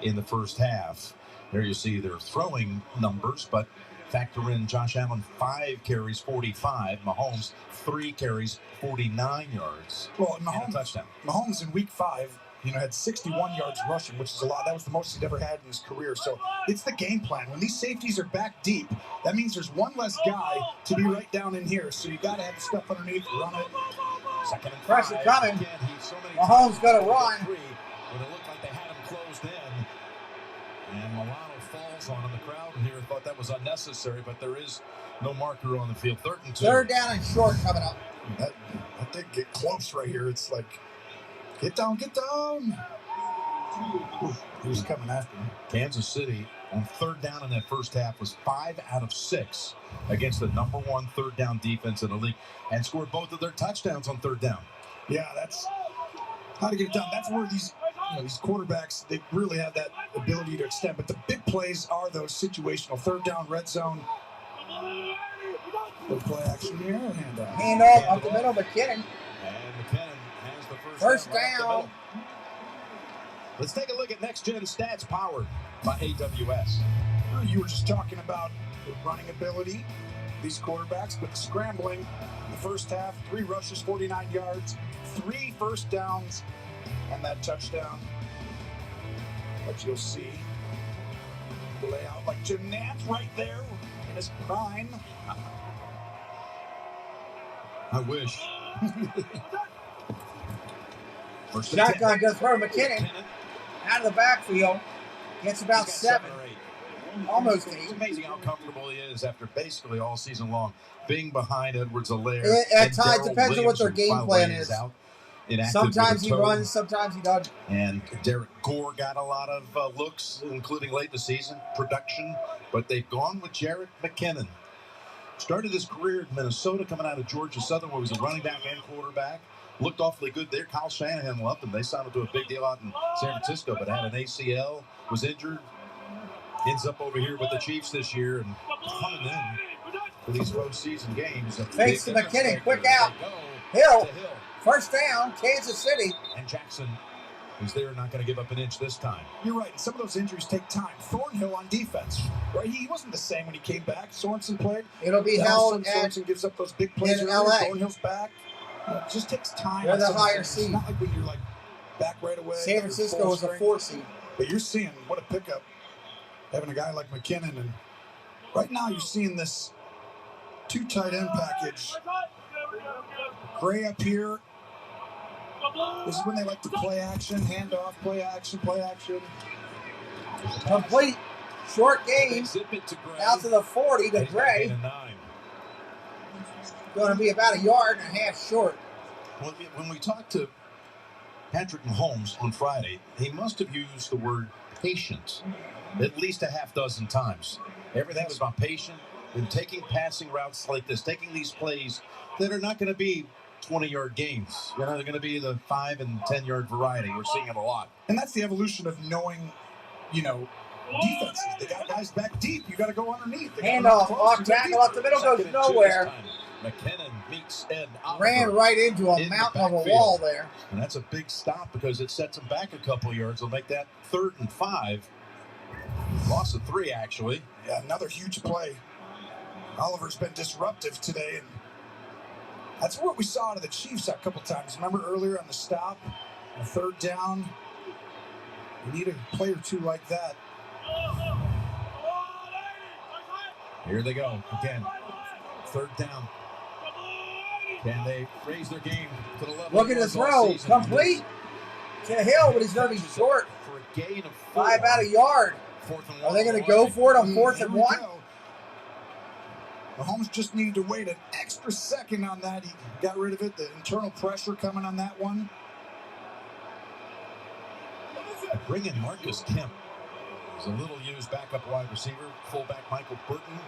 in the first half. There you see their throwing numbers, but factor in Josh Allen 5 carries, 45. Mahomes 3 carries, 49 yards. Well, and a touchdown. Mahomes in week 5, had 61 yards rushing, which is a lot. That was the most he'd ever had in his career. So it's the game plan. When these safeties are back deep, that means there's one less guy to be right down in here. So you got to have the stuff underneath, run it. Second and 5. Pressure coming. Again, Mahomes got to run. When it looked like they had him closed in. And Milano falls on him. The crowd here thought that was unnecessary, but there is no marker on the field. 3rd and 2. 3rd down and short coming up. That did get close right here. It's like, get down, get down. Who's coming after him? Kansas City on 3rd down in that first half was 5 out of 6 against the number 1 3rd down defense in the league and scored both of their touchdowns on 3rd down. Yeah, that's how to get it done. That's where these quarterbacks, they really have that ability to extend. But the big plays are those situational 3rd down, red zone. Little play action here. Hand off up the middle, McKinnon. And McKinnon has the first down. down. Let's take a look at Next Gen Stats powered by AWS. You were just talking about the running ability, these quarterbacks, but scrambling in the first half, 3 rushes, 49 yards, 3 first downs, and that touchdown. But you'll see the layout like Jim Nance right there in his prime. I wish. Shotgun goes for McKinnon. Out of the backfield. Gets about 7. Almost 8. It's amazing how comfortable he is after basically all season long being behind Edwards-Helaire. At times, depends on what their game plan is. Sometimes he runs, sometimes he doesn't. And Derek Gore got a lot of looks, including late in the season, production. But they've gone with Jarrett McKinnon. Started his career in Minnesota, coming out of Georgia Southern, where he was a running back and quarterback. Looked awfully good there. Kyle Shanahan loved him. They signed him to a big deal out in San Francisco, but had an ACL, was injured. Ends up over here with the Chiefs this year and coming in for these postseason games. Fakes to McKinnon, quick out. Hill, first down, Kansas City. And Jackson, who's there, not going to give up an inch this time. You're right. Some of those injuries take time. Thornhill on defense, right? He wasn't the same when he came back. Sorensen played. It'll be held Sorensen gives up those big plays in LA. Thornhill's back. It just takes time. They're the higher seed. It's not like when you're like back right away. San Francisco is a 4 seed. But you're seeing what a pickup having a guy like McKinnon. And right now you're seeing this 2 tight end package. Gray up here. This is when they like to play action, handoff, play action, play action. Complete short game. Out to the 40 to Gray. Going to be about 1.5 yards short. When we talked to Patrick Mahomes on Friday, he must have used the word patient at least 6 times. Everything was about patient and taking passing routes like this, taking these plays that are not going to be 20-yard games. They're going to be the 5 and 10-yard variety. We're seeing it a lot. And that's the evolution of knowing, defenses. They got guys back deep. You got to go underneath. Handoff, off tackle up the middle, goes nowhere. McKinnon meets Ed Oliver. Ran right into a mountain of a wall there. And that's a big stop because it sets him back a couple yards. They'll make that 3rd and 5. Loss of 3, actually. Yeah, another huge play. Oliver's been disruptive today, and That's what we saw out of the Chiefs a couple times. Remember earlier on the stop, the third down? You need a play or two like that. Here they go again. Third down. Can they raise their game to the level? Look at the throw. Complete to Hill, but he's going to be short. For a gain of 5 out a yard. Are they going to go for it on 4th and 1? Mahomes just needed to wait an extra second on that. He got rid of it. The internal pressure coming on that one. Bring in Marcus Kemp. He's a little used backup wide receiver. Fullback Michael Burton.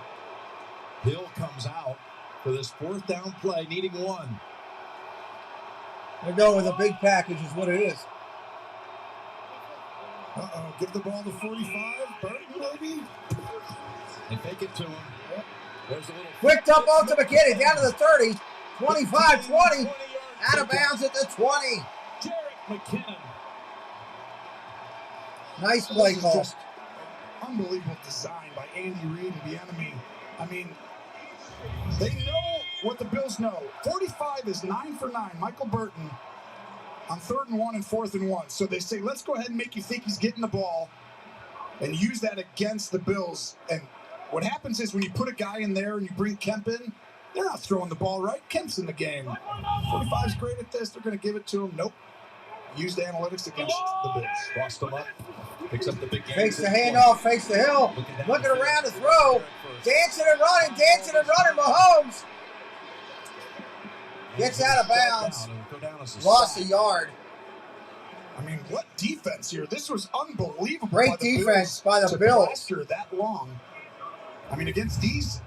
Hill comes out for this 4th down play, needing 1. They're going with a big package is what it is. Uh-oh, give the ball to 45. Burton, maybe? They fake it to him. Yep. There's a little quick dump off to McKinney, down to the 30. 25-20. Out of bounds at the 20. Jarek McKinnon. Nice play call. Just unbelievable design by Andy Reid and Bieniemy. I mean, they know what the Bills know. 45 is 9 for 9. Michael Burton on 3rd and 1 and 4th and 1. So they say, let's go ahead and make you think he's getting the ball and use that against the Bills. And what happens is when you put a guy in there and you bring Kemp in, they're not throwing the ball right. Kemp's in the game. 45 is great at this. They're going to give it to him. Nope. Used analytics against the Bills. Lost them up. Picks up the big game. Fakes the handoff, fakes the Hill. Looking around to throw. Dancing and running, Mahomes. Gets out of bounds. Lost a yard. I mean, what defense here. This was unbelievable. Great defense by the Bills. Plaster that long. I mean, against these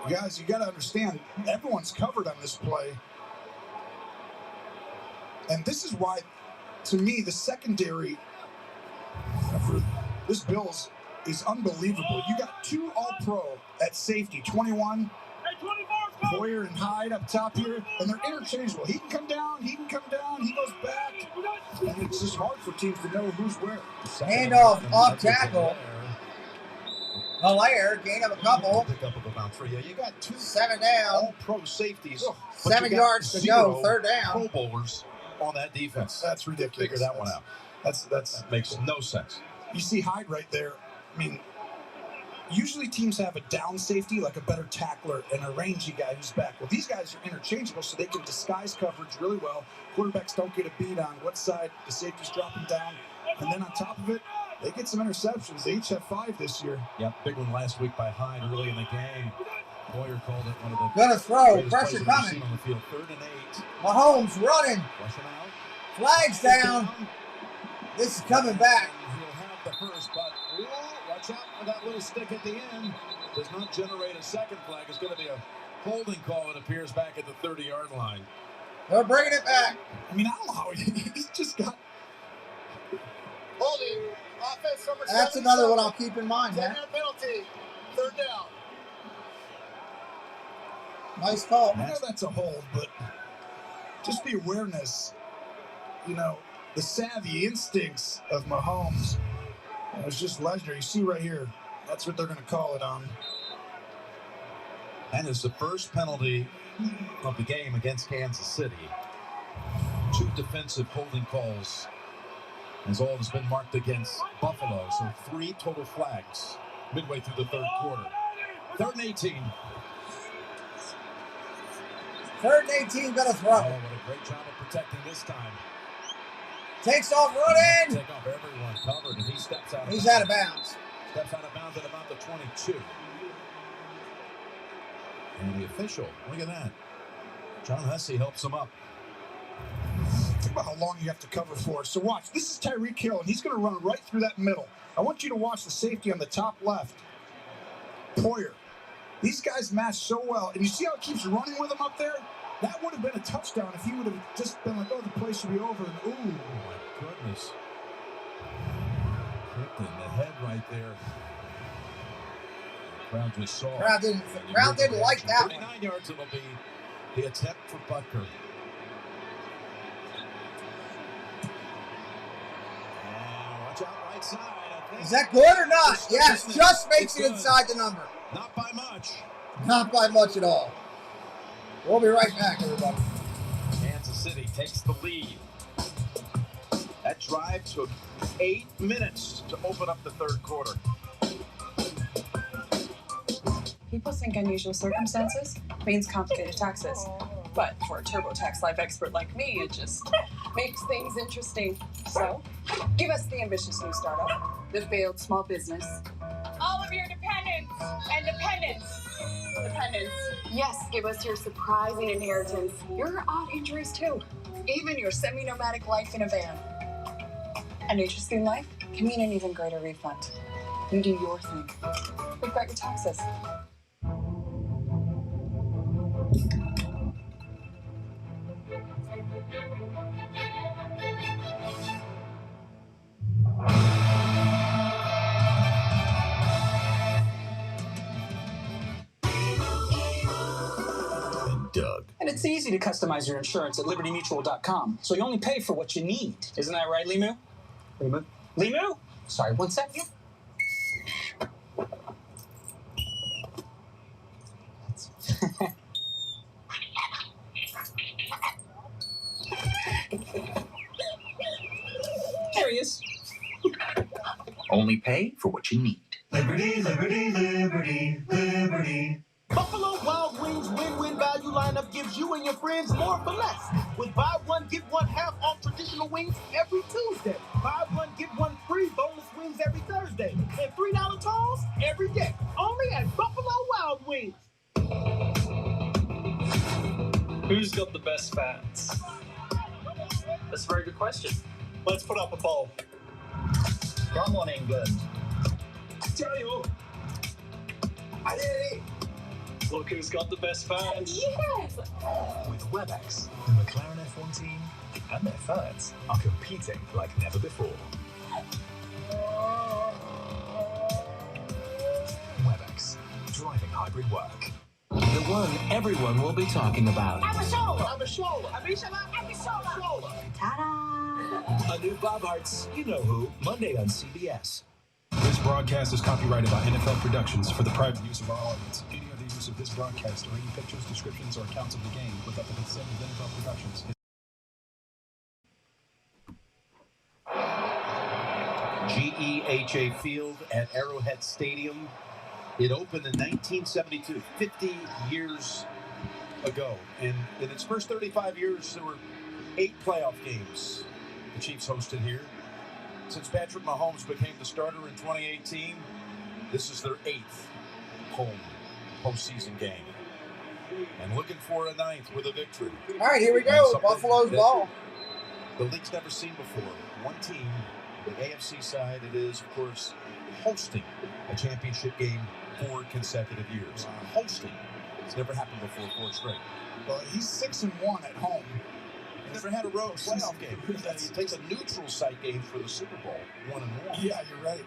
guys, you got to understand, everyone's covered on this play. And this is why, to me, the secondary for this Bills is unbelievable. You got 2 All-Pro at safety, 21, Boyer and Hyde up top here, and they're interchangeable. He can come down, he goes back, and it's just hard for teams to know who's where. Handoff off tackle. Hilaire, gain of a couple. Pick up about 3. You got 2 7 down. All-Pro safeties. 7 yards to go, 3rd down. Pro Bowlers on that defense. That's ridiculous. Figure that one out. That makes no sense. You see Hyde right there. I mean, usually teams have a down safety, like a better tackler and a rangy guy who's back. Well, these guys are interchangeable, so they can disguise coverage really well. Quarterbacks don't get a beat on what side the safety's dropping down. And then on top of it, they get some interceptions. They each have 5 this year. Yep, big one last week by Hyde early in the game. Boyer called it one of the gonna throw, pressure coming. On the field. 3rd and 8. Mahomes running. Out. Flags down. This is coming back. He'll have the first, but watch out for that little stick at the end. Does not generate a second flag. It's going to be a holding call. It appears back at the 30-yard line. They're bringing it back. I mean, I don't know how he's just got. Holding. Offense number 7. That's another one I'll keep in mind, man. 10-minute penalty. 3rd down. Nice call. I know that's a hold, but just the awareness, you know, the savvy instincts of Mahomes. It was just legendary. You see right here, that's what they're going to call it on. And it's the first penalty of the game against Kansas City. 2 defensive holding calls, as all has been marked against Buffalo. So 3 total flags midway through the 3rd quarter. 3rd and 18. 3rd and 18, gonna throw. Oh, what a great job of protecting this time. Takes off running. Take off everyone covered, and he steps out. He's out of bounds. Steps out of bounds at about the 22. And the official, look at that. John Hesse helps him up. Think about how long you have to cover for. So watch, this is Tyreek Hill, and he's going to run right through that middle. I want you to watch the safety on the top left. Poyer. These guys match so well. And you see how it keeps running with him up there? That would have been a touchdown if he would have just been like, oh, the play should be over. And ooh. Oh, my goodness. Kicked in the head right there. The crowd just saw it. Crowd didn't like that 39 one. Yards it'll be the attempt for Butker. Watch out right side. Is that good or not? Yes, just makes it inside the number. Not by much. Not by much at all. We'll be right back, everybody. Kansas City takes the lead. That drive took 8 minutes to open up the third quarter. People think unusual circumstances means complicated taxes. But for a TurboTax Live expert like me, it just makes things interesting. So, give us the ambitious new startup, the failed small business. All of your dependents and dependents. Yes, give us your surprising inheritance, your odd injuries too, even your semi-nomadic life in a van. An interesting life can mean an even greater refund. You do your thing. We've got your taxes. Doug. And it's easy to customize your insurance at libertymutual.com, so you only pay for what you need. Isn't that right, Limu? Limu? Sorry, one sec. There he is. Only pay for what you need. Liberty, liberty, liberty, liberty. Buffalo Wild Wings win-win value lineup gives you and your friends more for less. With buy one, get one half off traditional wings every Tuesday. Buy one, get one free boneless wings every Thursday. And $3 tolls every day. Only at Buffalo Wild Wings. Who's got the best fans? That's a very good question. Let's put up a poll. Come on, England. Tell you. Look who's got the best fans. Yes! With WebEx, the McLaren F1 team and their fans are competing like never before. WebEx, driving hybrid work. The one everyone will be talking about. Ta-da! A new Bob Hart's You Know Who, Monday on CBS. This broadcast is copyrighted by NFL Productions for the private use of our audience. Any other use of this broadcast or any pictures, descriptions, or accounts of the game without the consent of NFL Productions GEHA Field at Arrowhead Stadium. It opened in 1972, 50 years ago. And in its first 35 years, there were 8 playoff games the Chiefs hosted here. Since Patrick Mahomes became the starter in 2018, this is their 8th home postseason game. And looking for a 9th with a victory. All right, here we go. Buffalo's ball. The league's never seen before. One team, the AFC side, it is, of course, hosting a championship game 4 consecutive years. Hosting. It's never happened before, 4 straight. Well, he's 6-1 at home. Never had a road playoff game. He takes a neutral site game for the Super Bowl, 1-1. Yeah, you're right.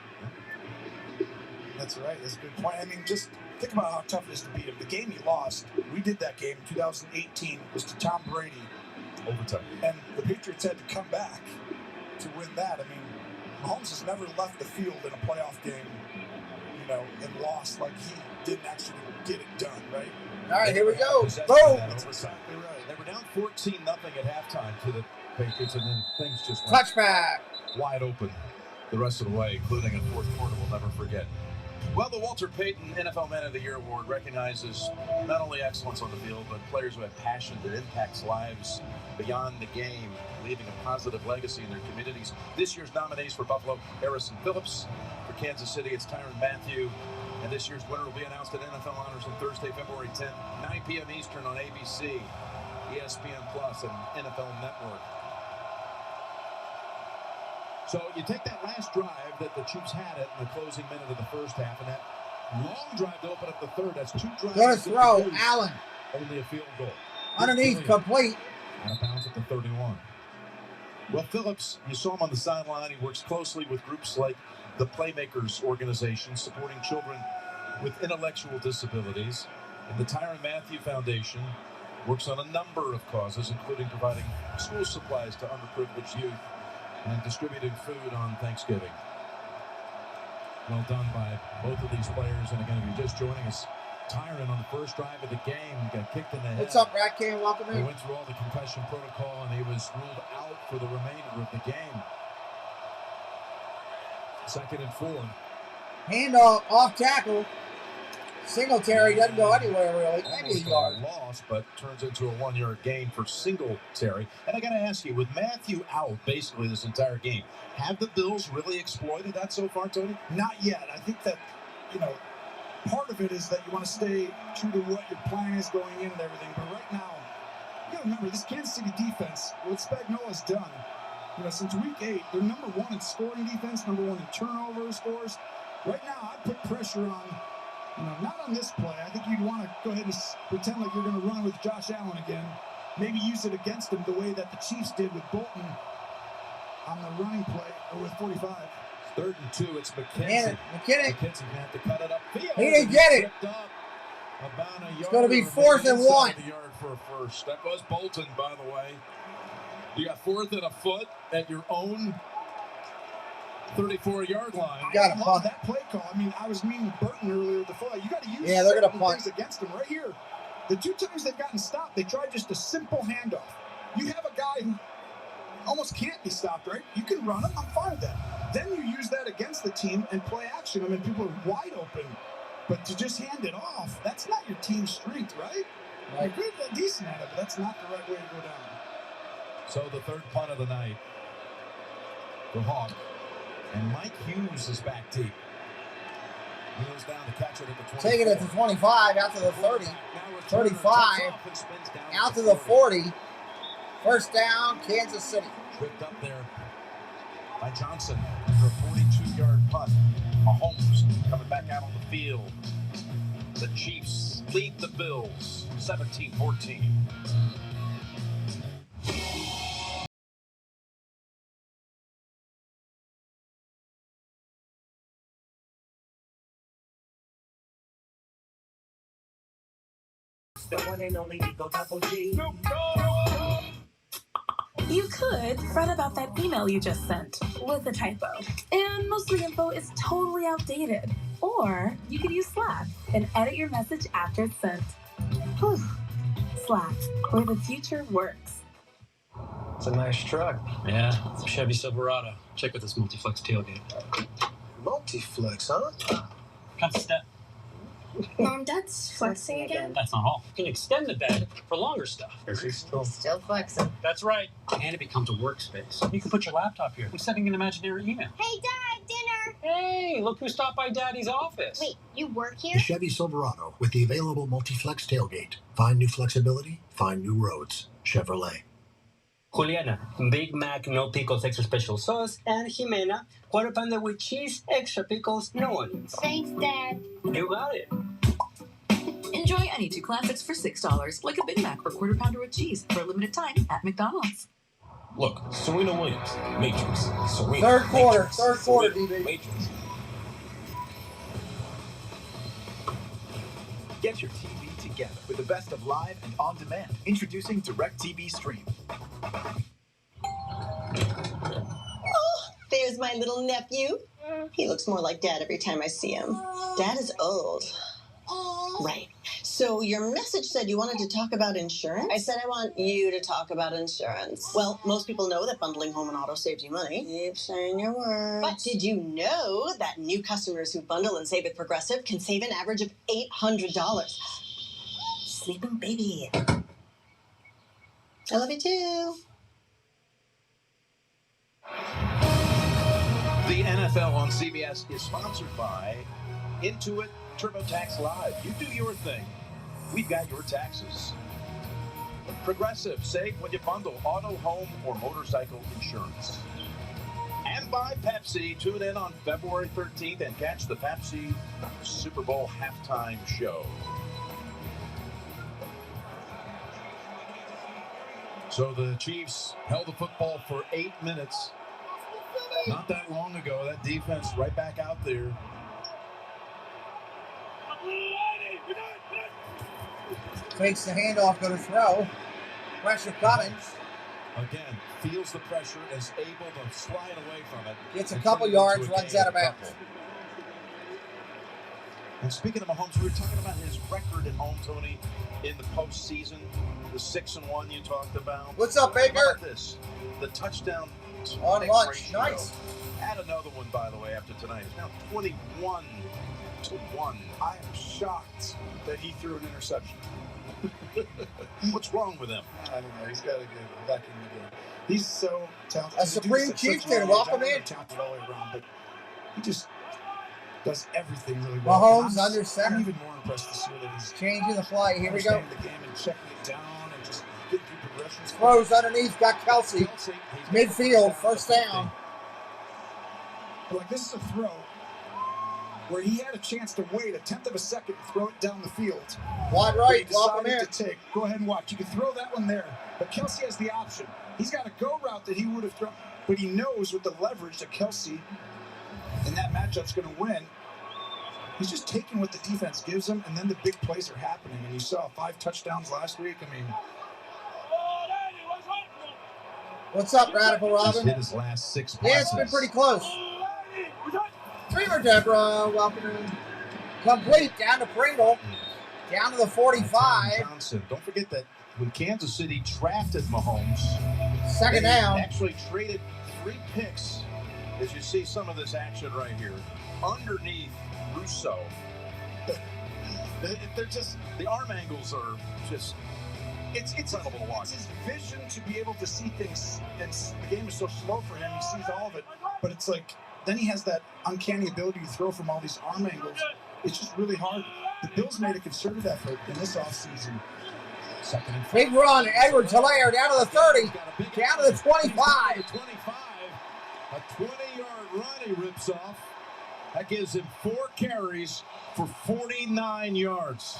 That's right. That's a good point. I mean, just think about how tough it is to beat him. The game he lost, we did that game in 2018, was to Tom Brady. Overtime. And the Patriots had to come back to win that. I mean, Mahomes has never left the field in a playoff game, you know, and lost like he didn't actually get it done, right? All right, here we go. Boom! That's exactly right. They were down 14-0 at halftime to the Patriots, and then things just went Touchback. wide open the rest of the way, including a fourth quarter we'll never forget. Well, the Walter Payton NFL Man of the Year Award recognizes not only excellence on the field, but players who have passion that impacts lives beyond the game, leaving a positive legacy in their communities. This year's nominees for Buffalo, Harrison Phillips. For Kansas City, it's Tyrann Mathieu. And this year's winner will be announced at NFL Honors on Thursday, February 10th, 9 p.m. Eastern on ABC, ESPN Plus, and NFL Network. So you take that last drive that the Chiefs had it in the closing minute of the first half, and that long drive to open up the third. That's 2 drives. Good throw, Allen. Only a field goal. Underneath, complete. Out of bounds at the 31. Well, Phillips, you saw him on the sideline. He works closely with groups like the Playmakers organization, supporting children with intellectual disabilities. And the Tyrann Mathieu Foundation works on a number of causes, including providing school supplies to underprivileged youth and distributing food on Thanksgiving. Well done by both of these players. And again, if you're just joining us, Tyron on the first drive of the game got kicked in the head. What's up, Rat King? Welcome He in. went through all the concussion protocol, and he was ruled out for the remainder of the game. 2nd and 4. Handoff, off tackle. Singletary doesn't go anywhere, really. Maybe a yard. Loss, but turns into a 1-yard gain for Singletary. And I got to ask you, with Matthew out basically this entire game, have the Bills really exploited that so far, Tony? Not yet. I think that, part of it is that you want to stay true to what your plan is going in and everything. But right now, you got to remember, this Kansas City defense, what Spagnuolo's done, since week 8, they're number 1 in scoring defense, number 1 in turnover scores. Right now, I'd put pressure on, not on this play. I think you'd want to go ahead and pretend like you're going to run with Josh Allen again. Maybe use it against him the way that the Chiefs did with Bolton on the running play, or with 45. 3rd and 2, it's McKenzie. McKinnon. McKenzie can have to cut it upfield. He didn't get it. It's going to be 4th and 1. The yard for a first. That was Bolton, by the way. You got 4th and a foot at your own 34-yard line. You got to punt. That play call. I was meeting with Burton earlier with the fly. You got to use they're going to punt against them right here. The 2 times they've gotten stopped, they tried just a simple handoff. You have a guy who almost can't be stopped, right? You can run him. I'm fine with that. Then you use that against the team and play action. People are wide open. But to just hand it off, that's not your team's strength, right? You're good, decent at it, but that's not the right way to go down. So the 3rd punt of the night for Hawk. And Mike Hughes is back deep. Wheels down to catch it at the 20. Taking it to 25, out to the 30. 35, out to the 40. First down, Kansas City. Tripped up there by Johnson for a 42-yard punt. Mahomes coming back out on the field. The Chiefs lead the Bills 17-14. The one and only Eagle Double G. You could fret about that email you just sent with a typo, and most of the info is totally outdated. Or you could use Slack and edit your message after it's sent. Whew. Slack, where the future works. It's a nice truck. Yeah, it's a Chevy Silverado. Check with this multi-flex tailgate. Multi-flex, huh? Come step. Mom, Dad's flexing again. That's not all. You can extend the bed for longer stuff. Is he still flexing? That's right. And it becomes a workspace. You can put your laptop here. I'm sending an imaginary email. Hey, Dad, dinner! Hey, look who stopped by Daddy's office. Wait, you work here? The Chevy Silverado with the available multi-flex tailgate. Find new flexibility, find new roads. Chevrolet. Juliana, Big Mac, no pickles, extra special sauce. And Jimena, quarter pounder with cheese, extra pickles, no onions. Thanks, Dad. You got it. Enjoy any 2 classics for $6, like a Big Mac or quarter pounder with cheese for a limited time at McDonald's. Look, Serena Williams, Matrix. Serena, third quarter, Serena, DB. Matrix. Get your TV together with the best of live and on demand. Introducing DirecTV Stream. Oh, there's my little nephew. He looks more like Dad every time I see him. Dad is old. Right. So your message said you wanted to talk about insurance? I said I want you to talk about insurance. Well, most people know that bundling home and auto saves you money. Keep saying your words. But did you know that new customers who bundle and save with Progressive can save an average of $800? Sleeping baby. I love you too. The NFL on CBS is sponsored by Intuit TurboTax Live. You do your thing. We've got your taxes. Progressive, save when you bundle auto, home, or motorcycle insurance. And by Pepsi. Tune in on February 13th and catch the Pepsi Super Bowl halftime show. So the Chiefs held the football for 8 minutes. Not that long ago, that defense right back out there. Takes the handoff, go to throw. Pressure coming. Again, feels the pressure, is able to slide away from it. Gets a couple yards, runs out of bounds. And speaking of Mahomes, we were talking about his record at home, Tony, in the postseason. The 6-1 you talked about. What's up, Baker? How about this? The touchdown on pick lunch. ratio. Nice. Add another one, by the way, after tonight. It's now 21-1. I am shocked that he threw an interception. What's wrong with him? I don't know. He's got to get back in the game. He's so talented. A Supreme Chieftain, welcome in. Talented all the way around, but he just does everything really well. Mahomes under center. I'm even more impressed this year that he's changing the flight. Here we go. The game and checking it down and just getting through progressions. Throws underneath. Got Kelsey. Midfield. First down. But like, this is a throw where he had a chance to wait a tenth of a second and throw it down the field. Wide right. He decided to take. Go ahead and watch. You can throw that one there, but Kelsey has the option. He's got a go route that he would have thrown, but he knows with the leverage that Kelsey in that matchup's going to win. He's just taking what the defense gives him, and then the big plays are happening. And you saw 5 touchdowns last week. I mean, what's up, Radical Robin? Hit his last 6 passes. Yeah, it's been pretty close. Dreamer Deborah, welcome in. Complete down to Pringle. Down to the 45. Johnson. Don't forget that when Kansas City drafted Mahomes, second down, actually traded 3 picks. As you see some of this action right here, underneath Russo. They're just, the arm angles are just, it's incredible to watch. It's his vision to be able to see things. The game is so slow for him. He sees all of it, but it's like, then he has that uncanny ability to throw from all these arm angles. It's just really hard. The Bills made a concerted effort in this offseason. Big run. Edwards Hilaire down to the 30. Down to the 25. A 20-yard run he rips off. That gives him 4 carries for 49 yards.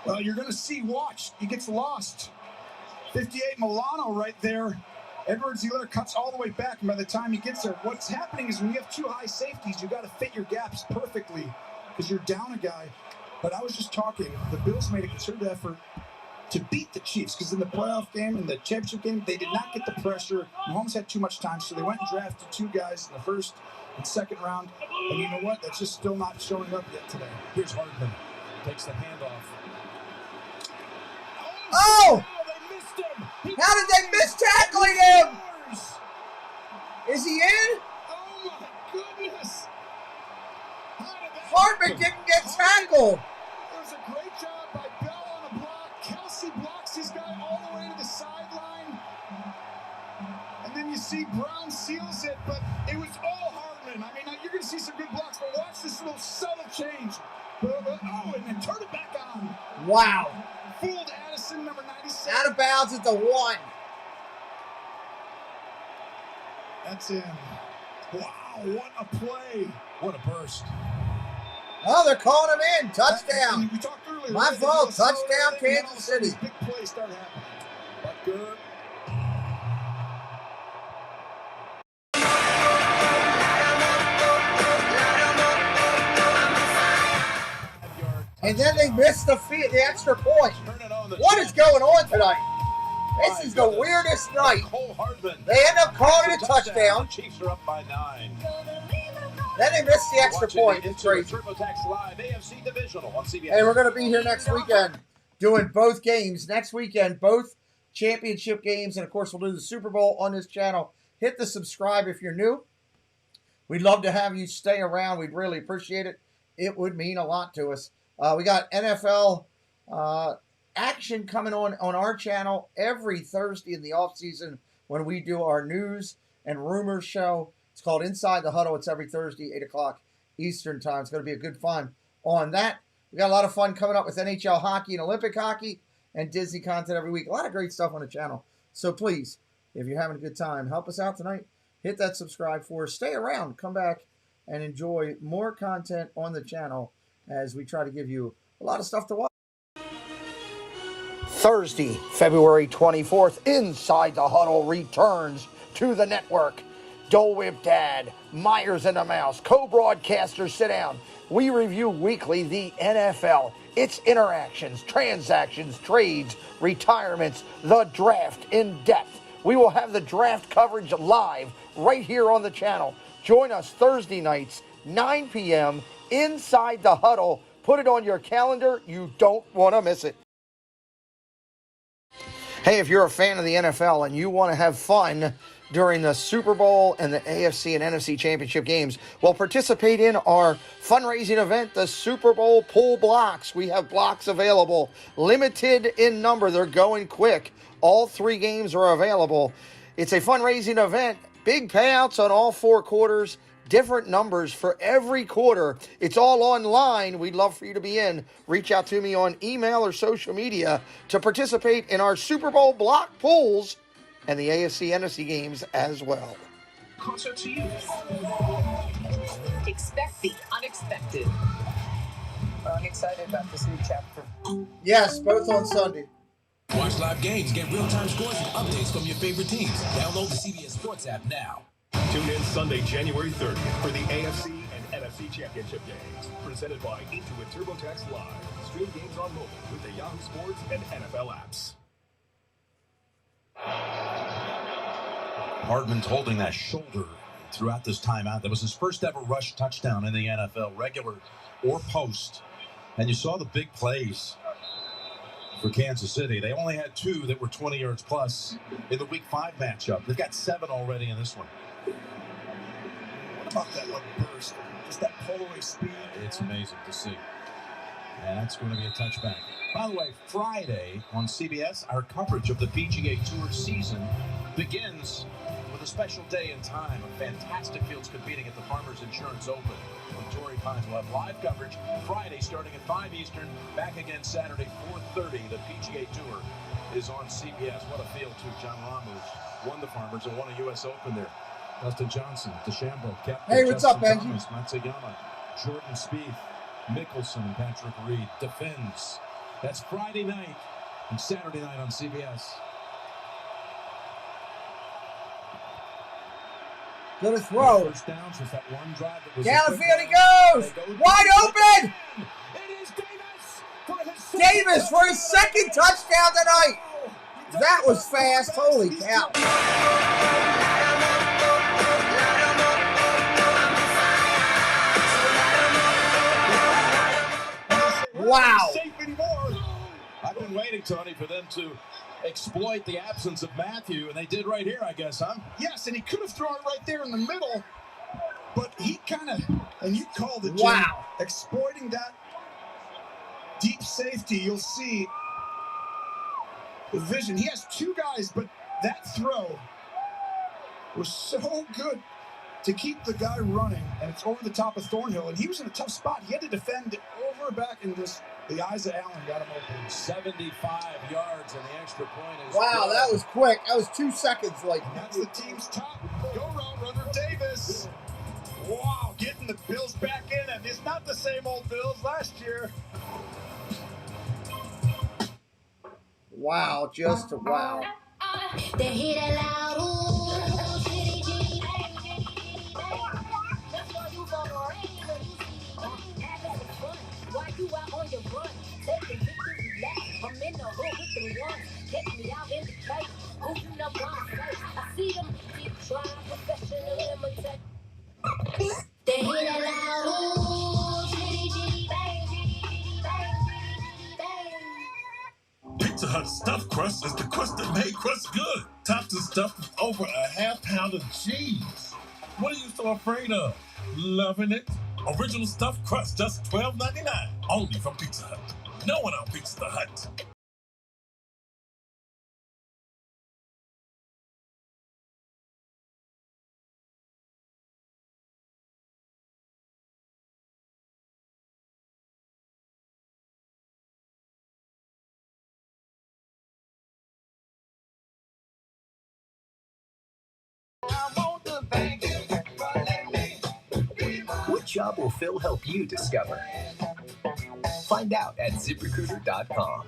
Well, you're going to see, watch. He gets lost. 58 Milano right there. Edwards Hilaire cuts all the way back, and by the time he gets there, what's happening is when you have 2 high safeties, you got to fit your gaps perfectly because you're down a guy. But I was just talking, the Bills made a concerted effort to beat the Chiefs because in the playoff game, in the championship game, they did not get the pressure. Mahomes had too much time, so they went and drafted 2 guys in the first and second round. And you know what? That's just still not showing up yet today. Here's Hardman. Takes the handoff. Oh! They missed him. How did they miss tackling him? Is he in? Oh my goodness! Hardman didn't get tackled. It was a great job by Bell on a block. Kelsey blocks his guy all the way to the sideline. And then you see Brown seals it, but it was all Hardman. I mean, you're going to see some good blocks, but watch this little subtle change. Oh, and then turn it back on. Wow. Fooled Addison, number 97. Out of bounds at the 1. That's in. Wow, what a play. What a burst. Oh, they're calling him in. Touchdown. We talked earlier. My fault. Touchdown, Kansas City. Big plays start happening. Butker. And then they missed the extra point. What is going on tonight? This is the weirdest night. They end up calling it a touchdown. Chiefs are up by 9. Then they missed the extra point. It's crazy. TurboTax Live, AFC Divisional on CBS. Hey, we're going to be here next weekend doing both games. Next weekend, both championship games. And, of course, we'll do the Super Bowl on this channel. Hit the subscribe if you're new. We'd love to have you stay around. We'd really appreciate it. It would mean a lot to us. We got NFL action coming on our channel every Thursday in the offseason when we do our news and rumors show. It's called Inside the Huddle. It's every Thursday, 8 o'clock Eastern time. It's going to be a good fun on that. We got a lot of fun coming up with NHL hockey and Olympic hockey and Disney content every week. A lot of great stuff on the channel. So please, if you're having a good time, help us out tonight. Hit that subscribe for us. Stay around. Come back and enjoy more content on the channel as we try to give you a lot of stuff to watch. Thursday, February 24th, Inside the Huddle returns to the network. Dole Whip Dad, Myers and the Mouse, co-broadcasters sit down. We review weekly the NFL, its interactions, transactions, trades, retirements, the draft in depth. We will have the draft coverage live right here on the channel. Join us Thursday nights, 9 p.m. Inside the Huddle. Put it on your calendar. You don't want to miss it. Hey, if you're a fan of the NFL and you want to have fun during the Super Bowl and the AFC and NFC Championship games, well, participate in our fundraising event, the Super Bowl Pool Blocks. We have blocks available, limited in number. They're going quick. All 3 games are available. It's a fundraising event. Big payouts on all 4 quarters. Different numbers for every quarter. It's all online. We'd love for you to be in. Reach out to me on email or social media to participate in our Super Bowl block pools and the AFC NFC games as well. Concert to you. Expect the unexpected. I'm excited about this new chapter. Yes, both on Sunday. Watch live games, get real-time scores and updates from your favorite teams. Download the CBS Sports app now. Tune in Sunday, January 30th for the AFC and NFC Championship games. Presented by Intuit TurboTax Live. Stream games on mobile with the Yahoo Sports and NFL apps. Hardman's holding that shoulder throughout this timeout. That was his first ever rush touchdown in the NFL, regular or post. And you saw the big plays for Kansas City. They only had 2 that were 20 yards plus in the Week 5 matchup. They've got 7 already in this one. What about that burst? Just that polarized speed. It's amazing to see. And that's going to be a touchback. By the way, Friday on CBS, our coverage of the PGA Tour season begins with a special day and time of fantastic fields competing at the Farmers Insurance Open. With Torrey Pines will have live coverage Friday starting at 5 Eastern, back again Saturday 4:30. The PGA Tour is on CBS. What a field, too. John Rahm, who won the Farmers and won a U.S. Open there. Dustin Johnson, DeChambeau, Kepler, Hey, what's Justin up, Benji? Thomas, Matsuyama, Jordan Spieth, Mickelson, and Patrick Reed defends. That's Friday night and Saturday night on CBS. Good throw. First downs was that one drive that was Down the field he goes. Wide open. It is Davis for his Davis for his second touchdown tonight. That was fast. Holy cow. Wow. I've been waiting, Tony, for them to exploit the absence of Matthew, and they did right here, I guess, huh? Yes, and he could have thrown it right there in the middle, but he kind of, and you called it, Jim, wow, exploiting that deep safety. You'll see the vision. He has 2 guys, but that throw was so good to keep the guy running, and it's over the top of Thornhill, and he was in a tough spot. He had to defend over back, and just the eyes of Allen got him open. 75 yards, and the extra point is wow, good. that was quick. That was 2 seconds. Like That's the team's top go-round runner, Davis. Wow, getting the Bills back in, and it's not the same old Bills last year. wow, just wow. They hit it loud, ooh. Why you out on your run? Taking victory laps. I'm in the hood with the ones. Catch me out in the case. Who you know I'm safe? I see them keep trying professional imitate. They hit it loud, ooh. Chitty, chitty, bang, chitty, chitty, bang, chitty, bang. Pizza Hut stuffed crust is the crust that made crust good. Topped and stuffed with over a half-pound of cheese. What are you so afraid of? Loving it? Original stuffed crust, just $12.99. Only from Pizza Hut. No one out Pizza Hut. What job will Phil help you discover? Find out at ZipRecruiter.com.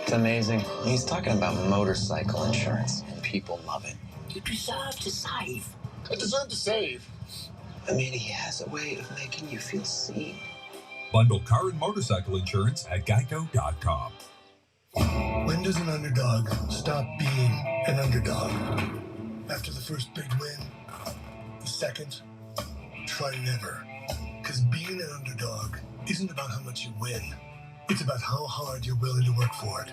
It's amazing. He's talking about motorcycle insurance, and people love it. You deserve to save. I deserve to save. I mean, he has a way of making you feel seen. Bundle car and motorcycle insurance at Geico.com. When does an underdog stop being an underdog? After the first big win? The second? Try never. Because being an underdog isn't about how much you win. It's about how hard you're willing to work for it.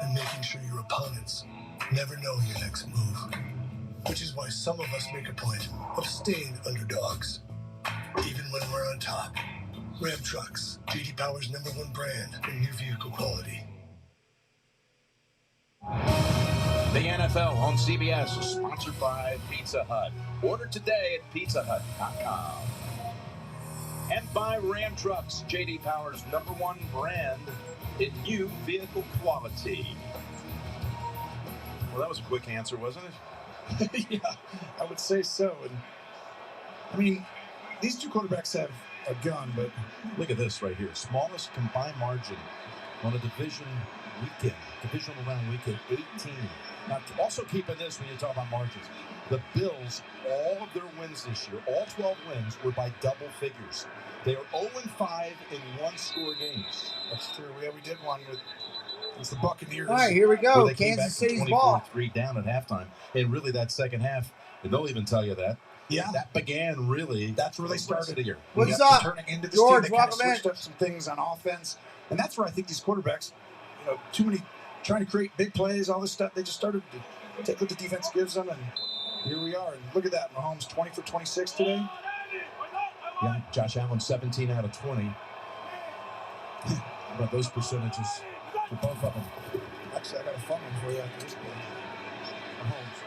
And making sure your opponents never know your next move. Which is why some of us make a point of staying underdogs. Even when we're on top. Ram Trucks, J.D. Power's #1 brand in new vehicle quality. The NFL on CBS is sponsored by Pizza Hut. Order today at pizzahut.com. And by Ram Trucks, J.D. Power's #1 brand in new vehicle quality. Well, that was a quick answer, wasn't it? Yeah, I would say so. And I mean, these two quarterbacks have a gun, but look at this right here. Smallest combined margin on a divisional round weekend, 18. Now, also keep in this when you talk about margins. The Bills, all of their wins this year, all 12 wins, were by double figures. They are 0-5 in one-score games. That's true. Yeah, we did one with the Buccaneers. All right, here we go. They Kansas City's 24-3 ball. down at halftime. And really, that second half, they'll even tell you that. Yeah. That began really. That's where they started the year. What's up, turning into this George? team. They kind of Welcome in. switched up some things on offense. And that's where I think these quarterbacks, too many trying to create big plays, all this stuff. They just started to take what the defense gives them, and here we are. And look at that. Mahomes 20 for 26 today. Yeah, Josh Allen 17 out of 20. How about those percentages for both of them? Actually, I got a fun one for you after this game. Mahomes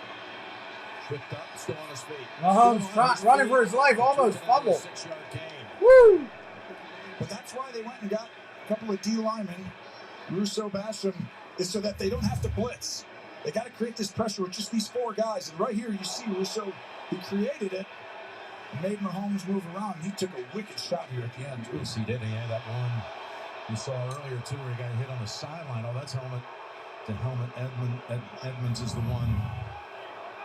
tripped up, still on his feet. Mahomes running for his life, almost fumbled. 6-yard gain. Woo! But that's why they went and got a couple of D linemen, Russo, Basham, is so that they don't have to blitz. They got to create this pressure with just these four guys. And right here, you see Russo, he created it, made Mahomes move around. He took a wicked shot here at the end. Yes, he did. He had that one you saw earlier, too, where he got hit on the sideline. Oh, that's helmet. The helmet. Edmonds is the one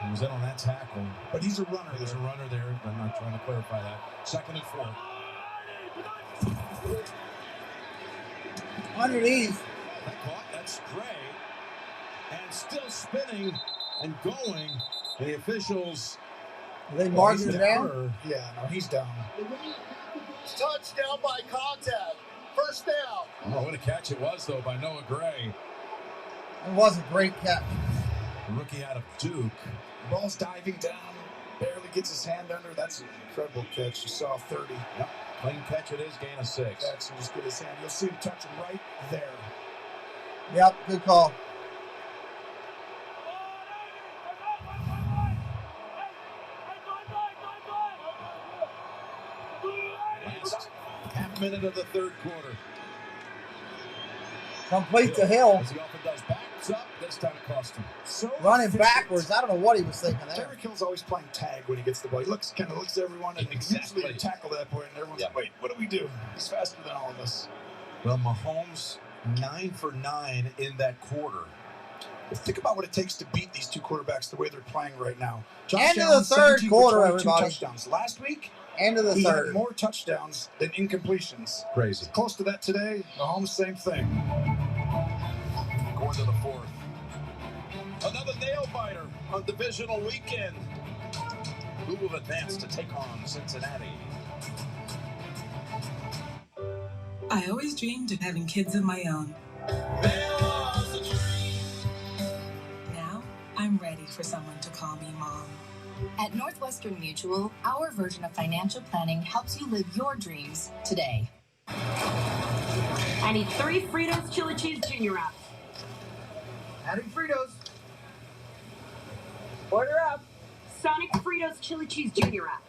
who was in on that tackle. But he's a runner. There's a runner there. I'm not trying to clarify that. 2nd and 4. Underneath. That caught. That's Gray. And still spinning and going. And the officials. Are they marking him down? Yeah, no, he's down. Touchdown by contact. First down. Oh, what a catch it was, though, by Noah Gray. It was a great catch. The rookie out of Duke. The ball's diving down. Barely gets his hand under. That's an incredible catch. You saw 30. Yep. Clean catch it is. Gain of 6. Jackson just get his hand. You'll see him touch him right there. Yep, good call. Last half minute of the third quarter. Complete to Hill. As he often does, backs up. This time it cost him. So running efficient. backwards. I don't know what he was thinking there. Tyreek Hill's always playing tag when he gets the ball. He looks at everyone and usually tackle that point, and everyone's like, wait, what do we do? He's faster than all of us. Well, Mahomes 9 for 9 in that quarter. Well, think about what it takes to beat these two quarterbacks the way they're playing right now. End of the third quarter, everybody. Touchdowns. Last week, end of the he third. had more touchdowns than incompletions. Crazy. Close to that today. Mahomes, same thing. Going to the 4th. Another nail biter on divisional weekend. Who will advance to take on Cincinnati? I always dreamed of having kids of my own. Now, I'm ready for someone to call me mom. At Northwestern Mutual, our version of financial planning helps you live your dreams today. I need 3 Fritos Chili Cheese Junior wraps. Adding Fritos. Order up. Sonic Fritos Chili Cheese Junior wrap.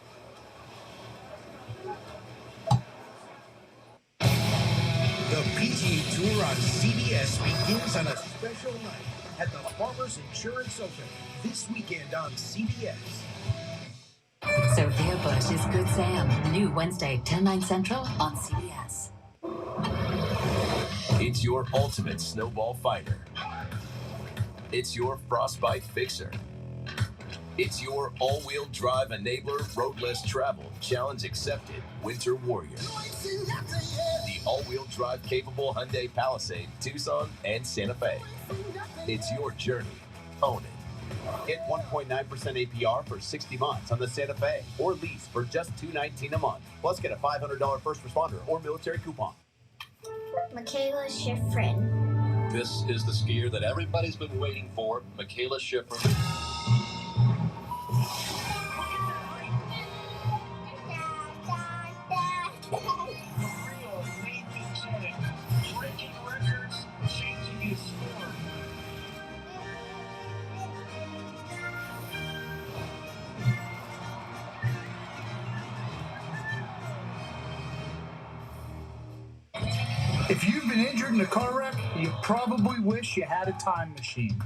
The PGA Tour on CBS begins on a special night at the Farmers Insurance Open this weekend on CBS. Sophia Bush is Good Sam. New Wednesday, 10/9 Central on CBS. It's your ultimate snowball fighter. It's your frostbite fixer. It's your all-wheel drive enabler, roadless travel, challenge accepted, winter warrior. The all-wheel drive capable Hyundai Palisade, Tucson, and Santa Fe. It's your journey. Own it. Get 1.9% APR for 60 months on the Santa Fe or lease for just $219 a month. Plus, get a $500 first responder or military coupon. Michaela Schifrin. This is the skier that everybody's been waiting for, Michaela Schifrin. Breaking records, changing his sport. If you've been injured in a car wreck, you probably wish you had a time machine.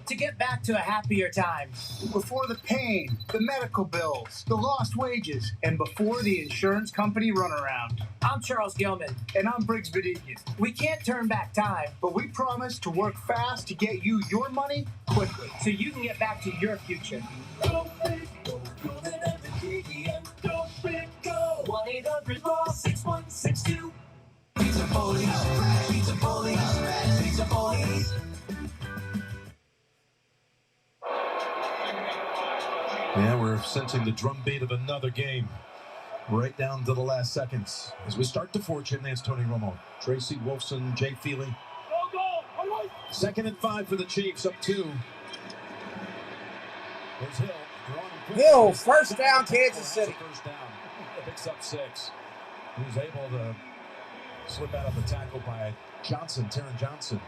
To get back to a happier time. Before the pain, the medical bills, the lost wages, and before the insurance company runaround. I'm Charles Gilman. And I'm Briggs Bedikian. We can't turn back time, but we promise to work fast to get you your money quickly, so you can get back to your future. Don't big go, go to McDevitt. Don't big go. 1-800-LAW-6162. Pizza Police, Pizza Police, Pizza Police. Yeah, we're sensing the drumbeat of another game right down to the last seconds. As we start to fortune, there's Tony Romo, Tracy Wolfson, Jay Feely. 2nd and 5 for the Chiefs, up 2. There's Hill. Hill, first down, Kansas City. First down. Picks up 6. He was able to slip out of the tackle by Johnson, Taron Johnson.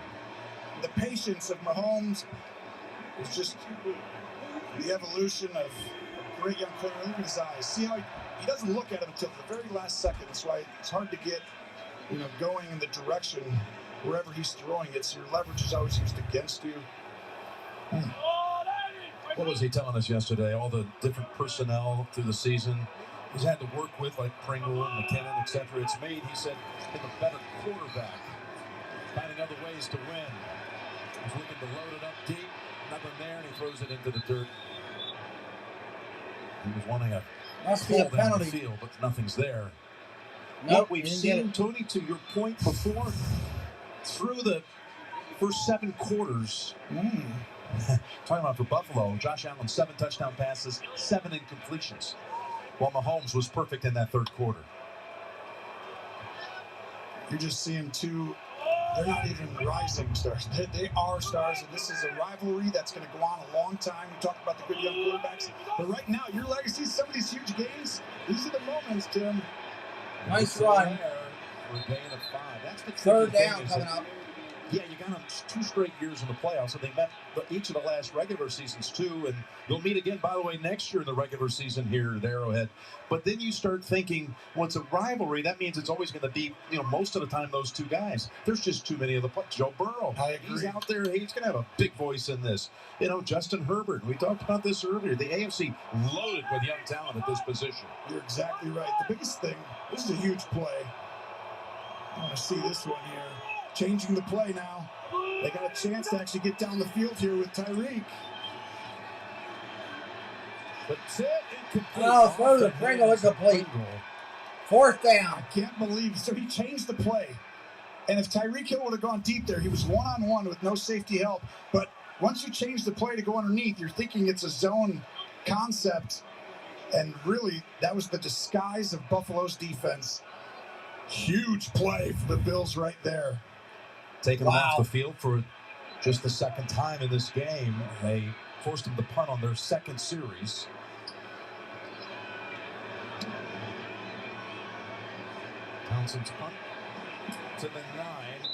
The patience of Mahomes is just the evolution of a great young player. Look at his eyes. See how he doesn't look at him until the very last second. That's why it's hard to get, going in the direction wherever he's throwing it. So your leverage is always used against you. What was he telling us yesterday? All the different personnel through the season he's had to work with, like Pringle, McKinnon, etc. It's made, he said, him a better quarterback, finding other ways to win. He's looking to load it up deep, nothing there, and he throws it into the dirt. He was wanting a Must be a pull down the penalty. field, but nothing's there. Nope, What we've didn't get seen, it. Tony, to your point before, through the first 7 quarters, talking about for Buffalo, Josh Allen, 7 touchdown passes, 7 incompletions, while Mahomes was perfect in that 3rd quarter. You're just seeing two, they're not even rising stars. They are stars, and this is a rivalry that's going to go on a long time. We talked about the good young quarterbacks, but right now, your legacy, some of these huge games, these are the moments, Tim. Nice run. For a gain of 5. That's the 3rd tricky thing down is coming that- up. Yeah, you got them 2 straight years in the playoffs, and they met each of the last regular seasons too, and they'll meet again, by the way, next year in the regular season here at Arrowhead. But then you start thinking, well, it's a rivalry. That means it's always going to be, most of the time, those 2 guys. There's just too many of the Joe Burrow. I agree. He's out there. He's going to have a big voice in this. Justin Herbert. We talked about this earlier. The AFC loaded with young talent at this position. You're exactly right. The biggest thing, this is a huge play. I want to see this one here. Changing the play now. They got a chance to actually get down the field here with Tyreek. That's it. Incomplete. Oh, throw the Pringle incomplete. 4th down. I can't believe. So he changed the play. And if Tyreek Hill would have gone deep there, he was one-on-one with no safety help. But once you change the play to go underneath, you're thinking it's a zone concept. And really, that was the disguise of Buffalo's defense. Huge play for the Bills right there. Taking them off the field for just the 2nd time in this game. They forced them to punt on their 2nd series. Townsend's punt to the 9.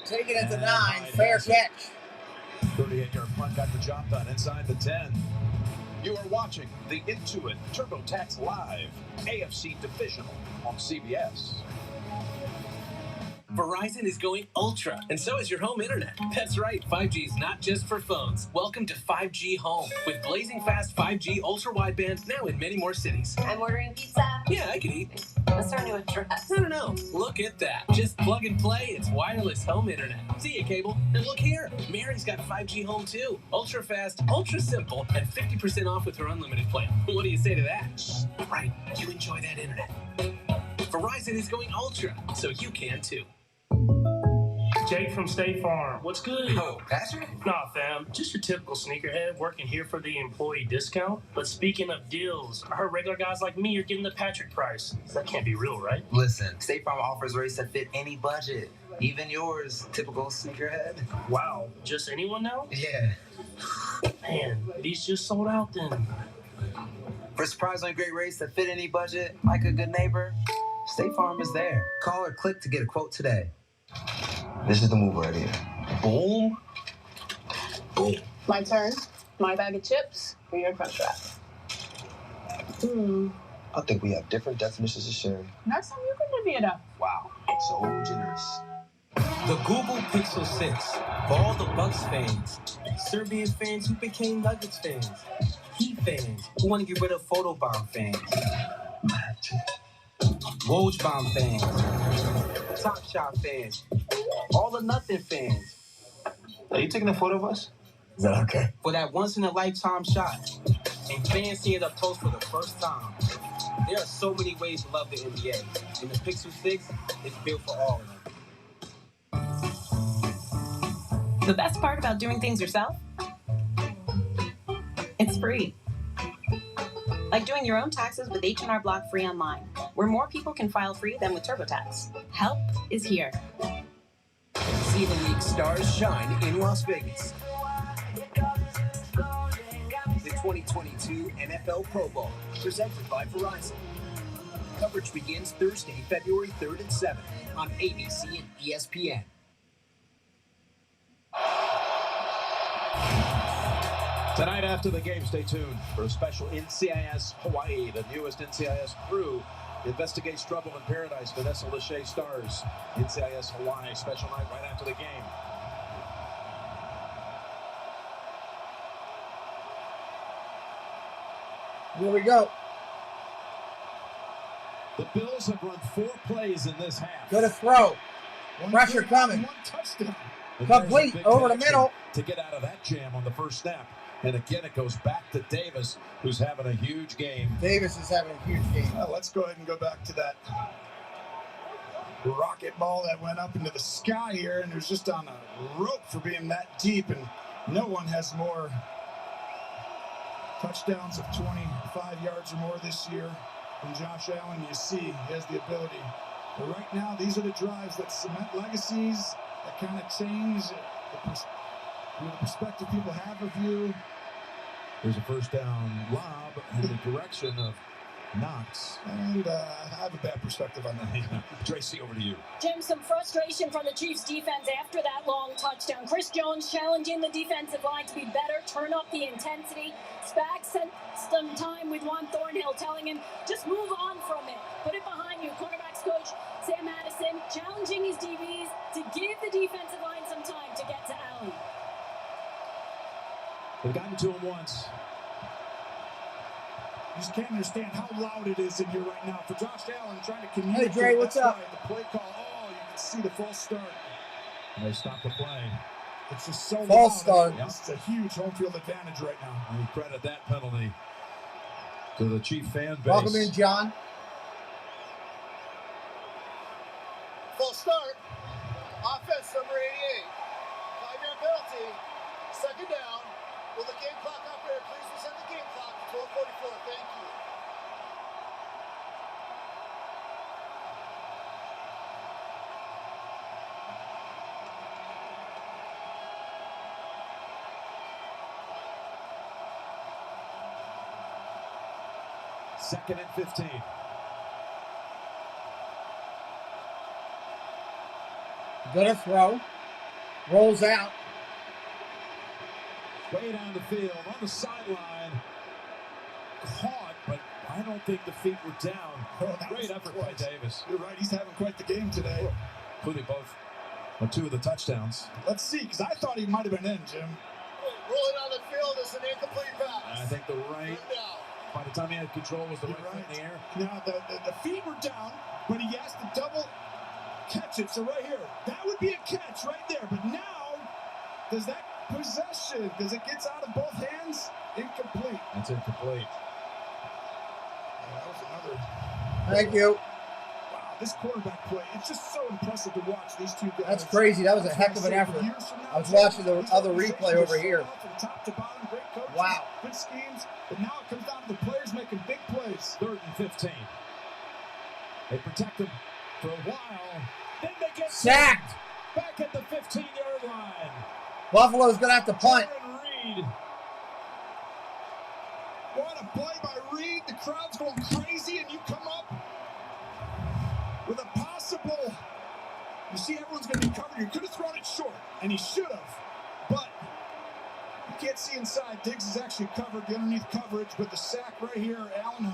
Take it at the And 9. Hyde Fair has it. catch. 38-yard punt got the job done inside the 10. You are watching the Intuit TurboTax Live AFC Divisional on CBS. Verizon is going ultra, and so is your home internet. That's right, 5G is not just for phones. Welcome to 5G Home, with blazing fast 5G ultra wideband now in many more cities. I'm ordering pizza. Yeah, I could eat. What's our new address? I don't know. Look at that. Just plug and play. It's wireless home internet. See ya, cable. And look here. Mary's got 5G Home too. Ultra fast, ultra simple, and 50% off with her unlimited plan. What do you say to that? Right. You enjoy that internet. Verizon is going ultra, so you can too. Jake from State Farm. What's good? Oh, Patrick? Nah, fam. Just your typical sneakerhead working here for the employee discount. But speaking of deals, I heard regular guys like me are getting the Patrick price. That can't be real, right? Listen, State Farm offers rates that fit any budget. Even yours, typical sneakerhead. Wow. Just anyone now? Yeah. Man, these just sold out then. For surprisingly great rates that fit any budget, like a good neighbor, State Farm is there. Call or click to get a quote today. This is the move right here. Boom. Boom. My turn. My bag of chips or your crunch wrap? I think we have different definitions of sharing. Next time you can divvy it up. Wow. So generous. The Google Pixel 6 for all the Bucks fans, Serbian fans who became Nuggets fans, Heat fans who want to get rid of photobomb fans, Woj Bomb fans, Top Shot fans, all the nothing fans. Are you taking a photo of us? Is that okay? For that once-in-a-lifetime shot, and fans seeing it up close for the first time. There are so many ways to love the NBA, and the Pixel 6 is built for all of them. The best part about doing things yourself? It's free. Like doing your own taxes with H&R Block free online, where more people can file free than with TurboTax. Help is here. See the league stars shine in Las Vegas. The 2022 NFL Pro Bowl, presented by Verizon. Coverage begins Thursday, February 3rd and 7th on ABC and ESPN. Tonight after the game, stay tuned for a special NCIS Hawaii. The newest NCIS crew investigates trouble in paradise. Vanessa Lachey stars NCIS Hawaii. Special night right after the game. Here we go. The Bills have run 4 plays in this half. Good to throw. Pressure coming. 1 touchdown. Complete over the middle. To get out of that jam on the first snap. And again, it goes back to Davis, who's having a huge game. Davis is having a huge game. Well, let's go ahead and go back to that rocket ball that went up into the sky here, and it was just on a rope for being that deep, and no one has more touchdowns of 25 yards or more this year than Josh Allen. You see, he has the ability. But right now, these are the drives that cement legacies, that kind of change the perspective people have of you. There's a first down lob in the direction of Knox. And I have a bad perspective on that. Tracy, over to you. Jim, some frustration from the Chiefs defense after that long touchdown. Chris Jones challenging the defensive line to be better, turn up the intensity. Spags spent some time with Juan Thornhill telling him, just move on from it. Put it behind you. Quarterbacks coach Sam Madison challenging his DBs to give the defensive line some time to get to Allen. They've gotten to him once. You just can't understand how loud it is in here right now. For Josh Allen trying to communicate. Hey, Dre, what's up? The play call. Oh, you can see the false start. And they stop the play. It's just so false loud. start. This is a huge home field advantage right now. And you credit that penalty to the Chief fan base. Welcome in, John. False start. Offense number 88. 5-yard penalty. Second down. Will the game clock operator please reset the game clock to 12:44? Thank you. Second and 15. Good throw. Rolls out. Way down the field, on the sideline. Caught, but I don't think the feet were down. Great effort by Davis. You're right, he's having quite the game today. Including both on 2 of the touchdowns. Let's see, because I thought he might have been in, Jim. Rolling on the field is an incomplete pass. I think the right, by the time he had control, was the right foot in the air. Now, the feet were down, but he has to double catch it. So right here, that would be a catch right there. But now, does that possession, because it gets out of both hands, incomplete. That's incomplete. That was another. Thank you. Wow. this quarterback play, it's just so impressive to watch these two guys. That's crazy. That was a heck of an effort. I was watching the other replay over here. From top to bottom, great coaches, wow. Good schemes, but now it comes down to the players making big plays. 3rd and 15. They protect him for a while. Then they get sacked. Back at the 15-yard line. Buffalo's going to have to punt. Reed. What a play by Reed. The crowd's going crazy, and you come up with a possible. You see, everyone's going to be covered. You could have thrown it short, and he should have. But you can't see inside. Diggs is actually covered, the underneath coverage, but the sack right here. Allen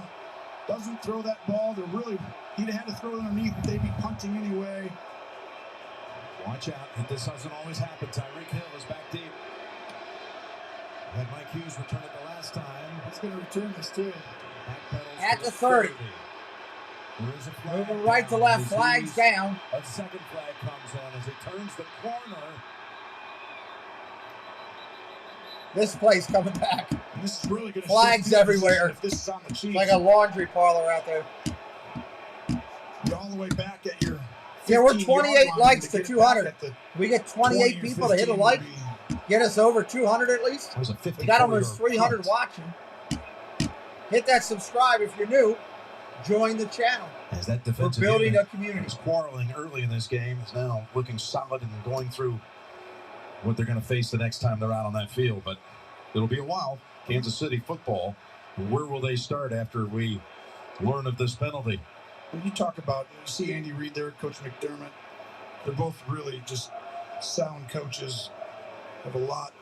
doesn't throw that ball. They're really, he'd have had to throw it underneath, but they'd be punting anyway. Watch out. And this doesn't always happen. Tyreek Hill is back deep. Had Mike Hughes return it the last time. He's going to return this too. At the 30. Moving right to left, flags down. A second flag comes in as he turns the corner. This play's coming back. This is really good. Flags everywhere. If this is on the Chiefs. Like a laundry parlor out there. You're all the way back at your. Yeah, we're 28 likes to 200. We get 28 people to hit a like. Get us over 200 at least. We got almost 300 watching. Hit that subscribe if you're new. Join the channel. As that defensive We're building a community. Was quarreling early in this game. Is now looking solid and going through what they're going to face the next time they're out on that field. But it'll be a while. Kansas City football. Where will they start after we learn of this penalty? When you talk about, you see Andy Reid there, Coach McDermott. They're both really just sound coaches. Have a lot,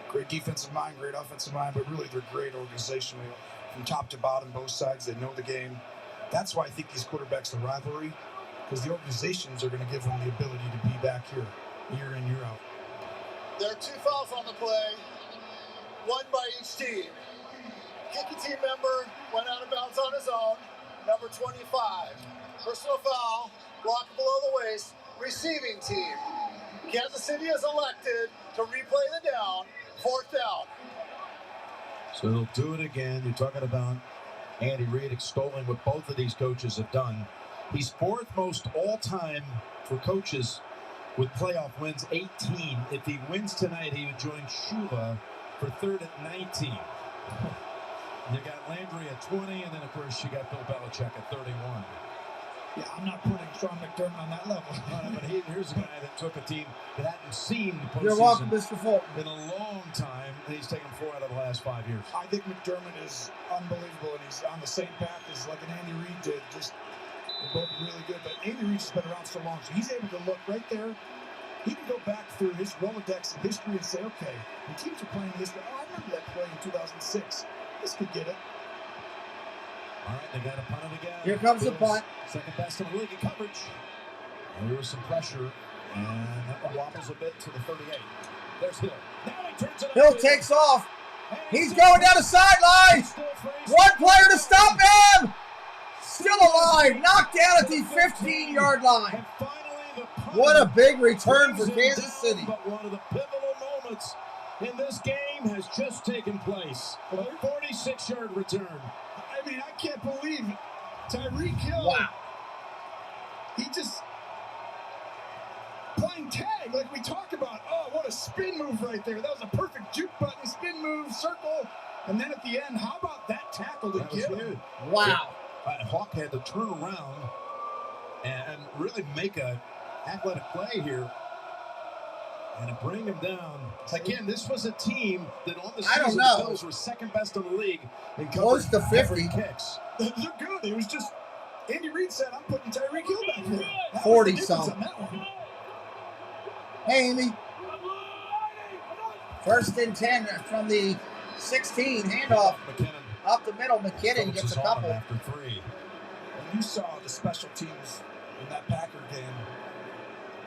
great defensive mind, great offensive mind, but really they're great organizationally from top to bottom, both sides. They know the game. That's why I think these quarterbacks are rivalry, because the organizations are going to give them the ability to be back here, year in, year out. There are 2 fouls on the play, 1 by each team. Kicking team member went out of bounds on his own, number 25. Personal foul, block below the waist, receiving team. Kansas City is elected to replay the down, 4th down. So they'll do it again. You're talking about Andy Reid extolling what both of these coaches have done. He's 4th most all-time for coaches with playoff wins, 18. If he wins tonight, he would join Shula for 3rd at 19. You got Landry at 20, and then, of course, you got Bill Belichick at 31. Yeah, I'm not putting Sean McDermott on that level. But here's a guy that took a team that hadn't seen the postseason. You're welcome, Mr. Fulton. In a long time, and he's taken 4 out of the last 5 years. I think McDermott is unbelievable, and he's on the same path as like an Andy Reid did. Just they're both really good, but Andy Reid's been around so long, so he's able to look right there. He can go back through his Rolodex of history and say, okay, when teams are playing this, I remember that play in 2006. This could get it. All right, they got to punt it again. Here comes the punt. Second best in the league in coverage. And there was some pressure, and that one wobbles a bit to the 38. There's Hill. Now he turns it up. Hill takes off. He's going down the sideline. One player to stop him. Still alive. Knocked down at the 15-yard line. What a big return for Kansas City. But one of the pivotal moments in this game has just taken place. A 46-yard return. I mean, I can't believe it. Tyreek Hill. Wow. He just playing tag like we talked about. Oh, what a spin move right there. That was a perfect juke button, spin move, circle. And then at the end, how about that tackle to get him? Wow. Hawk had to turn around and really make a athletic play here and bring him down. Again, this was a team that on the season the Bills were second best in the league in close to 50 kicks. They're good. It was just Andy Reid said, "I'm putting Tyreek Hill back there." 40 something. Hey, Amy. 1st and 10 from the 16. Handoff up the middle. McKinnon gets a couple. After 3. And you saw the special teams in that Packer game.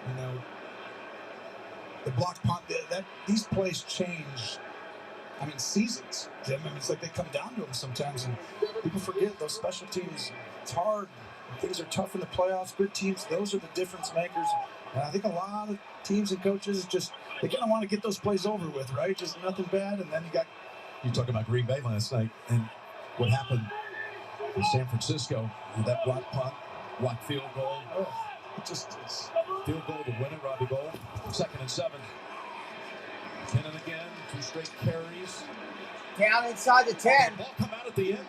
You know, the block punt. These plays change. I mean, seasons, Jim. I mean, it's like they come down to them sometimes, and people forget those special teams. It's hard. Things are tough in the playoffs. Good teams, those are the difference makers. And I think a lot of teams and coaches they kind of want to get those plays over with, right? Just nothing bad, and then You talk about Green Bay last night and what happened in San Francisco with that block punt. What field goal? It's Field goal to win it, Robbie Gold. 2nd and 7. McKinnon again, 2 straight carries. Down inside the 10. The ball come out at the end.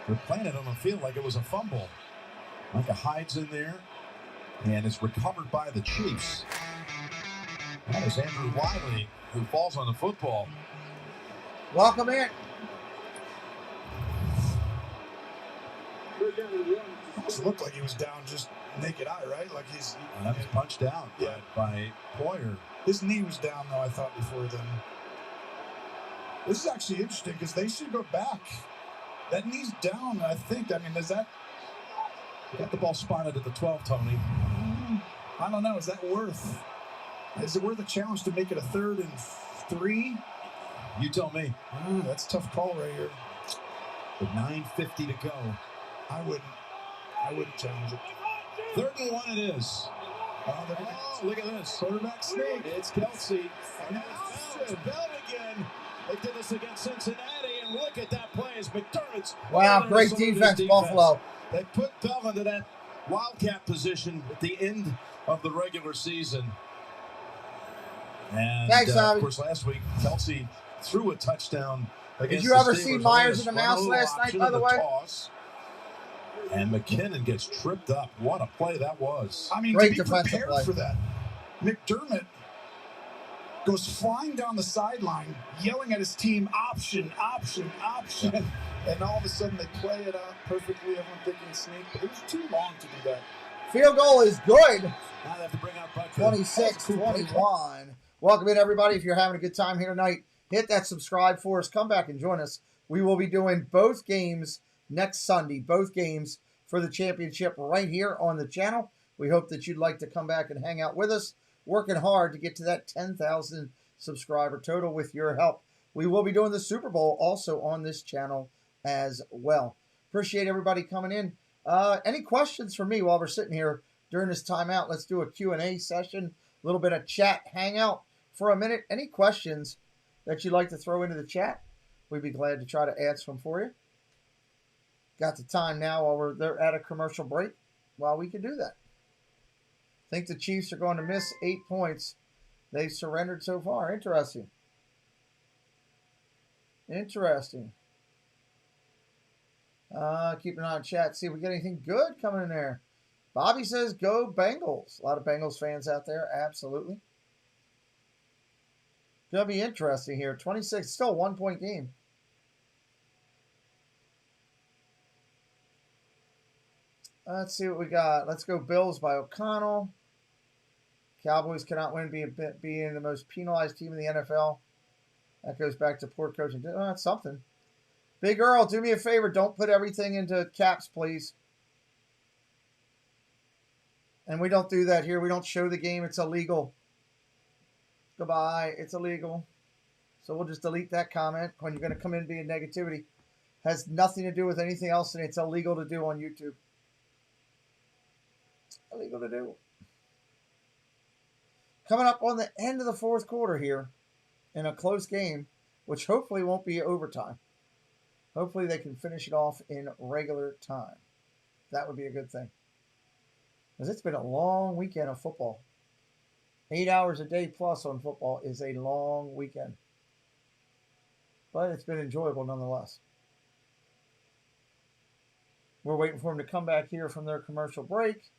They're playing it on the field like it was a fumble. Micah Hyde's in there, and it's recovered by the Chiefs. That is Andrew Wiley, who falls on the football. Welcome in. It looked like he was down just naked eye, right? Like That was punched down by Poyer. His knee was down, though, I thought, before then. This is actually interesting because they should go back. That knee's down, I think. I mean, is that... Got the ball spotted at the 12, Tony. I don't know. Is it worth a challenge to make it a 3rd and 3? You tell me. That's a tough call right here. With 9:50 to go. I wouldn't challenge it. 3rd and 1 it is. Oh, look at this. Quarterback sneak. It's Kelsey. And it's Bell again. They did this against Cincinnati, and look at that play as McDermott's. Wow, great defense, Buffalo. They put Bell into that wildcat position at the end of the regular season. And thanks, of course, last week, Kelsey threw a touchdown against Did you ever see Myers and the Mouse last night, by the way? And McKinnon gets tripped up. What a play that was. I mean, great to be defensive prepared play for that, McDermott goes flying down the sideline, yelling at his team, option, option, option. Yeah. And all of a sudden, they play it out perfectly. Everyone thinking sneak, but it was too long to do that. Field goal is good. Now they have to bring out 26-21. Welcome in, everybody. If you're having a good time here tonight, hit that subscribe for us. Come back and join us. We will be doing both games next Sunday, both games for the championship right here on the channel. We hope that you'd like to come back and hang out with us. Working hard to get to that 10,000 subscriber total with your help. We will be doing the Super Bowl also on this channel as well. Appreciate everybody coming in. Any questions for me while we're sitting here during this timeout? Let's do a Q&A session, a little bit of chat hangout for a minute. Any questions that you'd like to throw into the chat? We'd be glad to try to answer them for you. Got the time now while they're at a commercial break while we can do that. Think the Chiefs are going to miss 8 points. They've surrendered so far. Interesting. Interesting. Keep an eye on chat. See if we get anything good coming in there. Bobby says, go Bengals. A lot of Bengals fans out there. Absolutely. Going to be interesting here. 26, still a 1-point game. Let's see what we got. Let's go Bills by O'Connell. Cowboys cannot win being the most penalized team in the NFL. That goes back to poor coaching. Oh, that's something. Big Earl, do me a favor. Don't put everything into caps, please. And we don't do that here. We don't show the game. It's illegal. Goodbye. It's illegal. So we'll just delete that comment when you're going to come in being negativity. Has nothing to do with anything else, and it's illegal to do on YouTube. Illegal to do. Coming up on the end of the fourth quarter here in a close game, which hopefully won't be overtime. Hopefully they can finish it off in regular time. That would be a good thing. Because it's been a long weekend of football. 8 hours a day plus on football is a long weekend. But it's been enjoyable nonetheless. We're waiting for them to come back here from their commercial break.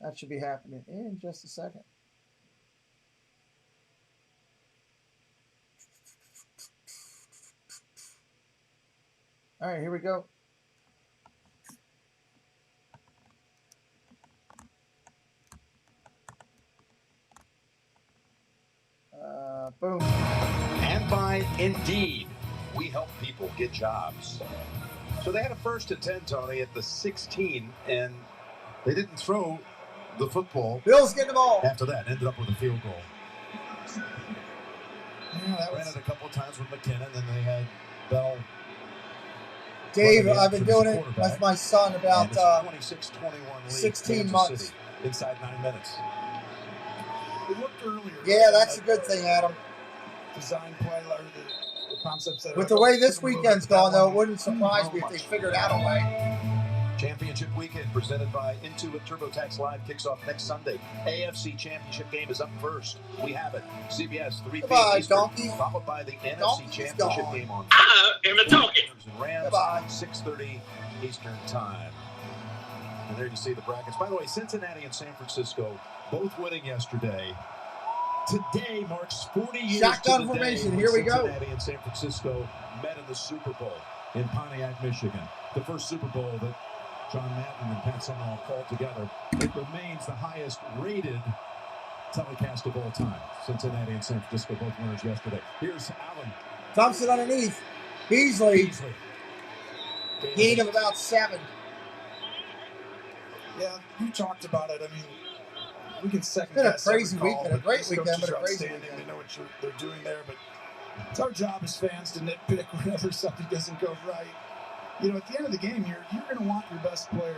That should be happening in just a second. All right, here we go. Boom. And by Indeed, we help people get jobs. So they had a 1st and 10, Tony, at the 16, and they didn't throw the football. Bills get the ball. After that, ended up with a field goal. Yeah, that ran it a couple of times with McKinnon, and they had Bell. Dave, I've been doing it with my son about 26-21 lead, 16 months. City, inside 9 minutes. We looked earlier. Yeah, that's a good thing, Adam. Design play, or the concepts that With the way this weekend's gone, though, it wouldn't surprise me if they figured out a way. Championship weekend presented by Intuit TurboTax Live kicks off next Sunday. AFC Championship game is up first. We have it. CBS 3 p.m. Eastern, followed by the NFC Championship game on am a donkey. and Rams 6:30 Eastern time. And there you see the brackets. By the way, Cincinnati and San Francisco both winning yesterday. Today marks 40 years Shotgun to the formation. day Here we go. Cincinnati and San Francisco met in the Super Bowl in Pontiac, Michigan. The first Super Bowl that John Madden and Pat Summerall called together. It remains the highest rated telecast of all time. Cincinnati and San Francisco both winners yesterday. Here's Allen. Thompson underneath. Beasley. Gain of about 7. Yeah, you talked about it. I mean, we can second It's been a guess crazy every call, weekend, a but great these weekend, coaches but a are crazy outstanding. weekend. They know what they're doing there, but it's our job as fans to nitpick whenever something doesn't go right. You know, at the end of the game, you're going to want your best player,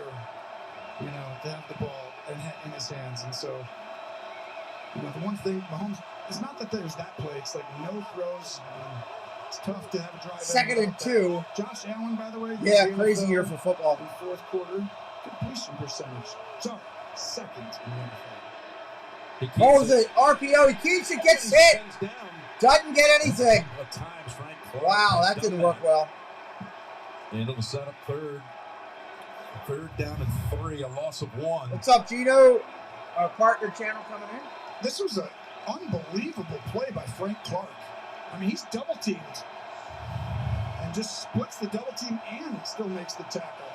you know, to have the ball in his hands. And so, you know, the one thing, Mahomes, it's not that there's that play. It's like no throws. It's tough to have a drive. 2nd and 2. Josh Allen, by the way. Yeah, crazy year for football. In fourth quarter, completion percentage. Sorry, 2nd in the NFL. Holds it. RPO. He keeps it. Gets hit. Doesn't get anything. Wow, that didn't work well. And it'll set up third down and 3, a loss of 1. What's up, Gino? Our partner channel coming in. This was an unbelievable play by Frank Clark. I mean, he's double teamed and just splits the double team and still makes the tackle.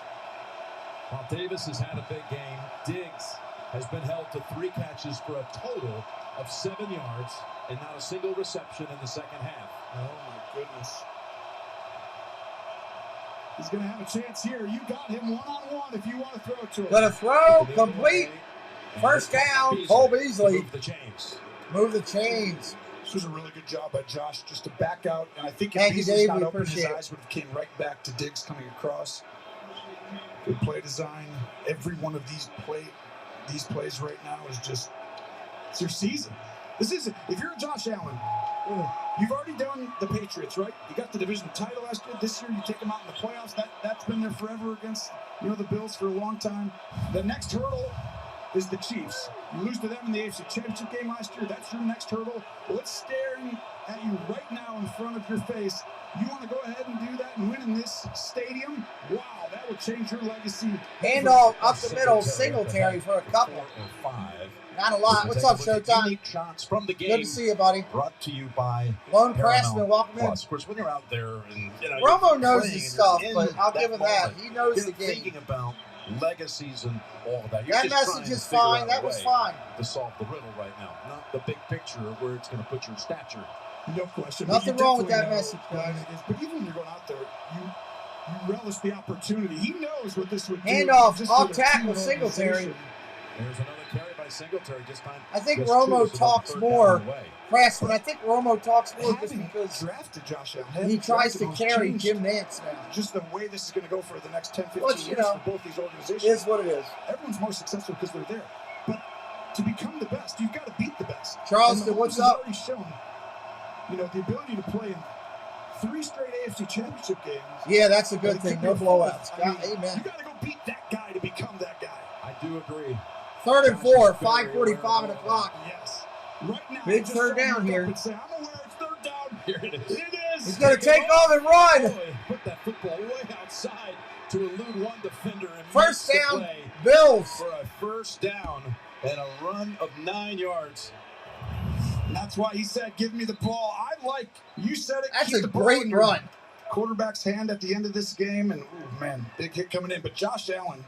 While Davis has had a big game, Diggs has been held to 3 catches for a total of 7 yards and not a single reception in the second half. Oh, my goodness. He's going to have a chance here. You got him one-on-one if you want to throw it to him. Gonna throw. Complete. First down. Cole Beasley. Move the chains. Move the chains. This was a really good job by Josh just to back out. And I think Thank if you, Beasley's Dave. not We open, his appreciate it. eyes would have came right back to Diggs coming across. Good play design. Every one of these plays right now is just, it's your season. This is, if you're a Josh Allen, you've already done the Patriots, right? You got the division title last year. This year you take them out in the playoffs. That's been there forever against, you know, the Bills for a long time. The next hurdle is the Chiefs. You lose to them in the AFC Championship game last year. That's your next hurdle. Well, it's staring at you right now in front of your face. You want to go ahead and do that and win in this stadium? Wow, that will change your legacy. Handoff up the middle. Singletary for a couple. 5. Not a lot. What's up, Showtime? Shots from the game. Good to see you, buddy. Brought to you by Lone Paramount Craftsman, welcome in. Plus. Of course, when you're out there and Romo knows playing his and stuff, you're in but I'll give him that. moment, He knows you're the game. thinking about legacies and all of that. You're That just message trying to is figure fine. out That a was way fine. to solve the riddle right now, not the big picture of where it's going to put your stature. No question. Nothing But you wrong with definitely that know message, guys. what it is. But even when you're going out there, you relish the opportunity. He knows what this would do. Handoff, just off for the tackle, team Singletary. organization. There's another carry by Singletary. Just time. I think just Romo two, so talks third more. down away. Craftsman, I think Romo talks more just Having because drafted Josh Allen, he tries to drafted him, carry changed Jim Nance now. just the way this is going to go for the next 10, 15 Which, you years know, for both these organizations. is what it is. Everyone's more successful because they're there. But to become the best, you've got to beat the best. Charleston, And Mahomes what's has up? already shown, you know, the ability to play in 3 straight AFC Championship games. Yeah, that's a good But it thing. could No be a fourth. blowouts. I mean, Amen. You got to go beat that guy to become that guy. I do agree. 3rd and Josh 4, is very 5:45 on aware the of clock. Yes. Right now, Big just third someone down look up here. and say, I'm aware it's 3rd down. Here it is. It is. He's going to take off and run. Boy, put that football way outside to elude one defender and First makes the down, play Bills. for a first down and a run of 9 yards. And that's why he said, give me the ball. You said it. That's keep a the ball great in your run. Quarterback's hand at the end of this game. And, ooh, man, big hit coming in. But Josh Allen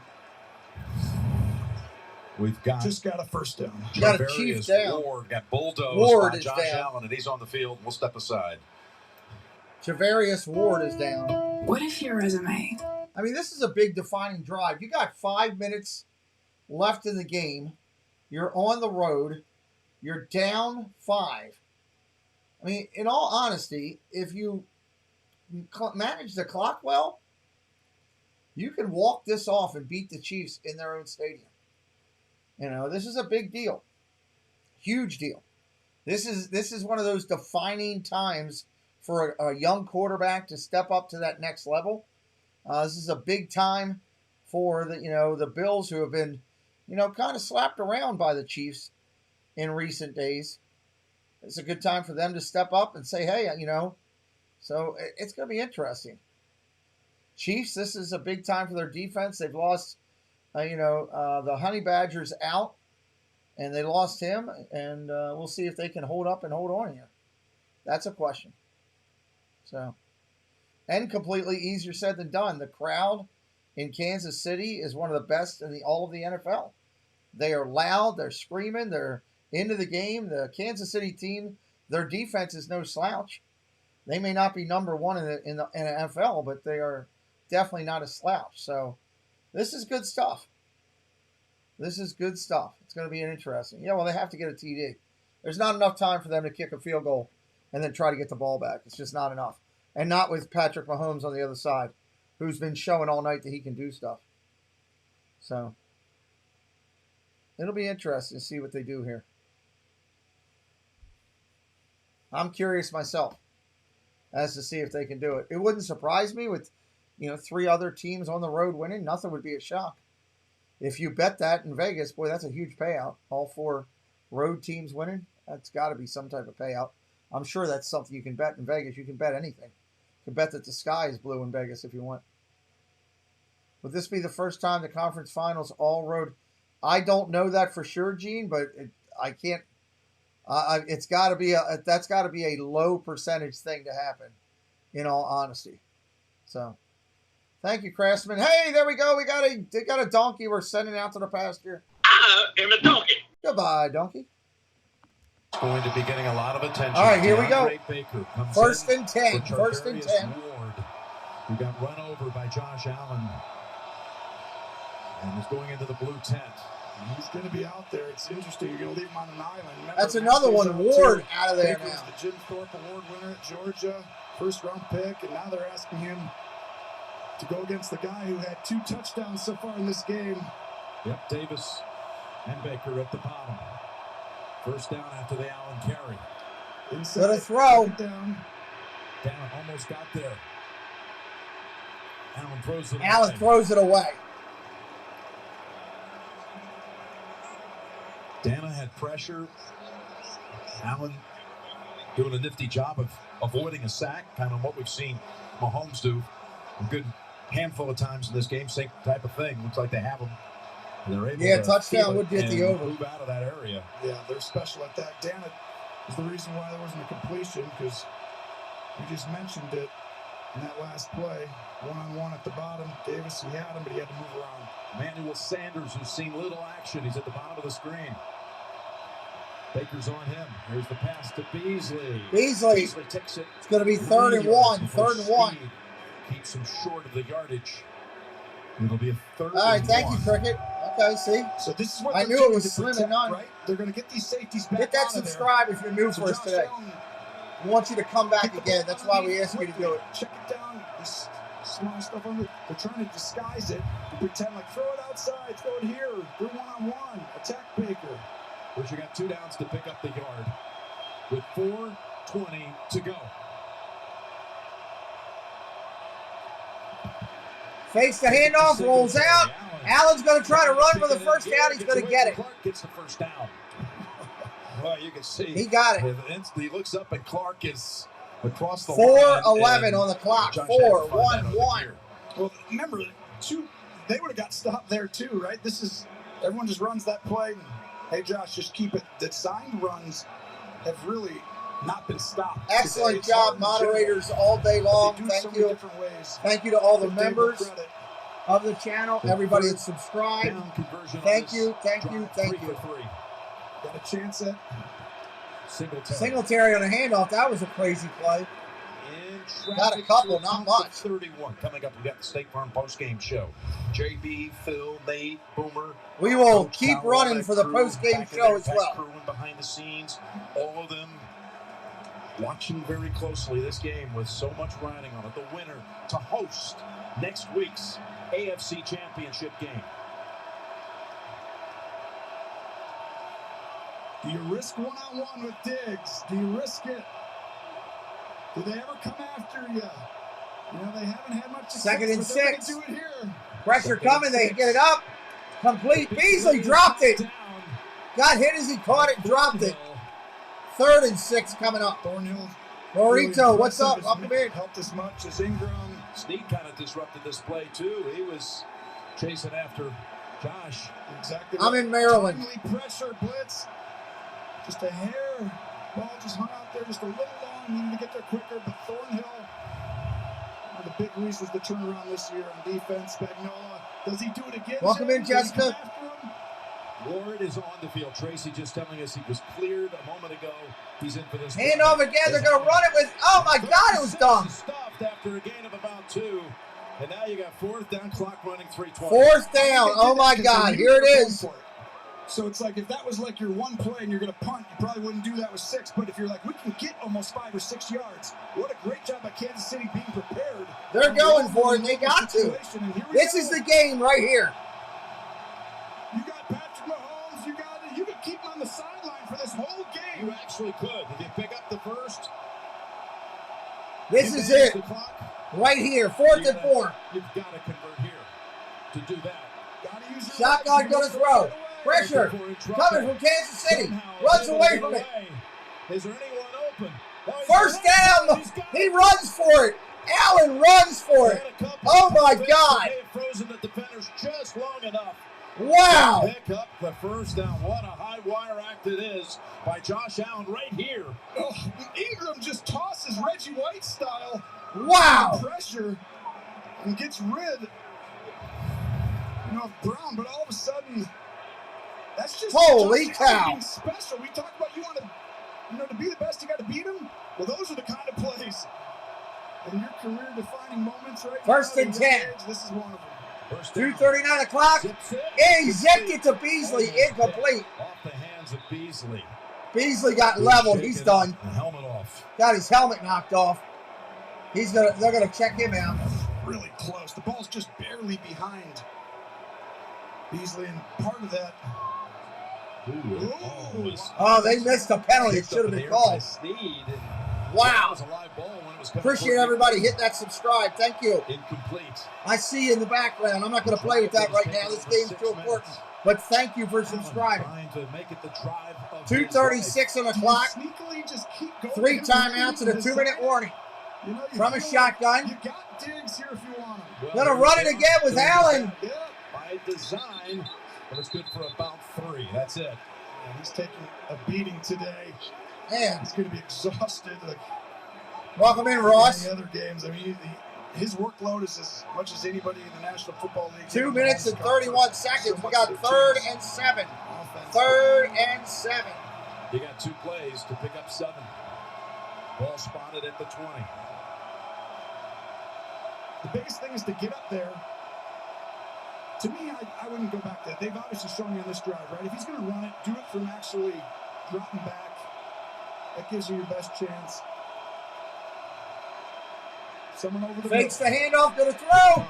We've got just got a first down. Got a Chief down. Ward got bulldozed Ward by is Josh down. Allen, and he's on the field. We'll step aside. Javarius Ward is down. What if your resume? I mean, this is a big defining drive. You got 5 minutes left in the game. You're on the road. You're down 5. I mean, in all honesty, if you manage the clock well, you can walk this off and beat the Chiefs in their own stadium. You know, this is a big deal. Huge deal. This is one of those defining times for a young quarterback to step up to that next level. This is a big time for the Bills, who have been, kind of slapped around by the Chiefs in recent days. It's a good time for them to step up and say, hey, so it's going to be interesting. Chiefs, this is a big time for their defense. They've lost, the Honey Badger's out, and they lost him, and we'll see if they can hold up and hold on here. That's a question. So, and completely easier said than done. The crowd in Kansas City is one of the best in all of the NFL. They are loud. They're screaming. They're into the game. The Kansas City team, their defense is no slouch. They may not be number one in the NFL, but they are definitely not a slouch. So this is good stuff. This is good stuff. It's going to be interesting. Yeah, well, they have to get a TD. There's not enough time for them to kick a field goal and then try to get the ball back. It's just not enough. And not with Patrick Mahomes on the other side, who's been showing all night that he can do stuff. So it'll be interesting to see what they do here. I'm curious myself as to see if they can do it. It wouldn't surprise me with, 3 other teams on the road winning. Nothing would be a shock. If you bet that in Vegas, boy, that's a huge payout. All 4 road teams winning, that's got to be some type of payout. I'm sure that's something you can bet in Vegas. You can bet anything. You can bet that the sky is blue in Vegas if you want. Would this be the first time the conference finals all road? I don't know that for sure, Gene, but I can't. It's got to be that's got to be a low percentage thing to happen, in all honesty. So, thank you, Craftsman. Hey, there we go. They got a donkey we're sending out to the pasture. I am a donkey. Goodbye, donkey. It's going to be getting a lot of attention. All right, here we go. Baker comes First in and 10. for First and 10. Ward, who got run over by Josh Allen and is going into the blue tent. He's going to be out there. It's interesting. You're going to leave him on an island. Remember, that's another one. Ward out of there now. now. The Jim Thorpe Award winner at Georgia, first-round pick, and now they're asking him to go against the guy who had 2 touchdowns so far in this game. Yep, Davis and Baker at the bottom. First down after the Allen carry. Inside, good throw. Down almost got there. Allen throws it away. Dana had pressure. Allen doing a nifty job of avoiding a sack, kind of what we've seen Mahomes do a good handful of times in this game. Same type of thing. Looks like they have them. They're able to touchdown would get the over. Move out of that area. Yeah, they're special at that. Dana is the reason why there wasn't a completion, because we just mentioned it in that last play. One-on-one at the bottom. Davis, he had him, but he had to move around. Manuel Sanders, who's seen little action. He's at the bottom of the screen. Baker's on him. Here's the pass to Beasley. Beasley takes it. It's going to be 3rd and 1. 3rd and 1. Keeps him short of the yardage. It'll be a 3rd and 1. All right, thank you, Cricket. Okay, see? So this is what I knew it was slim and none. Right? They're going to get these safeties back. Hit that subscribe if you're new for us today. We want you to come back again. That's why we asked you to do it. Check it down. This small stuff under. They're trying to disguise it and pretend like throw it outside, throw it here, do one-on-one, attack Baker. Which you got 2 downs to pick up the yard with 4:20 to go. Fakes the handoff, rolls out. Allen's going to try to run for the first down. He's going to get it. Clark gets the first down. Well, you can see. He got it. He looks up and Clark is across the 4:11 on the clock. 4-1-1. Well, remember, they would have got stopped there too, right? Everyone just runs that play. And, hey, Josh, just keep it. The designed runs have really not been stopped. Excellent job, moderators, all day long. Thank you. Thank you to all the members of the channel, everybody that's subscribed. Thank you. Got a chance at Singletary on a handoff. That was a crazy play. Got a couple, not much. 31 coming up. We got the State Farm post-game show. JB, Phil, Nate, Boomer. We will keep running for the post-game show as well. Behind the scenes, all of them watching very closely this game with so much riding on it. The winner to host next week's AFC Championship game. Do you risk one-on-one with Diggs? Do you risk it? Do they ever come after you? You know, they haven't had much success. 2nd and but they're 6. gonna do it here. Pressure coming. They get it up. Complete. Beasley dropped it. Got hit as he caught it, dropped it. 3rd and 6 coming up. Thornhill. Dorito, what's up? Welcome in. Helped as much as Ingram. Snead kind of disrupted this play, too. He was chasing after Josh. Exactly. I'm in Maryland. Timely pressure, blitz. Just a hair. Ball just hung out there just a little long. Needed to get there quicker, but Thornhill. One of the big reasons the turnaround this year on defense. Spagnola. Does he do it again? Welcome in, Jessica. Ward is on the field. Tracy just telling us he was cleared a moment ago. He's in for this. Hand off again. They're going to run it with. Oh my God, it was dumb. Stuffed after a gain of about 2. And now you got 4th down, clock running 3:20. 4th down. Oh my God, here it is. So it's like if that was like your one play and you're going to punt, you probably wouldn't do that with 6. But if you're like, we can get almost 5 or 6 yards, what a great job by Kansas City being prepared. They're going for it. They got to. This is the game right here. You got Patrick Mahomes. You could keep him on the sideline for this whole game. You actually could. Did you pick up the first? This is it. Right here. 4th and 4. You've got to convert here to do that. Shotgun going to throw. Pressure coming from Kansas City. Runs away from it. Is there anyone open? 1st down. He runs for it. Allen runs for it. Oh my God. They have frozen the defenders just long enough. Wow. Pick up the 1st down. What a high wire act it is by Josh Allen right here. Oh, Ingram just tosses Reggie White style. Wow. Pressure and gets rid of Brown, but all of a sudden, that's just holy cow. Special. We talk about you want to be the best, you got to beat them. Well, those are the kind of plays in your career-defining moments, right? 1st and 10. This is one of them. 2:39 o'clock. He zipped it to Beasley. Incomplete. Off the hands of Beasley. Beasley got leveled. He's done. The helmet off. Got his helmet knocked off. They're gonna check him out. Really close. The ball's just barely behind Beasley, and part of that. Oh, they missed a penalty. It should have been called. Wow. Appreciate everybody. Hit that subscribe. Thank you. Incomplete. I see you in the background. I'm not going to play with that right now. This game's too important. But thank you for subscribing. 2:36 on the clock. 3 timeouts and a 2-minute warning. From a shotgun. You got Diggs here if you want him. Gonna run it again with Allen. By design, but it's good for about 3. That's it. Yeah, he's taking a beating today. Man, he's going to be exhausted. Welcome in, Ross. The other games, I mean, his workload is as much as anybody in the National Football League. 2 minutes and 31 seconds. We got 3rd and 7. 3rd and 7. You got 2 plays to pick up 7. Ball spotted at the 20. The biggest thing is to get up there. To me, I wouldn't go back there. They've obviously shown you on this drive, right? If he's going to run it, do it from actually dropping back. That gives you your best chance. Someone over the fakes the handoff, going to throw.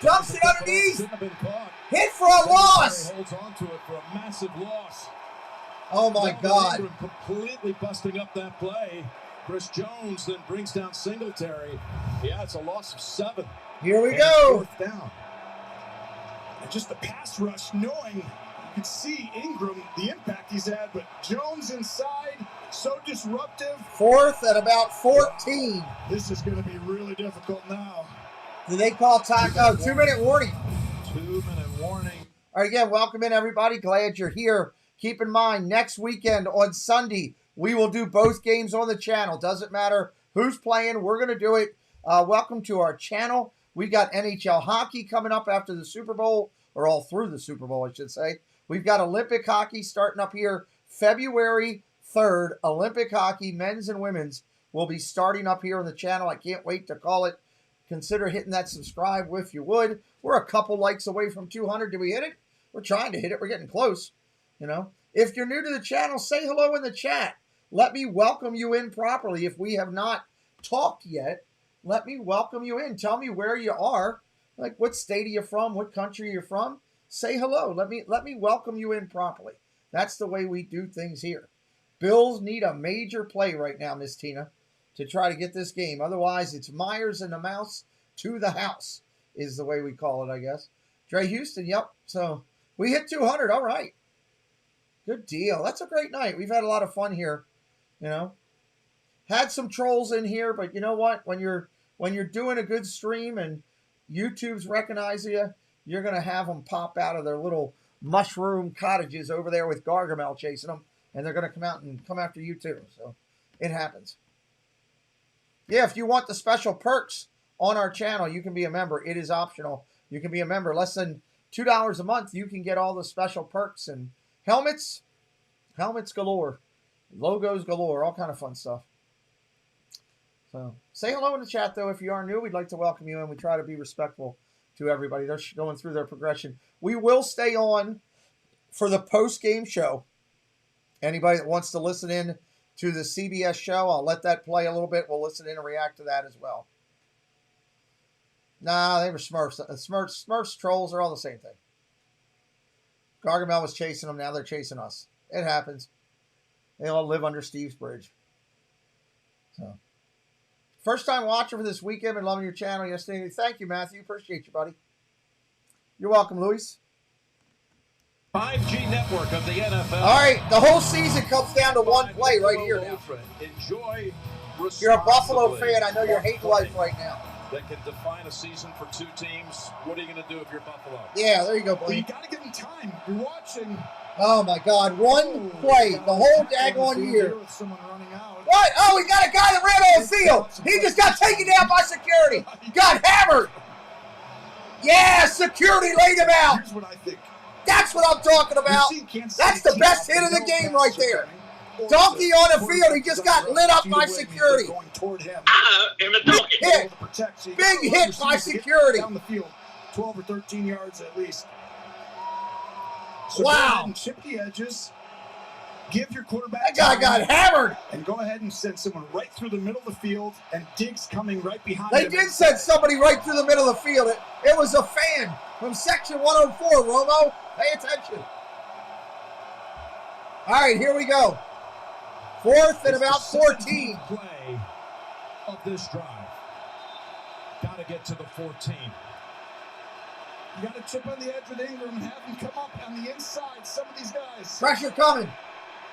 Dumps it underneath. Hit for a loss. Holds on to it for a massive loss. Oh my God. Completely busting up that play. Chris Jones then brings down Singletary. Yeah, it's a loss of 7. Here we go. 4th down. And just the pass rush, knowing you can see Ingram, the impact he's had, but Jones inside, so disruptive. 4th at about 14. This is going to be really difficult now. Do they call time? Oh, 2-minute warning. 2-minute warning. All right, again, welcome in, everybody. Glad you're here. Keep in mind, next weekend on Sunday, we will do both games on the channel. Doesn't matter who's playing. We're going to do it. Welcome to our channel. We got NHL hockey coming up after the Super Bowl, or all through the Super Bowl, I should say. We've got Olympic hockey starting up here February 3rd. Olympic hockey, men's and women's, will be starting up here on the channel. I can't wait to call it. Consider hitting that subscribe if you would. We're a couple likes away from 200. Did we hit it? We're trying to hit it. We're getting close. You know, if you're new to the channel, say hello in the chat. Let me welcome you in properly. If we have not talked yet, let me welcome you in. Tell me where you are. Like, what state are you from? What country you're from? Say hello. Let me welcome you in properly. That's the way we do things here. Bills need a major play right now, Miss Tina. to try to get this game. Otherwise, it's Myers and the Mouse to the house is the way we call it, I guess. Dre Houston, yep. So we hit 200. All right. Good deal. That's a great night. We've had a lot of fun here, you know. Had some trolls in here, but you know what? When you're doing a good stream and YouTube's recognizing you, you're going to have them pop out of their little mushroom cottages over there with Gargamel chasing them, and they're going to come out and come after you too. So it happens. Yeah, if you want the special perks on our channel, you can be a member. It is optional. You can be a member. Less than $2 a month, you can get all the special perks and helmets galore, logos galore, all kind of fun stuff. So say hello in the chat, though. If you are new, we'd like to welcome you, and we try to be respectful to everybody. They're going through their progression. We will stay on for the post-game show. Anybody that wants to listen in to the CBS show, I'll let that play a little bit. We'll listen in and react to that as well. Nah, they were Smurfs. Smurfs trolls are all the same thing. Gargamel was chasing them. Now they're chasing us. It happens. They all live under Steve's bridge. So, first time watcher for this weekend. Been loving your channel yesterday. Thank you, Matthew. Appreciate you, buddy. You're welcome, Luis. 5G network of the NFL. All right, the whole season comes down to one play right here now. Enjoy. You're a Buffalo fan. I know you're hating life right now. That can define a season for two teams. What are you going to do if you're Buffalo? Yeah, there you go, Well, buddy. you got to give him time. You're watching. Oh, my God. One play, the whole daggone year. What? Oh, he got a guy that ran on the field. He just got taken down by security. Got hammered. Yeah, security laid him out. Here's what I think. That's what I'm talking about. That's the best hit of the game right there. Donkey on the field. He just got lit up by security. Big hit. Big hit by security. Down the field, 12 or 13 yards at least. So wow. Go ahead and chip the edges. Give your quarterback that guy got hammered. And go ahead and send someone right through the middle of the field, and Diggs coming right behind They him. did send somebody right through the middle of the field. It was a fan from section 104, Romo. Pay attention. All right, here we go. Fourth and about 14. Play of this drive. Got to get to the 14. You got to chip on the edge with Ingram and have him come up on the inside. Some of these guys. Pressure coming.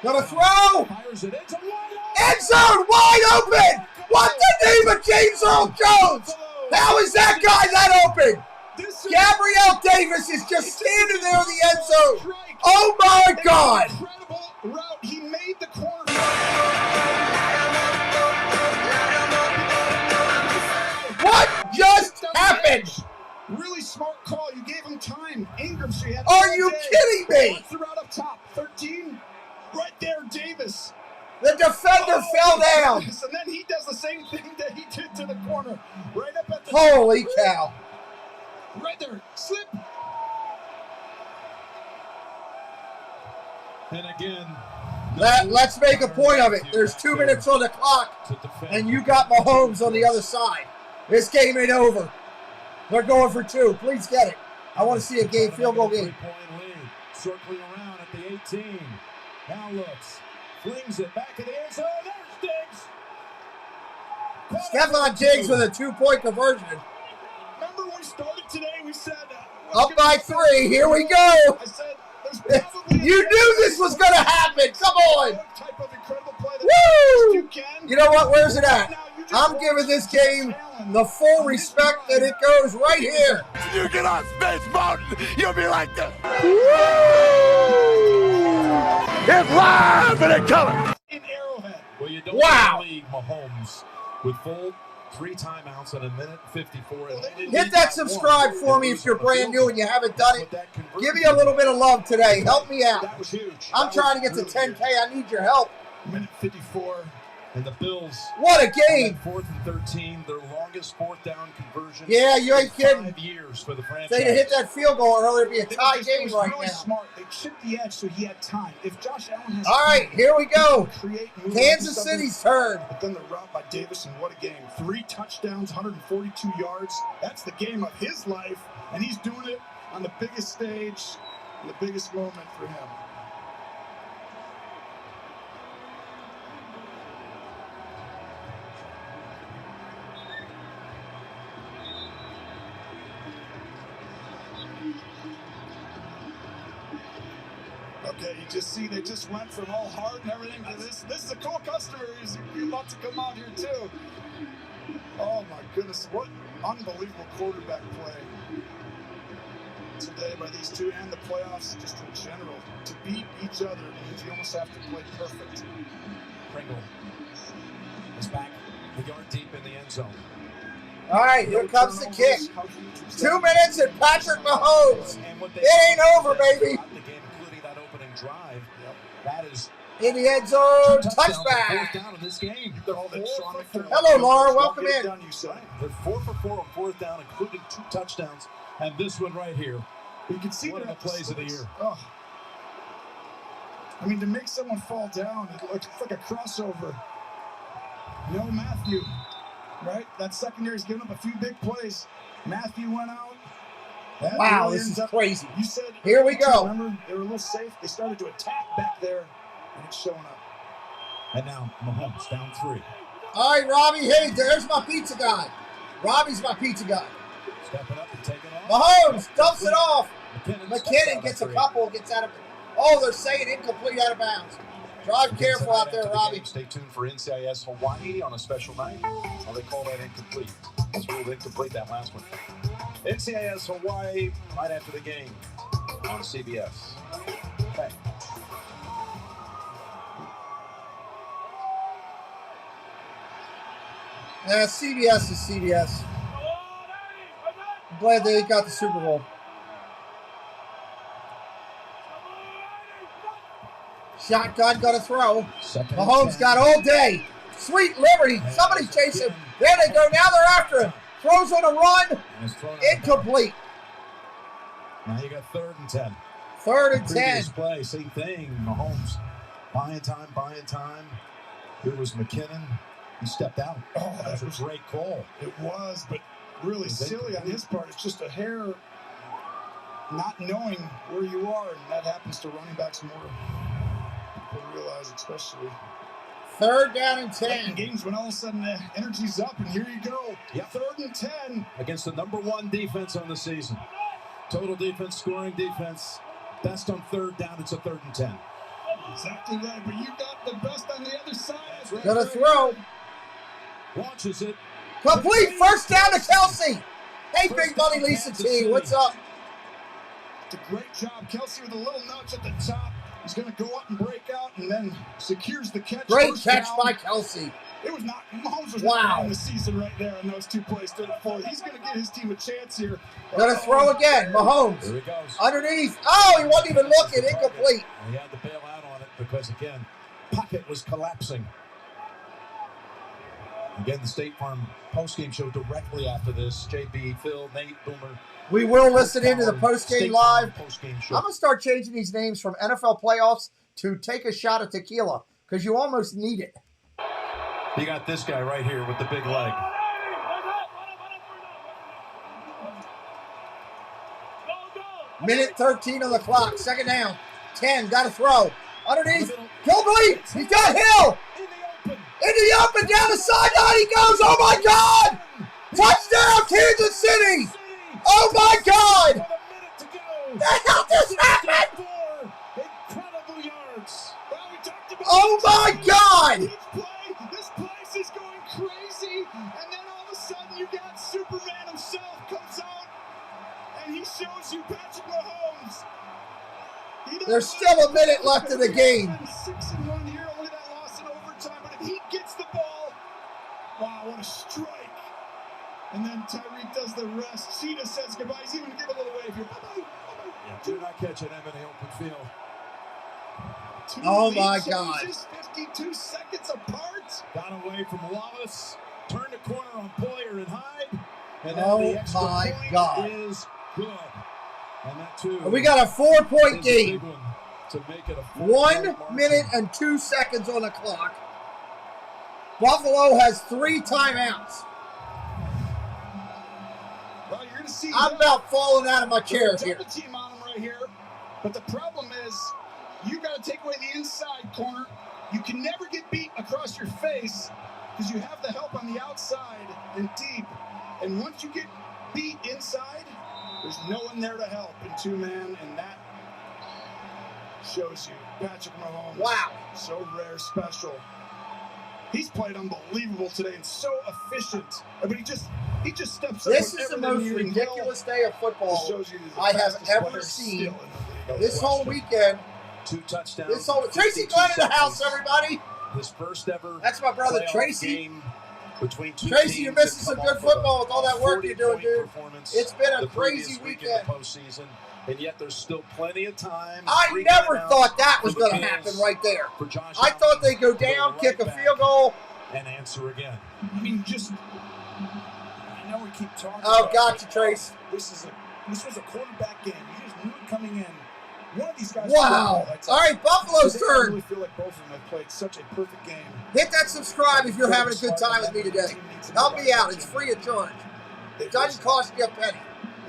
Gonna throw. Fires it. It's a end zone wide open. What the name of James Earl Jones? How is that guy that open? Gabrielle Davis is just standing there in the end zone. Oh my God. Incredible route. He made the corner. What just happened? Really smart call. You gave him time. Ingram, so you had Are you kidding me? What's the route up top? 13. Right there, Davis. The defender fell down. And then he does the same thing that he did to the corner. Right up at the Holy cow. Right there. Slip. And again, let's make a point of it. There's 2 minutes on the clock, and you got Mahomes on the other side. This game ain't over. They're going for 2. Please get it. I want to see a game, field goal game. 3-point lead. Circling around at the 18. Now looks. Flings it back in the end zone. There's Diggs. Stephon Diggs with a 2-point conversion. Remember when we started today, we said... up by 3. Here we go. I said, there's probably you knew this was going to happen. Come on. Type of incredible play Woo! You know what? Where's it at? I'm giving this game the full respect that it goes right here. You get on Space Mountain, you'll be like this. It's live and in color. In Arrowhead. Well, you don't league Mahomes with full 3 timeouts in 1:54. Hit that subscribe for me if you're brand new and you haven't done it. Give me a little bit of love today. Help me out. That was huge. I'm trying to get to 10K. I need your help. 1:54. And the Bills. What a game. 4th and 13, their longest 4th down conversion. Yeah, you ain't kidding. 5 years for the franchise. If they'd have hit that field goal earlier, it'd be a tie game right really now. Smart. They chipped the edge so he had time. If Josh Allen has all right, here we go. Create Kansas City's turn. But then the route by Davis, and what a game. 3 touchdowns, 142 yards. That's the game of his life, and he's doing it on the biggest stage, and the biggest moment for him. Okay, you just see they just went from all hard and everything to this. This is a cool customer who's about to come out here too. Oh my goodness, what unbelievable quarterback play today by these two and the playoffs just in general. To beat each other means you almost have to play perfect. Pringle is back the yard deep in the end zone. All right, here comes the kick. 2 minutes and Patrick Mahomes. It ain't over, baby. The game, including that opening drive. That is in the end zone, touchback. Fourth down in this game. Hello, Laura. Welcome in. They're 4 for 4 on fourth down, including 2 touchdowns, and this one right here. You can see one of the plays of the year. Oh. I mean, to make someone fall down, it's like a crossover. No Matthew, right? That secondary's given up a few big plays. Matthew went out. That wow, really this is up, crazy. You said here we go. Remember, they were a little safe. They started to attack back there, and it's showing up. And now Mahomes down 3. All right, Robbie. Hey, there's my pizza guy. Robbie's my pizza guy. Stepping up and taking off. Mahomes dumps it off. McKinnon gets a couple, gets out of it. Oh, they're saying incomplete, out of bounds. Drive careful out there, Robbie. Stay tuned for NCIS Hawaii on a special night. Oh, they call that incomplete. It's ruled incomplete, that last one. NCIS Hawaii right after the game on CBS. Okay. CBS is CBS. I'm glad they got the Super Bowl. Shotgun got a throw. Mahomes got all day. Sweet Liberty. Somebody chase him. There they go. Now they're after him. Throws on a run. Incomplete. Now you got 3rd and 10. 3rd and 10. Previous play, same thing. Mahomes buying time. Here was McKinnon. He stepped out. Oh, that was a great call. It was, but really silly on his part. It's just a hair not knowing where you are, and that happens to running backs more. People realize, especially. 3rd down and 10. Games when all of a sudden the energy's up, and here you go. Yep. 3rd and 10. Against the #1 defense on the season. Total defense, scoring defense. Best on 3rd down, it's a 3rd and 10. Exactly right, but you got the best on the other side. Right, gonna throw. Launches it. Complete. 1st down to Kelsey. Hey, Big Money Lisa T, what's up? It's a great job. Kelsey with a little nudge at the top. He's going to go up and break out and then secures the catch. Great catch by Kelsey. It was not, Mahomes was not in the season right there on those 2 plays, 3rd and 4th. He's going to get his team a chance here. Gonna throw again. Mahomes. Here he goes. Underneath. Oh, he wasn't even looking. Incomplete. He had to bail out on it because, again, pocket was collapsing. Again, the State Farm postgame show directly after this. JB, Phil, Nate, Boomer. We will listen into the postgame live. Post-game show. I'm going to start changing these names from NFL playoffs to take a shot at tequila because you almost need it. You got this guy right here with the big leg. Minute 13 on the clock. 2nd down. 10. Got to throw. Underneath. Complete. He's got Hill. In the open. Down the sideline he goes. Oh, my God. Touchdown, Kansas City. Oh, my God. The hell just happened? Incredible yards. Oh, my God. This place is going crazy. And then all of a sudden you got Superman himself comes out and he shows you Patrick Mahomes. There's still a minute left in the game. 6-1 here, only that loss in overtime. But if he gets the ball, wow, what a strike. And then Tyreek does the rest. Sheeta says goodbye. He's even give a little wave here. Bye-bye. Do not catch an M in the open field. Oh, my God. 52 seconds apart. Got away from Wallace. Turned the corner on Boyer and Hyde. And oh, the extra my point God. Is good. And that too. We got a 4-point game. To make it a 1 minute and 2 seconds on the clock. Buffalo has 3 timeouts. Well, you're going to see. I'm about falling out of my chair here. The team on him right here. But the problem is, you got to take away the inside corner. You can never get beat across your face because you have the help on the outside and deep. And once you get beat inside, there's no one there to help in 2-man, and that shows you Patrick Mahomes. Wow. So rare, special. He's played unbelievable today and so efficient. But he just steps up. This is the most ridiculous day of football I have ever seen. This whole weekend. 2 touchdowns. This whole Tracy Glenn in the house, everybody. His first ever. That's my brother Tracy. Game between two Tracy, teams you're missing some good football with all that work you're doing, dude. It's been a the crazy week weekend. in the postseason, and yet there's still plenty of time. I never thought that was going to happen right there. I thought they'd go down, kick a field goal, and answer again. I mean, just I know we keep talking. Oh, about gotcha, Trace. This was a quarterback game. You just knew it coming in. One of these guys. Wow. All right, Buffalo's I turn. really feel like both of them have played such a perfect game. Hit that subscribe if you're having a good time with me today. Help me out. It's free of charge. It doesn't cost you a penny.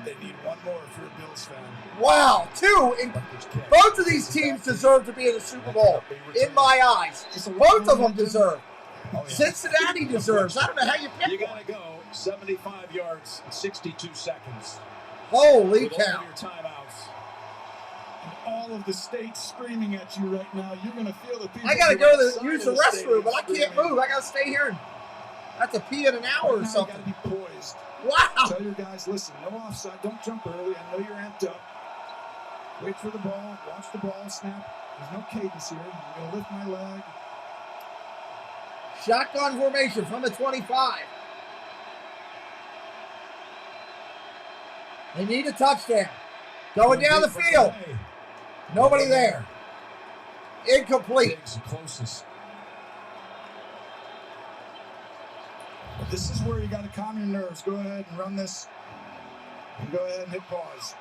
They need one more if you're a Bills fan. Wow, 2. And both of these teams deserve to be in the Super Bowl, in my eyes. Both of them deserve. Cincinnati deserves. I don't know how you pick You got to go 75 yards in 62 seconds. Holy With all cow. of your timeouts. And all of the state screaming at you right now. You're going to feel the people. I got to go to use the restroom, but I can't move. I got to stay here. I have to pee in an hour or something. You got to be poised. Wow. Tell your guys, listen, no offside. Don't jump early. I know you're amped up. Wait for the ball. Watch the ball snap. There's no cadence here. I'm going to lift my leg. Shotgun formation from the 25. They need a touchdown. Going down the field. Nobody there. Incomplete. Closest. This is where you got to calm your nerves. Go ahead and run this. And go ahead and hit pause.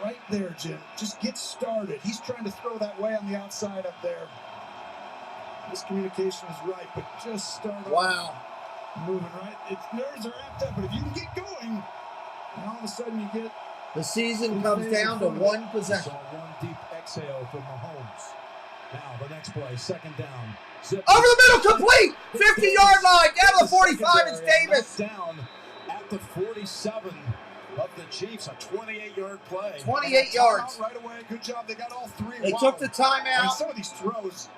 Right there, Jim. Just get started. He's trying to throw that way on the outside up there. This communication is right, but just start Wow. moving right. Its nerves are amped up, but if you can get going, and all of a sudden you get... The season comes down to one possession. One deep exhale from Mahomes. Now the next play, second down. Zip. Over the middle, complete! 50-yard line, down to the 45, it's Davis. Down at the 47 of the Chiefs, a 28-yard play. 28 yards. Right away, good job. They got all 3. They took the timeout. I mean, some of these throws,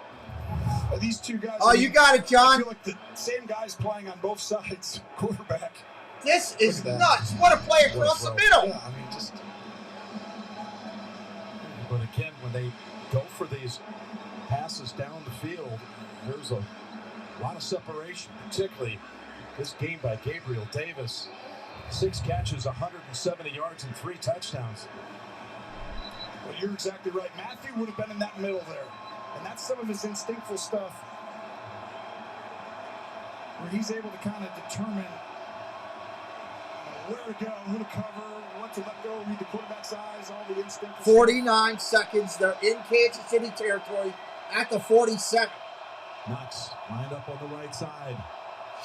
these two guys. Oh, you got it, John. I feel like the same guys playing on both sides, quarterback. This is nuts. What a play across the middle. Yeah, I mean, just. But again, when they go for these passes down the field, there's a lot of separation, particularly this game by Gabriel Davis. 6 catches, 170 yards, and 3 touchdowns. Well, you're exactly right. Matthew would have been in that middle there. And that's some of his instinctful stuff where he's able to kind of determine where to go, who to cover, what to let go, read the quarterback's eyes, all the instincts. 49 seconds. They're in Kansas City territory at the 47. Knox lined up on the right side.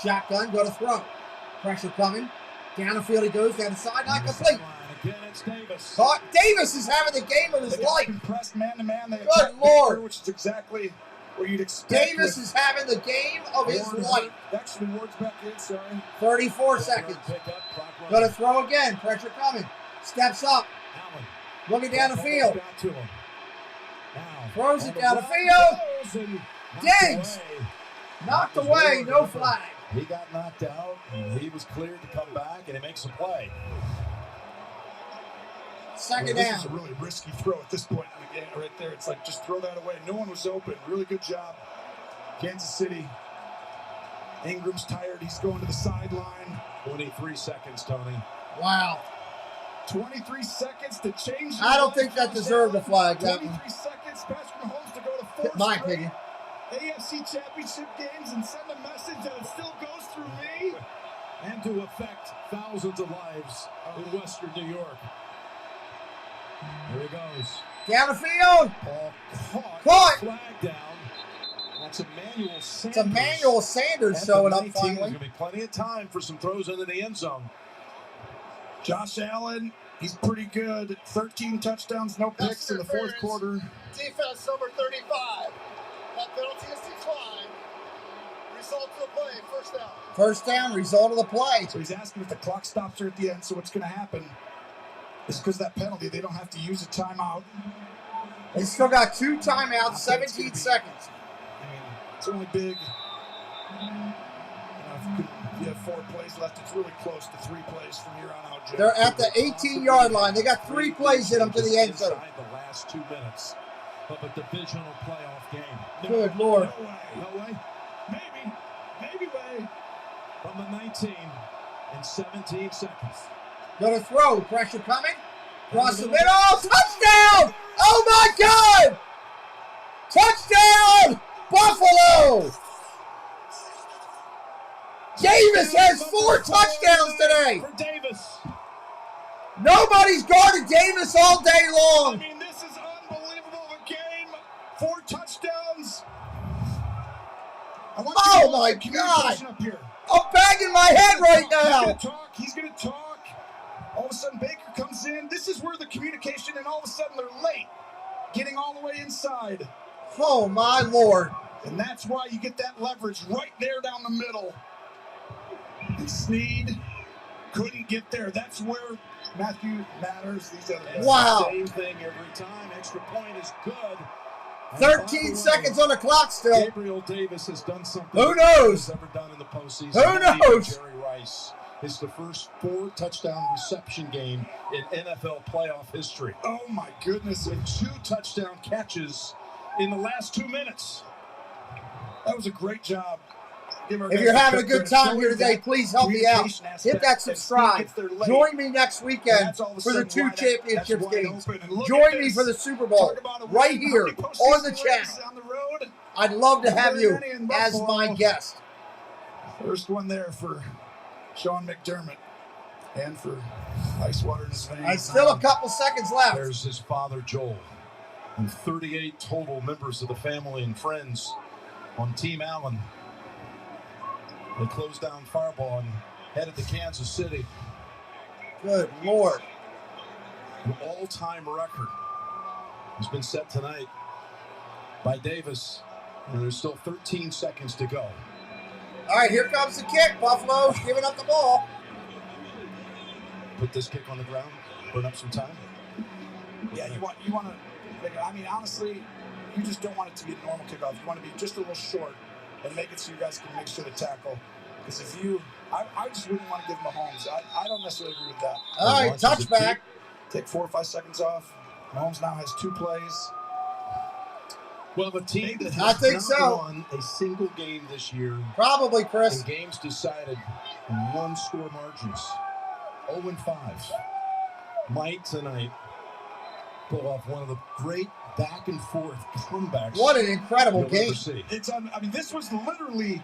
Shotgun, go to throw. Pressure coming. Down the field he goes, down the sideline, complete. Again, it's Davis. Caught. Davis is having the game of his life. Pressed man-to-man. Good Lord. Which is exactly what you'd expect. Davis is having the game of his life. Actually, Ward's back in, sorry. 34 seconds. Go to throw again. Pressure coming. Steps up. Looking down the field. Throws it down the field. Diggs. Knocked away. No flag. He got knocked out, and he was cleared to come back, and he makes a play. Second This down. is a really risky throw at this point in the game right there. It's like, just throw that away. No one was open. Really good job. Kansas City. Ingram's tired. He's going to the sideline. 23 seconds, Tony. Wow. 23 seconds to change. I don't think that deserved a flag. 23 seconds. Patrick Mahomes to go to 4 My straight opinion. AFC Championship games and send a message that it still goes through me. And to affect thousands of lives in Western New York. Here he goes. Down the field. Caught. Flag down. That's Emmanuel Sanders. It's Emmanuel Sanders showing up finally. There's going to be plenty of time for some throws into the end zone. Josh Allen, he's pretty good. 13 touchdowns, no picks in the fourth quarter. Defense number 35. That penalty is declined. Result of the play, first down. First down, result of the play. So he's asking if the clock stops her at the end. So what's going to happen is because of that penalty, they don't have to use a timeout. They still got 2 timeouts, 17 seconds. I mean, it's only big. If you have 4 plays left, it's really close to 3 plays from here on out. Jay. They're at the 18-yard line. They got 3 plays in them to the end zone. Inside the last 2 minutes of a divisional playoff game. Good Lord. No way. No way. Maybe way. From the 19 in 17 seconds. Gonna throw. Pressure coming. Cross the middle. Touchdown! Oh my God! Touchdown! Buffalo! Davis has 4 touchdowns today. For Davis. Nobody's guarded Davis all day long. I mean, this is unbelievable. The game, 4 touchdowns. Oh my God! Up here. I'm banging my head right now. He's going to talk. All of a sudden, Baker comes in. This is where the communication, and all of a sudden, they're late. Getting all the way inside. Oh, my Lord. And that's why you get that leverage right there down the middle. And Snead couldn't get there. That's where Matthew matters. These other guys. Wow. Same thing every time. Extra point is good. 13 seconds on the clock still. Gabriel Davis has done something Who knows? ever done in the postseason. Who knows? Jerry Rice. It's the first 4 touchdown reception game in NFL playoff history. Oh my goodness. With 2 touchdown catches in the last 2 minutes. That was a great job. If you're having a good time here today, please help me out. Hit that subscribe. Join me next weekend for the 2 championships games. Join me for the Super Bowl right here on the channel. I'd love to have you as my guest. First one there for Sean McDermott and for ice water in his veins. Still a couple seconds left. There's his father, Joel, and 38 total members of the family and friends on Team Allen. They closed down Fireball and headed to Kansas City. Good Lord. An all-time record has been set tonight by Davis, and there's still 13 seconds to go. All right, here comes the kick. Buffalo's giving up the ball. Put this kick on the ground, burn up some time. Yeah, you want to. I mean, honestly, you just don't want it to be a normal kickoff. You want to be just a little short and make it so you guys can make sure to tackle. Because if you, I just wouldn't want to give Mahomes. I don't necessarily agree with that. All right, touchback. Take 4 or 5 seconds off. Mahomes now has 2 plays. Well, a team that I has think not so. won a single game this year. Probably, Chris. And games decided in 1-score margins. 0-5. Might tonight pull off one of the great back-and-forth comebacks. What an incredible game. It's I mean, this was literally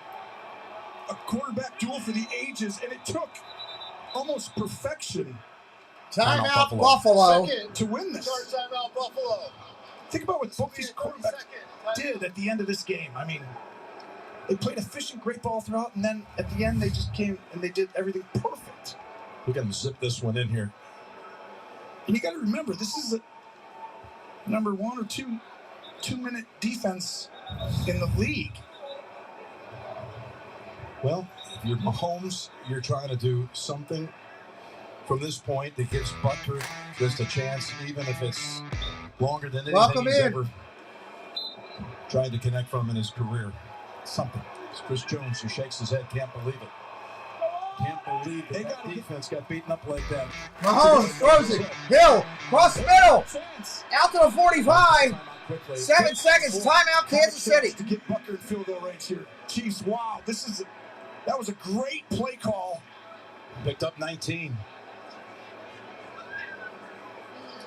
a quarterback duel for the ages, and it took almost perfection. Timeout Buffalo. To win this. Timeout Buffalo. Think about what both these quarterbacks did at the end of this game. I mean, they played efficient, great ball throughout, and then at the end they just came and they did everything perfect. We got to zip this one in here. And you got to remember, this is a number 1 or 2 2-minute defense in the league. Well, if you're Mahomes, you're trying to do something from this point that gives Butker just a chance, even if it's longer than anything he's ever tried to connect from in his career. Something. It's Chris Jones who shakes his head, can't believe it. Can't believe it. That defense got beaten up like that. Mahomes throws it. Hill, cross the middle. Out to the 45. 7 seconds. Timeout, Kansas City. To get Butker in field goal range here. Chiefs, wow. That was a great play call. Picked up 19.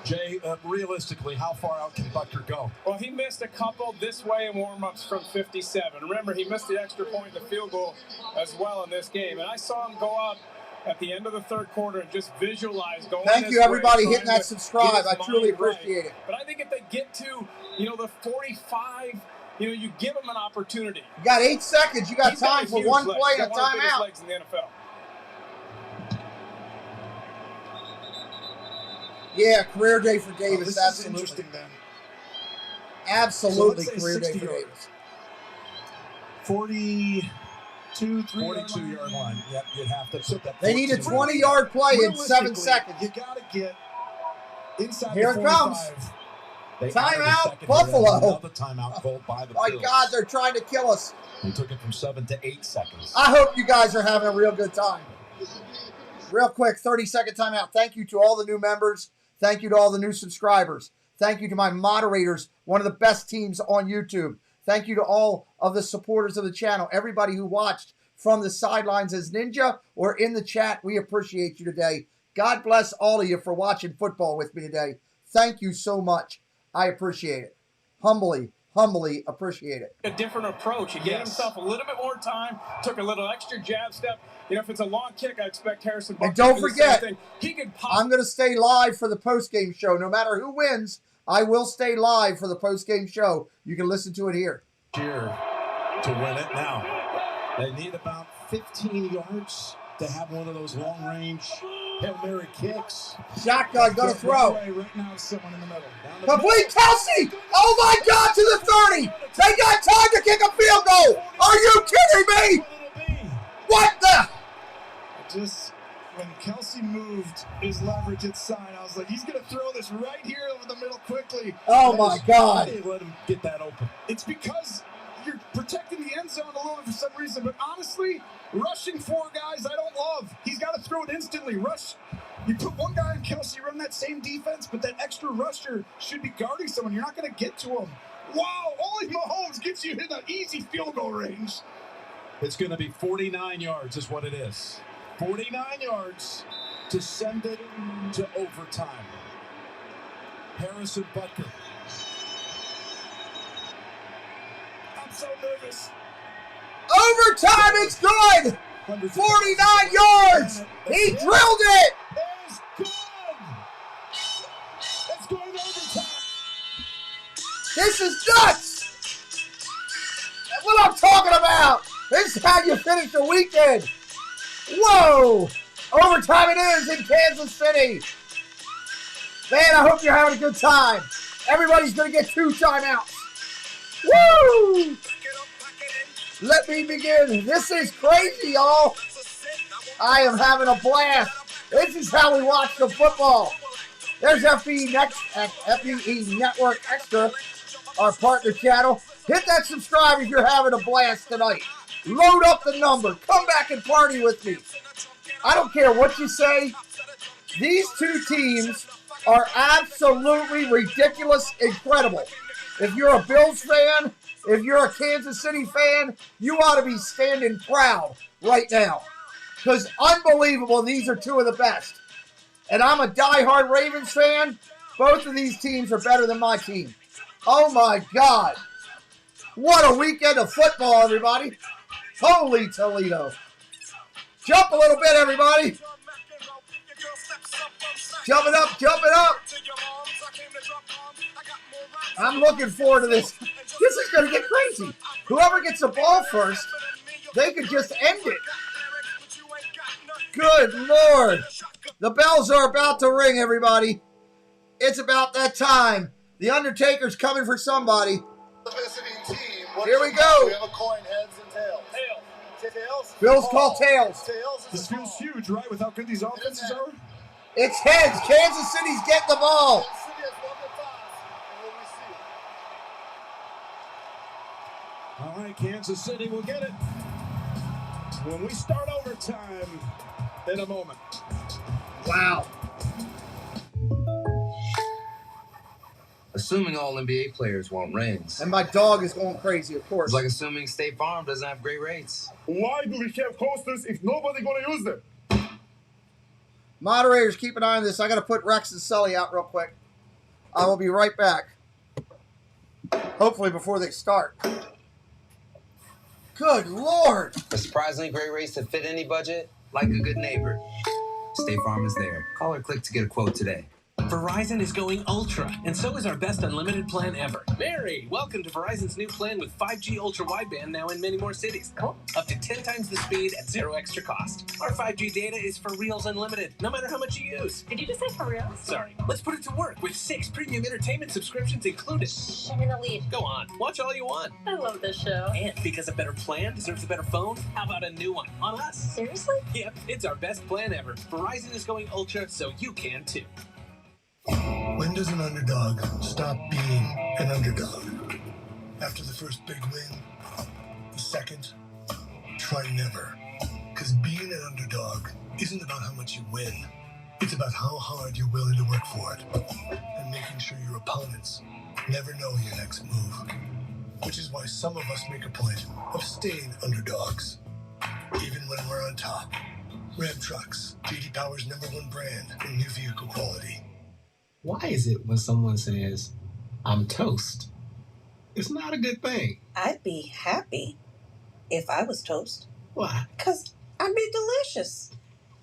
Jay, realistically, how far out can Butker go? Well, he missed a couple this way in warm-ups from 57. Remember, he missed the extra point in the field goal as well in this game. And I saw him go up at the end of the 3rd quarter and just visualize going Thank you, everybody, hitting that subscribe. I truly appreciate it. But I think if they get to, the 45, you give them an opportunity. You got 8 seconds. You got time for one play and a timeout. Legs in the NFL. Yeah, career day for Davis. This absolutely. is interesting then. Absolutely, so career day for Davis. 42-yard line. Yep, you'd have to put that. They need a 20-yard play in 7 seconds. You got to get inside Here the 45. it comes. Timeout, Buffalo. Another timeout called by the My Bills. God, they're trying to kill us. They took it from 7 to 8 seconds. I hope you guys are having a real good time. Real quick, 30-second timeout. Thank you to all the new members. Thank you to all the new subscribers. Thank you to my moderators, one of the best teams on YouTube. Thank you to all of the supporters of the channel, everybody who watched from the sidelines as Ninja or in the chat. We appreciate you today. God bless all of you for watching football with me today. Thank you so much. I appreciate it. Humbly appreciate it. A different approach. He gave himself a little bit more time, took a little extra jab step. You know, if it's a long kick, I expect Harrison Buck And don't to do the forget, same thing. He could pop. I'm going to stay live for the post-game show. No matter who wins, I will stay live for the post-game show. You can listen to it here. Here to win it now. They need about 15 yards to have one of those long-range Hail Mary kicks. Shotgun, gonna throw. Right now, someone in the middle. Complete Kelsey! Oh my God, to the 30! They got time to kick a field goal! Are you kidding me? What the? Just when Kelsey moved his leverage inside, I was like, he's going to throw this right here over the middle quickly. Oh my God. Let him get that open. It's because you're protecting the end zone a little bit for some reason, but honestly, rushing 4 guys I don't love. He's got to throw it instantly. Rush. You put one guy on Kelsey, run that same defense, but that extra rusher should be guarding someone. You're not going to get to him. Wow, only Mahomes gets you in an easy field goal range. It's going to be 49 yards is what it is. 49 yards to send it to overtime. Harrison Butker. I'm so nervous. Overtime, it's good! 49 yards! He drilled it! It's good! It's going to overtime. This is nuts! That's what I'm talking about! This is how you finish the weekend! Whoa! Overtime it is in Kansas City! Man, I hope you're having a good time. Everybody's going to get 2 timeouts. Woo! Let me begin. This is crazy, y'all. I am having a blast. This is how we watch the football. There's FBE Network Extra, our partner channel. Hit that subscribe if you're having a blast tonight. Load up the number. Come back and party with me. I don't care what you say. These 2 teams are absolutely ridiculous, incredible. If you're a Bills fan, if you're a Kansas City fan, you ought to be standing proud right now. Because unbelievable, these are 2 of the best. And I'm a diehard Ravens fan. Both of these teams are better than my team. Oh my God. What a weekend of football, everybody. Holy Toledo. Jump a little bit, everybody. Jump it up, jump it up. I'm looking forward to this. This is going to get crazy. Whoever gets the ball first, they could just end it. Good Lord. The bells are about to ring, everybody. It's about that time. The Undertaker's coming for somebody. Here we go. We have a coin, heads and tails. Tails. Bills call tails. This feels huge, right? With how good these offenses are. It's heads. Kansas City's getting the ball. All right, Kansas City will get it when we start overtime in a moment. Wow. Assuming all NBA players want rings. And my dog is going crazy, of course. It's like assuming State Farm doesn't have great rates. Why do we have coasters if nobody gonna use them? Moderators, keep an eye on this. I got to put Rex and Sully out real quick. I will be right back. Hopefully before they start. Good Lord. A surprisingly great race to fit any budget, like a good neighbor. State Farm is there. Call or click to get a quote today. Verizon is going ultra, and so is our best unlimited plan ever. Mary, welcome to Verizon's new plan with 5G ultra wideband now in many more cities. Cool. Up to 10 times the speed at 0 extra cost. Our 5G data is for reals unlimited, no matter how much you use. Did you just say for reals? Sorry. Let's put it to work with 6 premium entertainment subscriptions included. Shh, I'm in the lead. Go on, watch all you want. I love this show. And because a better plan deserves a better phone, how about a new one on us? Seriously? Yep, it's our best plan ever. Verizon is going ultra, so you can too. When does an underdog stop being an underdog? After the first big win? The second? Try never. Because being an underdog isn't about how much you win. It's about how hard you're willing to work for it. And making sure your opponents never know your next move. Which is why some of us make a point of staying underdogs. Even when we're on top. Ram Trucks, J.D. Power's #1 brand in new vehicle quality. Why is it when someone says, I'm toast, it's not a good thing? I'd be happy if I was toast. Why? Because I'd be delicious.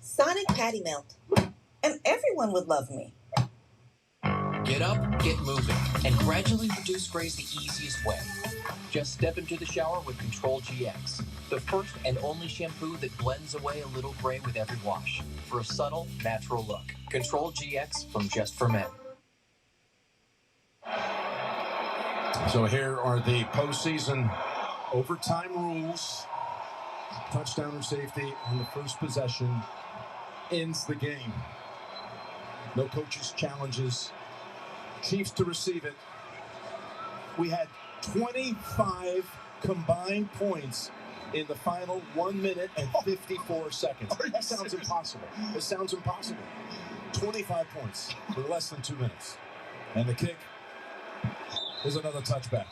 Sonic Patty Melt. And everyone would love me. Get up, get moving, and gradually reduce grays the easiest way. Just step into the shower with Control GX, the first and only shampoo that blends away a little gray with every wash for a subtle, natural look. Control GX from Just for Men. So here are the postseason overtime rules. Touchdown or safety on the first possession ends the game. No coaches' challenges. Chiefs to receive it. We had 25 combined points in the final 1 minute and 54 seconds. That sounds impossible. It sounds impossible. 25 points for less than 2 minutes. And the kick is another touchback.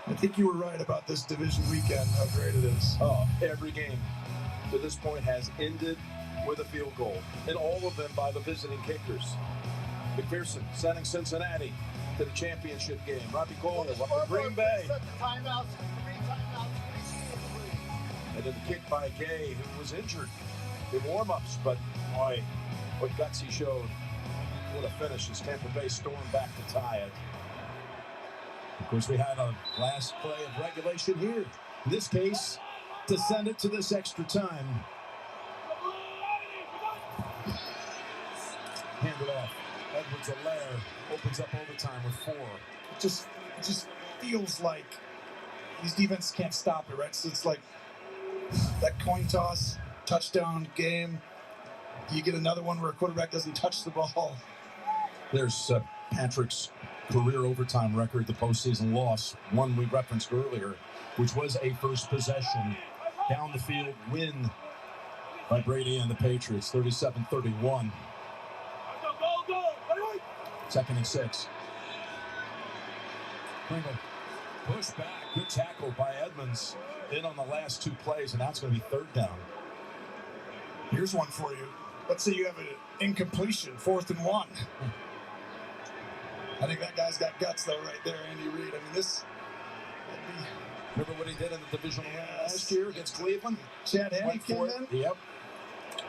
I think you were right about this division weekend, how great it is. Oh, every game to this point has ended with a field goal, and all of them by the visiting kickers. McPherson sending Cincinnati to the championship game. Robbie Gold up to Green Bay. And then the kick by Gay, who was injured in warm-ups, but boy, what guts he showed. What a finish as Tampa Bay stormed back to tie it. Of course, we had a last play of regulation here. In this case, to send it to this extra time. Hand it off. Edwards-Helaire opens up overtime with 4. It just feels like these defenses can't stop it, right? So it's like that coin toss, touchdown game. You get another one where a quarterback doesn't touch the ball. There's Patrick's career overtime record, the postseason loss, one we referenced earlier, which was a first possession down the field win by Brady and the Patriots, 37-31. 2nd and 6. Pringle, push back, good tackle by Edmonds in on the last 2 plays, and that's going to be 3rd down. Here's one for you. Let's say you have an incompletion, 4th and 1. I think that guy's got guts, though, right there, Andy Reid. I mean, this... Remember what he did in the divisional round last year against Cleveland? Chad Henne came in? Yep.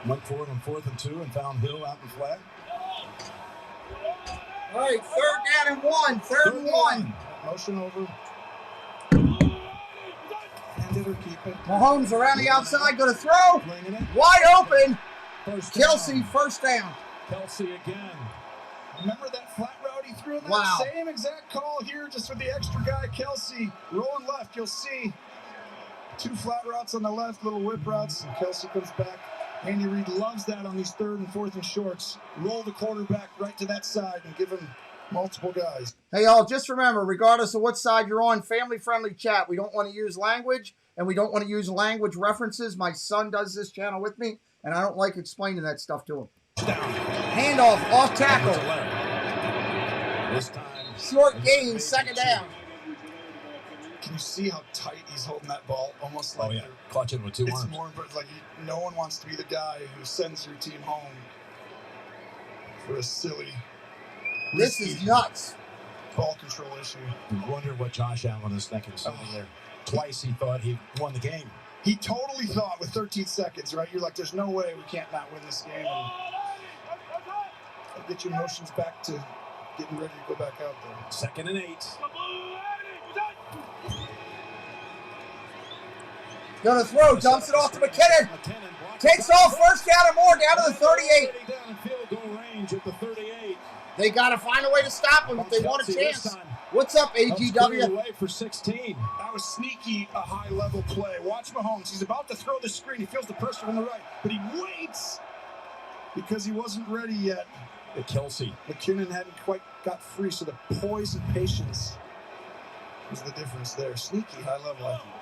Went for it on 4th and 2 and found Hill out in flat. All right, 3rd down and 1. 3rd and 1. Motion over. Hand it or keep it. Mahomes around the outside, going to throw. Wide open. Kelsey, 1st down. Kelsey again. Remember that flat route he threw? That wow. Same exact call here, just with the extra guy, Kelsey. Rolling left, you'll see 2 flat routes on the left, little whip routes, and Kelsey comes back. Andy Reid loves that on these 3rd and 4th and shorts. Roll the quarterback right to that side and give him multiple guys. Hey, y'all, just remember, regardless of what side you're on, family-friendly chat. We don't want to use language, and we don't want to use language references. My son does this channel with me, and I don't like explaining that stuff to him. Handoff, off tackle. This time, short gain, 2nd down. Can you see how tight he's holding that ball? Almost like clutching with 2 arms. It's more important. Like no one wants to be the guy who sends your team home for a silly. This is nuts. Ball control issue. You wonder what Josh Allen is thinking sitting there. Twice he thought he won the game. He totally thought with 13 seconds, right? You're like, there's no way we can't not win this game. And get your emotions back to getting ready to go back out there. 2nd and 8. Gonna throw, dumps it off to McKinnon. Takes off, 1st down and more, down to the 38. Down in field goal range at the 38. They gotta find a way to stop him if they want a chance. What's up, AGW? Away for 16. That was sneaky, a high-level play. Watch Mahomes. He's about to throw the screen. He feels the pressure on the right, but he waits because he wasn't ready yet. Kelsey. McKinnon hadn't quite got free, so the poise and patience was the difference there. Sneaky, high level, I think.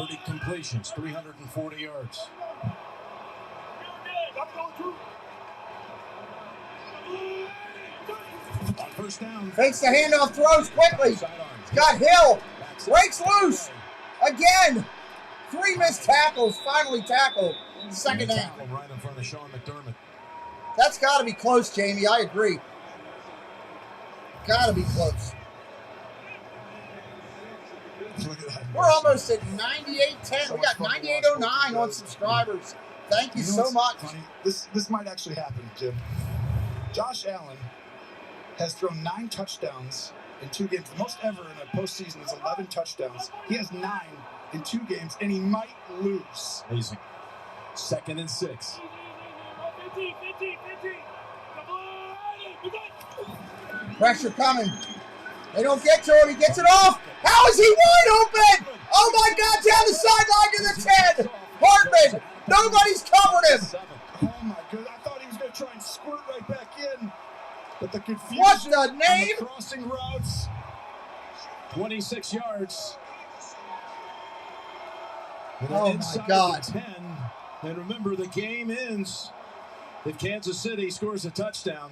30 completions, 340 yards. On first down. Fakes the handoff, throws quickly. He's got Hill. Breaks loose. Again. 3 missed tackles, finally tackled. Second down. Right in front of Sean McDermott. That's got to be close, Jamie. I agree. Got to be close. Look at that. We're almost at 9810. We got 9809 on subscribers. Thank you so much. Funny? This might actually happen, Jim. Josh Allen has thrown 9 touchdowns in 2 games. The most ever in a postseason is 11 touchdowns. He has 9 in 2 games, and he might lose. Amazing. 2nd and 6. Pressure coming. They don't get to him. He gets it off. How is he wide open? Oh, my God. Down the sideline to the 10. Hartman. Nobody's covered him. Oh, my God. I thought he was going to try and squirt right back in. But the confusion. What's the name? The crossing routes. 26 yards. Oh, my God. 10. And remember, the game ends if Kansas City scores a touchdown.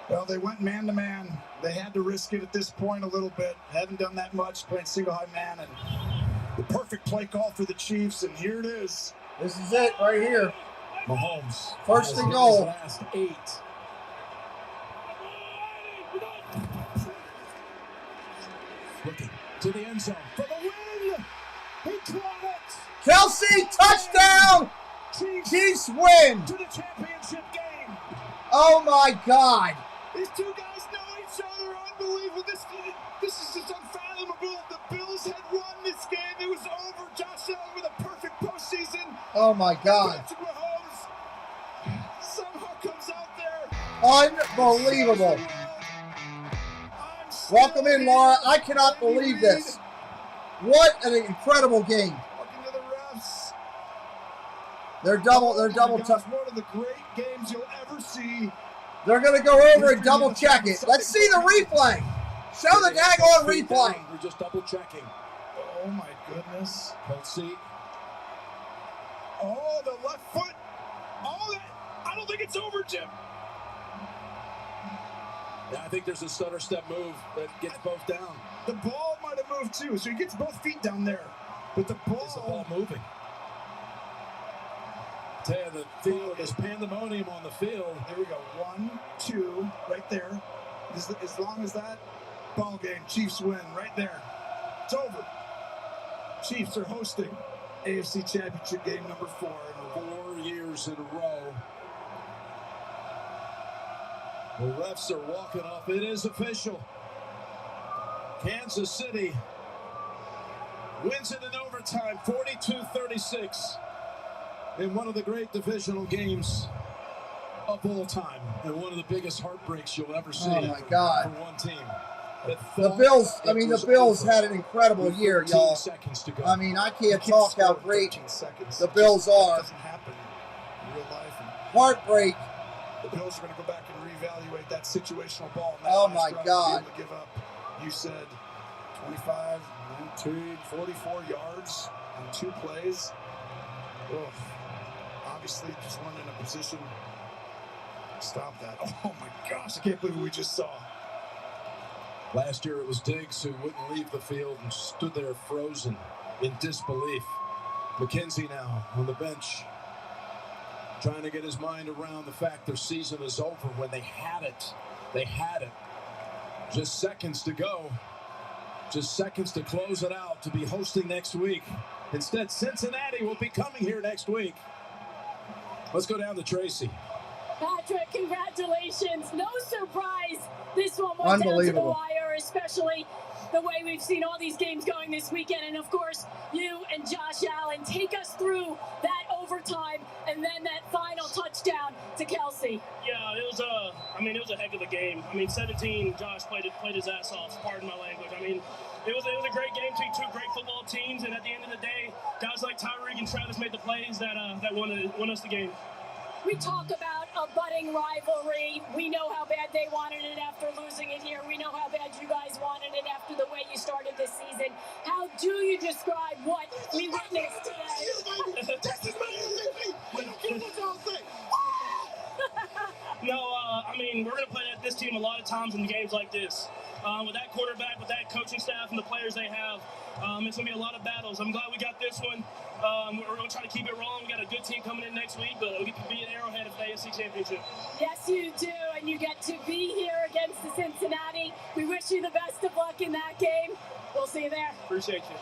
Well, they went man-to-man. They had to risk it at this point a little bit. Haven't done that much, playing single high man. And the perfect play call for the Chiefs, and here it is. This is it right here. Mahomes. First and goal. Last 8. Looking to the end zone for the win. He caught it. Kelsey, touchdown. Chiefs win. To the championship game. Oh, my God. These 2 guys know each other. Unbelievable. This is just unfathomable. The Bills had won this game. It was over. Josh Allen with a perfect postseason. Oh, my God. Patrick Mahomes somehow comes out there. Unbelievable. Welcome in, Laura. I cannot believe this. What an incredible game. Looking to the refs. They're double It's one of the great games you'll ever see. They're going to go over and double check it. Let's see the replay. Show the daggone replay. We're just double checking. Oh my goodness. Kelsey. Oh, the left foot. Oh, I don't think it's over, Jim. Yeah, I think there's a stutter step move that gets both down. The ball might have moved too, so he gets both feet down there. But the ball. Is the ball moving? Tell you, the field is pandemonium on the field. There we go. 1, 2, right there. As long as that ball game, Chiefs win right there. It's over. Chiefs are hosting AFC Championship game number 4 in 4 years in a row. The refs are walking off. It is official. Kansas City wins it in overtime, 42-36. In one of the great divisional games of all time, and one of the biggest heartbreaks you'll ever see. Oh my God. For one team. The Bills had an incredible year, y'all. I mean, I can't talk how great the Bills are. It doesn't happen in real life. Heartbreak. The Bills are going to go back and reevaluate that situational ball. Oh my God. To give up, you said 25, 19, 44 yards on 2 plays. Ugh. Obviously, just weren't in a position to stop that. Oh my gosh, I can't believe what we just saw. Last year it was Diggs who wouldn't leave the field and stood there frozen in disbelief. McKenzie now on the bench, trying to get his mind around the fact their season is over when they had it. They had it. Just seconds to go. Just seconds to close it out, to be hosting next week. Instead, Cincinnati will be coming here next week. Let's go down to Tracy. Patrick, congratulations. No surprise this one went down to the wire, especially the way we've seen all these games going this weekend. And, of course, you and Josh Allen take us through that overtime and then that final touchdown to Kelsey. Yeah, it was a heck of a game. 17, Josh played his ass off, pardon my language. It was a great game between 2 great football teams, and at the end of the day, guys like Tyreek and Travis made the plays that won us the game. We talk about a budding rivalry. We know how bad they wanted it after losing it here. We know how bad you guys wanted it after the way you started this season. How do you describe what we witnessed today? No, I mean, we're going to play this team a lot of times in games like this. With that quarterback, with that coaching staff, and the players they have, it's going to be a lot of battles. I'm glad we got this one. We're going to try to keep it rolling. We got a good team coming in next week, but we get to be an arrowhead of the AFC Championship. Yes, you do, and you get to be here against the Cincinnati. We wish you the best of luck in that game. We'll see you there. Appreciate you.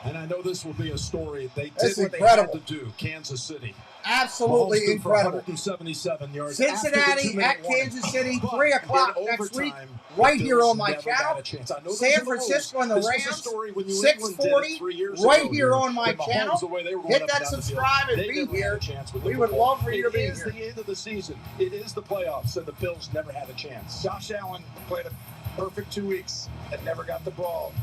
And I know this will be a story. They That's did what incredible. they had to do. Kansas City. Absolutely Mahomes incredible. 177 yards. Cincinnati at Kansas City, 3 o'clock next week, right here on my channel. San Francisco and the Rams, 6:40, right here on my channel. Hit that subscribe and be here. We would love for you to be here. It is the end of the season. It is the playoffs, and the Bills never had a chance. Josh Allen played a perfect 2 weeks and never got the ball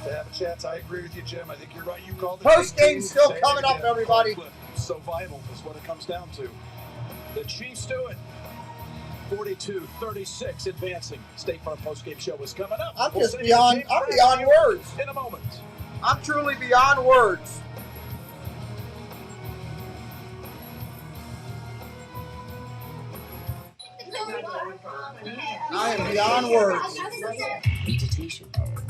to have a chance. I agree with you, Jim. I think you're right. You called it. Post game still coming up, everybody. So vital is what it comes down to. The Chiefs do it. 42-36 advancing. State Farm postgame show is coming up. I'm beyond words. In a moment. I'm truly beyond words. I am beyond words. Meditation.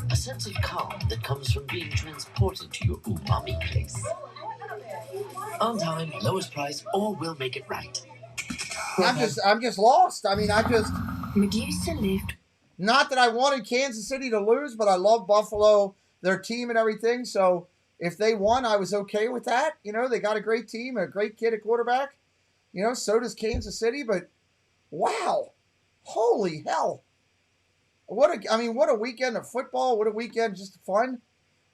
A sense of calm that comes from being transported to your umami place. On time, lowest price, or we'll make it right. I'm just lost. I mean, Medusa lived. Not that I wanted Kansas City to lose, but I love Buffalo, their team and everything. So if they won, I was okay with that. You know, they got a great team, a great kid at quarterback. You know, so does Kansas City. But wow, holy hell! What a weekend of football. What a weekend just fun.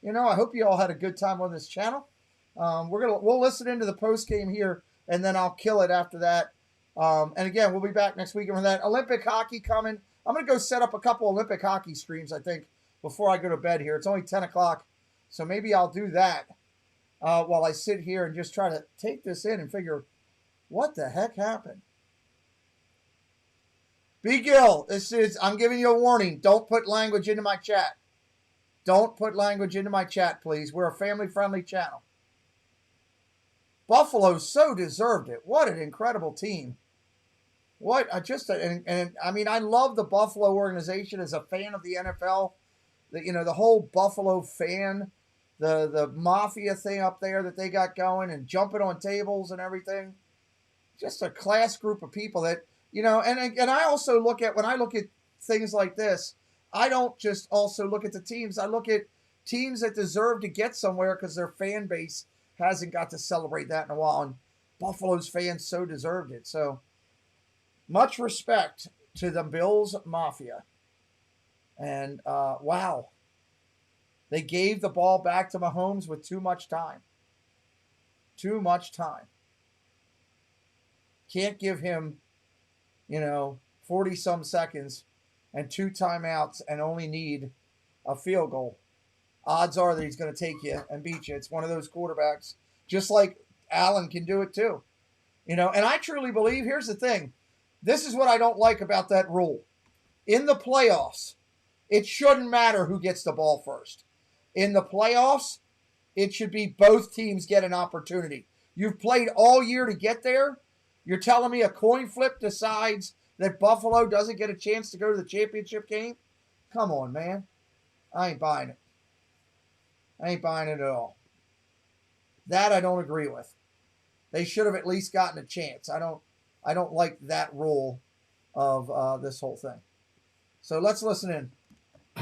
You know, I hope you all had a good time on this channel. We'll listen into the post game here, and then I'll kill it after that. And again, we'll be back next weekend with that Olympic hockey coming. I'm going to go set up a couple Olympic hockey streams, I think, before I go to bed here. It's only 10 o'clock, so maybe I'll do that while I sit here and just try to take this in and figure what the heck happened. B. Gill, I'm giving you a warning. Don't put language into my chat. Don't put language into my chat, please. We're a family-friendly channel. Buffalo so deserved it. What an incredible team. I love the Buffalo organization as a fan of the NFL. The whole Buffalo fan, the mafia thing up there that they got going and jumping on tables and everything. Just a class group of people that, and I also look at, when I look at things like this, I don't just also look at the teams. I look at teams that deserve to get somewhere because their fan base hasn't got to celebrate that in a while. And Buffalo's fans so deserved it. So much respect to the Bills Mafia. And wow. They gave the ball back to Mahomes with too much time. Too much time. Can't give him, 40-some seconds and 2 timeouts and only need a field goal. Odds are that he's going to take you and beat you. It's one of those quarterbacks, just like Allen can do it too. And I truly believe, here's the thing. This is what I don't like about that rule. In the playoffs, it shouldn't matter who gets the ball first. In the playoffs, it should be both teams get an opportunity. You've played all year to get there. You're telling me a coin flip decides that Buffalo doesn't get a chance to go to the championship game? Come on, man. I ain't buying it. I ain't buying it at all. That I don't agree with. They should have at least gotten a chance. I don't like that rule of this whole thing. So let's listen in.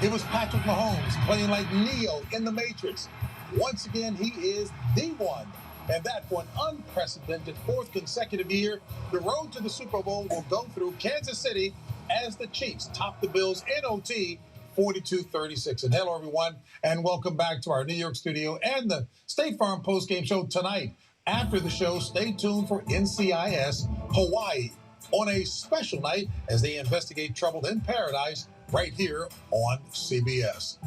It was Patrick Mahomes playing like Neo in the Matrix. Once again, he is the one. And that for an unprecedented 4th consecutive year, the road to the Super Bowl will go through Kansas City as the Chiefs top the Bills in OT 42-36. And hello, everyone, and welcome back to our New York studio and the State Farm postgame show tonight. After the show, stay tuned for NCIS Hawaii on a special night as they investigate trouble in paradise right here on CBS.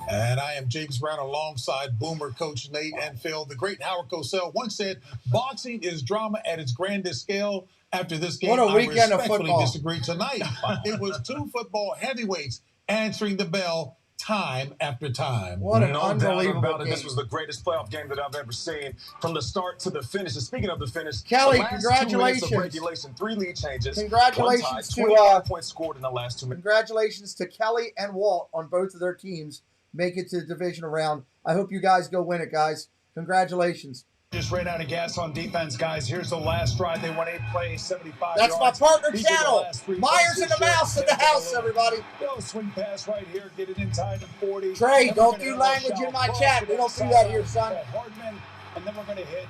And I am James Brown alongside Boomer, Coach Nate, and Phil. The great Howard Cosell once said, boxing is drama at its grandest scale. After this game, What a weekend I of respectfully football. disagree tonight. It was two football heavyweights answering the bell time after time. What an no unbelievable doubt about game. it. This was the greatest playoff game that I've ever seen from the start to the finish. And speaking of the finish, Kelly, the last congratulations. 2 minutes of regulation, 3 lead changes. Congratulations one tie, to 25 points scored in the last 2 minutes. Congratulations to Kelly and Walt on both of their teams make it to the divisional round. I hope you guys go win it, guys. Congratulations. Just ran out of gas on defense, guys. Here's the last drive. They won 8 plays, 75 That's yards. my partner These are the channel. last 3 Myers plays. and the Mouse in the house, everybody. Little swing pass right here. Get it inside the 40. Trey, Then don't we're do gonna language hit in my Cross chat. to We don't that do that here, sideline. son. Hardman, and then we're going to hit,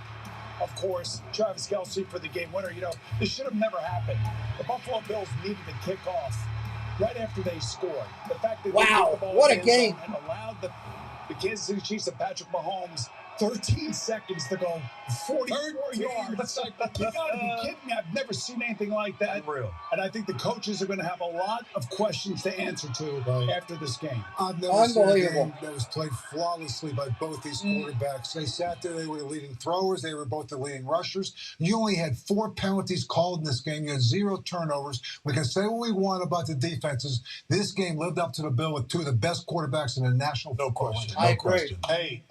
of course, KCvsBUF for the game winner. You know, this should have never happened. The Buffalo Bills needed to kick off right after they scored. The fact that they Wow, kicked the ball what in a the end game. zone and allowed the Kansas City Chiefs and Patrick Mahomes 13 seconds to go 44 yards. You gotta be kidding me. I've never seen anything like that. Unreal. And I think the coaches are going to have a lot of questions to answer to after this game. I've never seen a Unbelievable. game that was played flawlessly by both these quarterbacks. They sat there, they were the leading throwers, they were both the leading rushers. You only had 4 penalties called in this game. You had 0 turnovers. We can say what we want about the defenses. This game lived up to the bill with 2 of the best quarterbacks in the National Football League. I agree. Hey,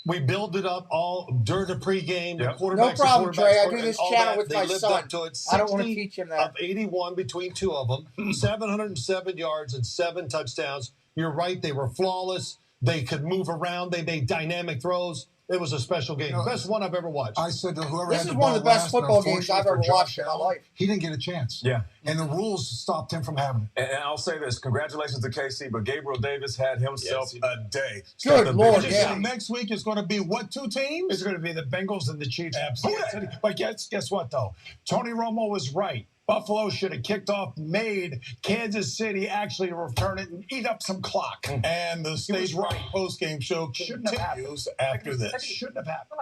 we build it up all during the pregame. Yep. The quarterbacks, No problem, the Trey. I quarterbacks, do this and all channel that. with They my lived son. up to it. I don't want to 60 teach him that. of 81 between 2 of them, 707 yards and 7 touchdowns. You're right. They were flawless. They could move around. They made dynamic throws. It was a special game. Best one I've ever watched. I said to whoever This had is the one ball of the best last, football and games I've unfortunately ever for watched Josh in my Allen, life. He didn't get a chance. Yeah. And the rules stopped him from having it. And I'll say this, congratulations to KC, but Gabriel Davis had himself a day. Good Lord, So yeah. next week is going to be what 2 teams? It's going to be the Bengals and the Chiefs. Absolutely. But guess what, though? Tony Romo was right. Buffalo should have kicked off, made Kansas City actually return it and eat up some clock. And the State right. Post-game show Shouldn't have continues after this. Shouldn't have happened.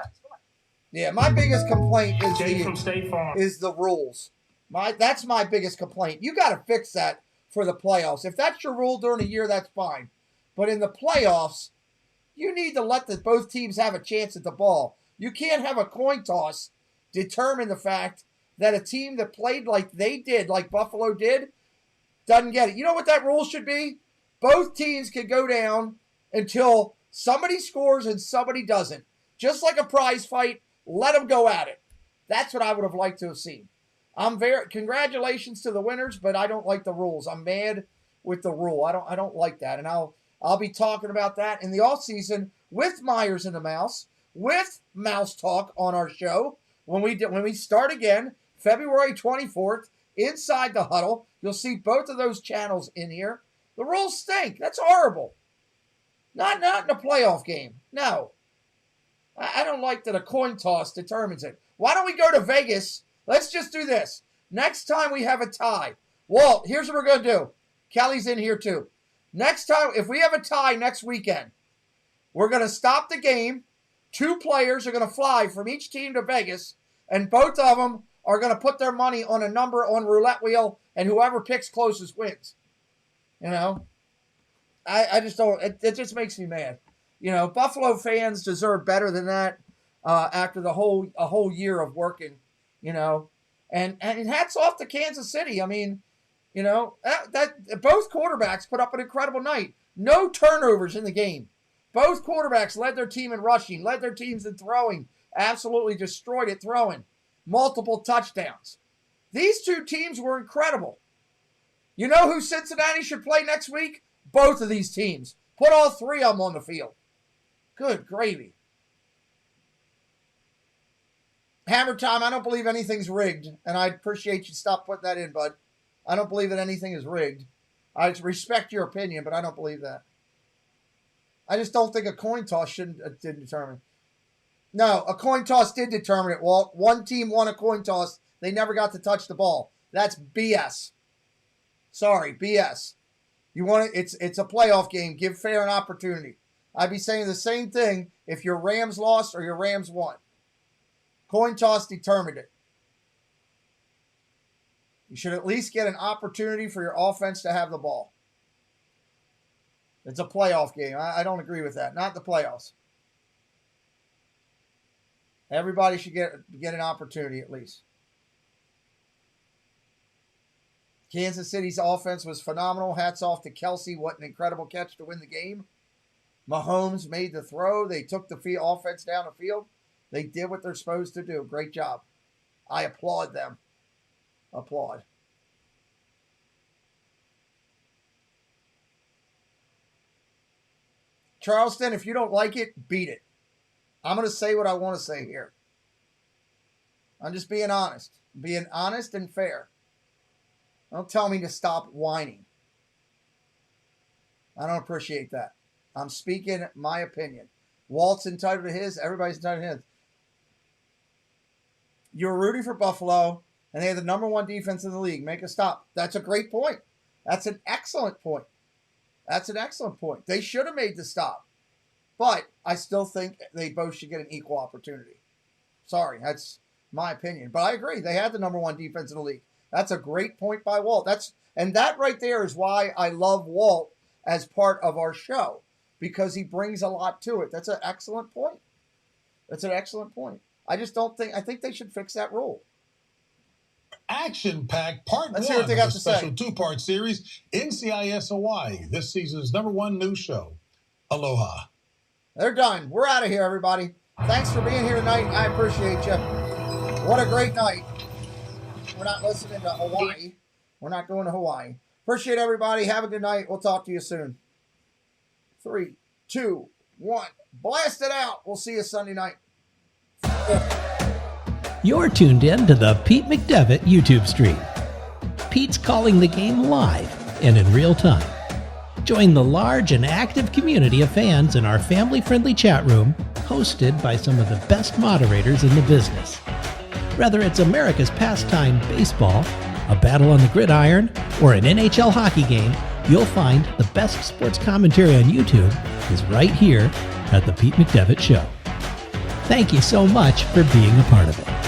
Yeah, my biggest complaint is Jake from State Farm. the rules. That's my biggest complaint. You got to fix that for the playoffs. If that's your rule during the year, that's fine. But in the playoffs, you need to let both teams have a chance at the ball. You can't have a coin toss determine the fact that a team that played like they did, like Buffalo did, doesn't get it. You know what that rule should be? Both teams can go down until somebody scores and somebody doesn't. Just like a prize fight, let them go at it. That's what I would have liked to have seen. Congratulations to the winners, but I don't like the rules. I'm mad with the rule. I don't like that. And I'll be talking about that in the offseason with Myers and the Mouse, with Mouse Talk on our show. When we start again, February 24th, inside the huddle, you'll see both of those channels in here. The rules stink. That's horrible. Not in a playoff game. No. I don't like that a coin toss determines it. Why don't we go to Vegas? Let's just do this. Next time we have a tie. Walt, here's what we're going to do. Kelly's in here too. Next time, if we have a tie next weekend, we're going to stop the game. 2 players are going to fly from each team to Vegas, and both of them are going to put their money on a number on roulette wheel, and whoever picks closest wins. You know? I just don't. It just makes me mad. You know, Buffalo fans deserve better than that after a whole year of working, you know. And hats off to Kansas City. I mean, you know, that both quarterbacks put up an incredible night. No turnovers in the game. Both quarterbacks led their team in rushing, led their teams in throwing, absolutely destroyed it throwing. Multiple touchdowns. These 2 teams were incredible. You know who Cincinnati should play next week? Both of these teams. Put all 3 of them on the field. Good gravy. Hammer time, I don't believe anything's rigged, and I appreciate you stop putting that in, bud. I don't believe that anything is rigged. I respect your opinion, but I don't believe that. I just don't think a coin toss didn't determine. No, a coin toss did determine it, Walt. 1 team won a coin toss. They never got to touch the ball. That's BS. Sorry, BS. You want it? It's a playoff game. Give fair an opportunity. I'd be saying the same thing if your Rams lost or your Rams won. Coin toss determined it. You should at least get an opportunity for your offense to have the ball. It's a playoff game. I don't agree with that. Not the playoffs. Everybody should get an opportunity at least. Kansas City's offense was phenomenal. Hats off to Kelsey. What an incredible catch to win the game. Mahomes made the throw. They took the offense down the field. They did what they're supposed to do. Great job. I applaud them. Applaud. Charleston, if you don't like it, beat it. I'm going to say what I want to say here. I'm just being honest. Being honest and fair. Don't tell me to stop whining. I don't appreciate that. I'm speaking my opinion. Walt's entitled to his. Everybody's entitled to his. You're rooting for Buffalo, and they have the number 1 defense in the league. Make a stop. That's a great point. That's an excellent point. That's an excellent point. They should have made the stop. But I still think they both should get an equal opportunity. Sorry, that's my opinion. But I agree. They had the number 1 defense in the league. That's a great point by Walt. And that right there is why I love Walt as part of our show, because he brings a lot to it. That's an excellent point. That's an excellent point. I think they should fix that rule. Action-packed part Let's 1 hear what they got of to a special say. 2-part series, NCIS Hawaii, this season's number 1 news show. Aloha. They're done. We're out of here, everybody. Thanks for being here tonight. I appreciate you. What a great night. We're not listening to Hawaii. We're not going to Hawaii. Appreciate everybody. Have a good night. We'll talk to you soon. 3, 2, 1. Blast it out. We'll see you Sunday night. You're tuned in to the Pete McDevitt YouTube stream. Pete's calling the game live and in real time. Join the large and active community of fans in our family-friendly chat room, hosted by some of the best moderators in the business. Whether it's America's pastime baseball, a battle on the gridiron, or an NHL hockey game, you'll find the best sports commentary on YouTube is right here at the Pete McDevitt Show. Thank you so much for being a part of it.